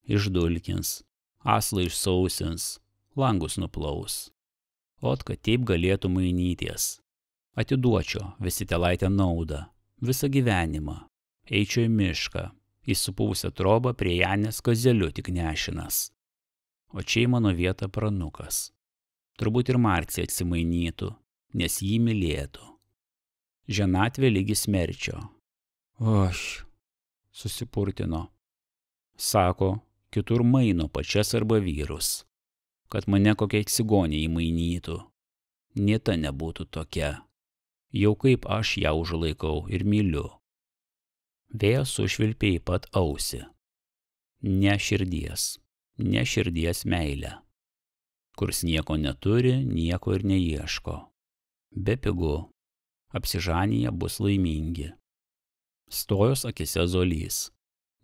Speaker 1: Išdulkins, aslą išsausins, langus nuplaus. Ot, kad taip galėtų mainyties. Atiduočiau visi telaitę naudą, visą gyvenimą, eičiau į mišką. Į supuvusią trobą prie Janės kazeliu tik nešinas. O čia į mano vietą pranukas. Turbūt ir Marcija atsimainytų, nes jį mylėtų. Ženatvė lygi smerčio. Aš, susipurtino. Sako, kitur maino pačias arba vyrus. Kad mane kokia cigonė įmainytų. Nė ta nebūtų tokia. Jau kaip aš ją užlaikau ir myliu. Vėjas sušvilpė į pat ausį. Ne širdies meilė. Kurs nieko neturi, nieko ir neieško. Bepigu, apsižanyje bus laimingi. Stojos akyse Zolys.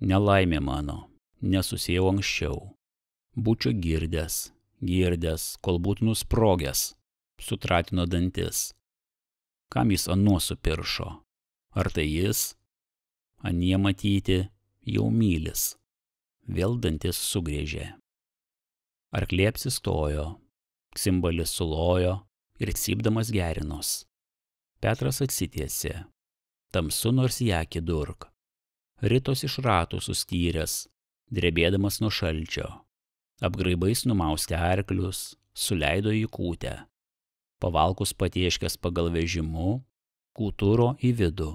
Speaker 1: Nelaimė mano, nesusėjau anksčiau. Būčiau girdęs, kol būtų nusprogęs, sutratino dantis. Kam jis anuo supiršo? Ar tai jis? Anie matyti, jau mylis. Vėl dantis sugriežė. Arkliai apsistojo, cimbalis sulojo ir cypdamas gerinos. Petras atsitiesė. Tamsu nors į akį durk. Ritos iš ratų sustyręs, drebėdamas nuo šalčio. Apgraibais numaustė arklius, suleido į kūtę. Pavalkus patieškęs pagal vežimu, kūturo į vidų.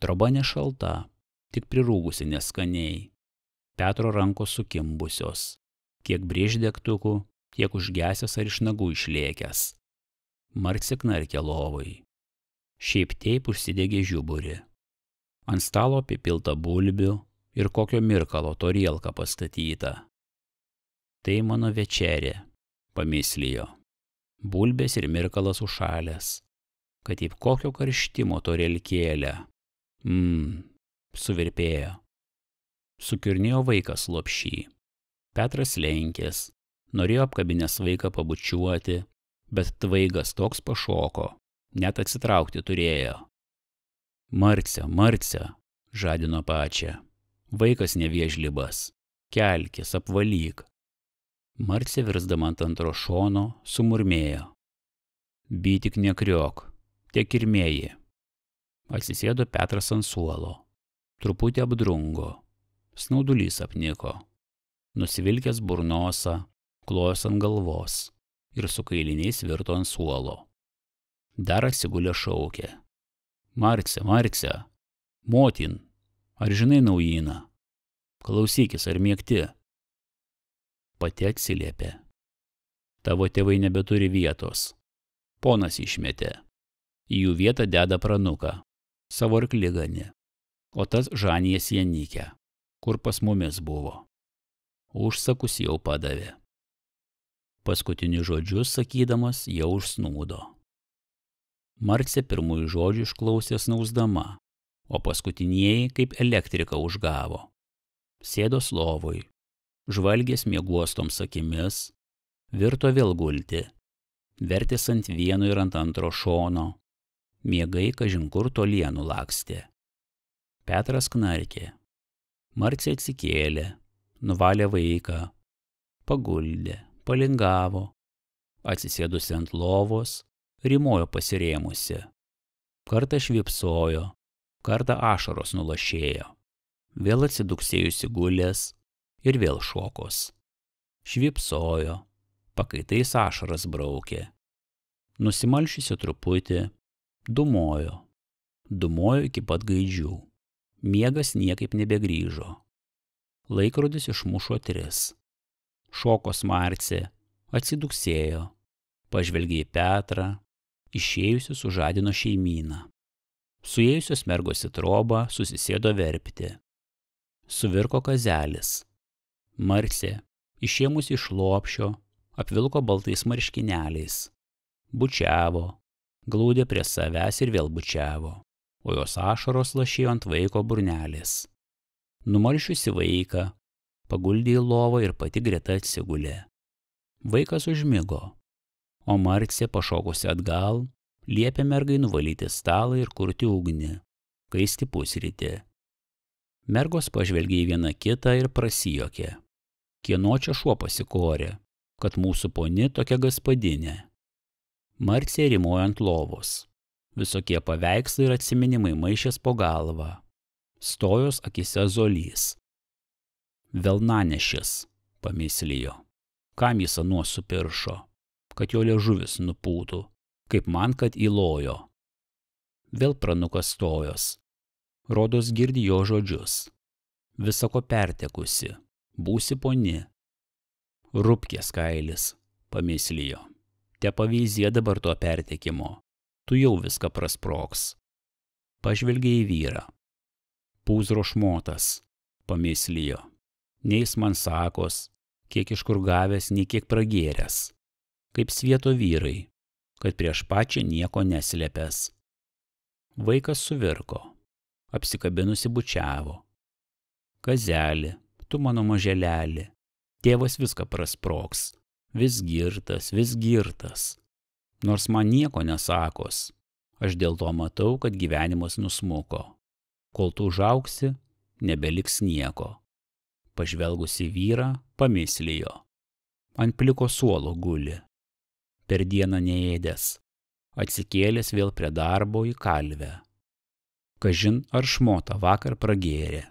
Speaker 1: Troba nešalta, tik prirūgusi neskaniai. Petro rankos sukimbusios, kiek brėždegtukų, tiek užgesęs ar iš nagų išlėkęs. Marcė knarkė lovai. Šiaip taip užsidegė žiuburį. Ant stalo apipilta bulbių ir kokio mirkalo torielka pastatyta. Tai mano večerė, pamislijo. Bulbės ir mirkalas užšalęs, kad taip kokio karštimo torielkėlę. Suvirpėjo. Sukirnėjo vaikas lopšį. Petras lenkės, norėjo apkabinęs vaiką pabučiuoti, bet tvaigas toks pašoko, net atsitraukti turėjo. Marcė, Marcė, žadino pačią. Vaikas neviežlibas, kelkis, apvalyk. Marcė virsdama ant antro šono sumurmėjo. By tik nekriok, tiek irmėji. Atsisėdo Petras ant suolo. Truputį apdrungo. Snaudulys apniko. Nusivilkęs burnosą, klojos ant galvos ir su kailiniais virto ant suolo. Dar atsigulė šaukė. Marcė, Marcė, motin, ar žinai naujieną? Klausykis, ar mėgti? Pati atsiliepė. Tavo tėvai nebeturi vietos. Ponas išmetė. Į jų vietą deda pranuką, savo arkliganį, o tas žanijas Janikę, kur pas mumis buvo. Užsakus jau padavė. Paskutinius žodžius sakydamas jau užsnūdo. Marcė pirmųjų žodžių išklausė snausdama, o paskutinieji kaip elektrika užgavo. Sėdos lovoj, žvalgės mieguostoms akimis, virto vėl gulti, vertės ant vieno ir ant antro šono, miegai kažin kur tolienų lakstė. Petras knarkė. Marcė atsikėlė, nuvalė vaiką, paguldė, palingavo, atsisėdusi ant lovos, rymojo pasirėmusi. Kartą švipsojo, kartą ašaros nulašėjo, vėl atsiduksėjusi gulės ir vėl šokos. Švipsojo, pakaitais ašaras braukė. Nusimalšiusi truputį, dumojo iki pat gaidžių. Miegas niekaip nebegrįžo. Laikrodis išmušo 3. Šokos Marcė atsiduksėjo, pažvelgė į Petrą, išėjusi sužadino šeimyną. Suėjusios mergos į trobą susisėdo verpti. Suvirko kazelis. Marcė, išėmusi iš lopšio, apvilko baltais marškineliais. Bučiavo, glaudė prie savęs ir vėl bučiavo, o jos ašaros lašėjo ant vaiko burnelės. Numalšiusi vaiką, paguldė į lovą ir pati greta atsigulė. Vaikas užmigo, o Marcė pašokusi atgal, liepė mergai nuvalyti stalą ir kurti ugnį, kaisti pusrytį. Mergos pažvelgė į vieną kitą ir prasijuokė. Kieno čia šuo pasikorė, kad mūsų poni tokia gaspadinė. Marcė rymojo ant lovos. Visokie paveikslai ir atsiminimai maišės po galvą. Stojos akise zolys. Velnanešis, pamislijo. Kam jis anuo supiršo, kad jo liežuvis nupūtų, kaip man, kad įlojo. Vėl pranukas stojos. Rodos girdi jo žodžius. Visako pertekusi, būsi poni. Rupkės kailis, pamislijo. Te pavyzdė dabar to pertekimo. Tu jau viską prasproks. Pažvelgė į vyrą. Pūzro šmotas, pamislijo. Nei jis man sakos, kiek iš kur gavęs, nei kiek pragėręs. Kaip svieto vyrai, kad prieš pačią nieko neslėpęs. Vaikas suvirko, apsikabinusi bučiavo. Kazeli, tu mano maželeli, tėvas viską prasproks, vis girtas. Nors man nieko nesakos, aš dėl to matau, kad gyvenimas nusmuko. Kol tu užaugsi, nebeliks nieko. Pažvelgusi vyrą, pamislijo. Ant pliko suolo guli. Per dieną neėdęs. Atsikėlęs vėl prie darbo į kalvę. Kažin ar šmota vakar pragėrė.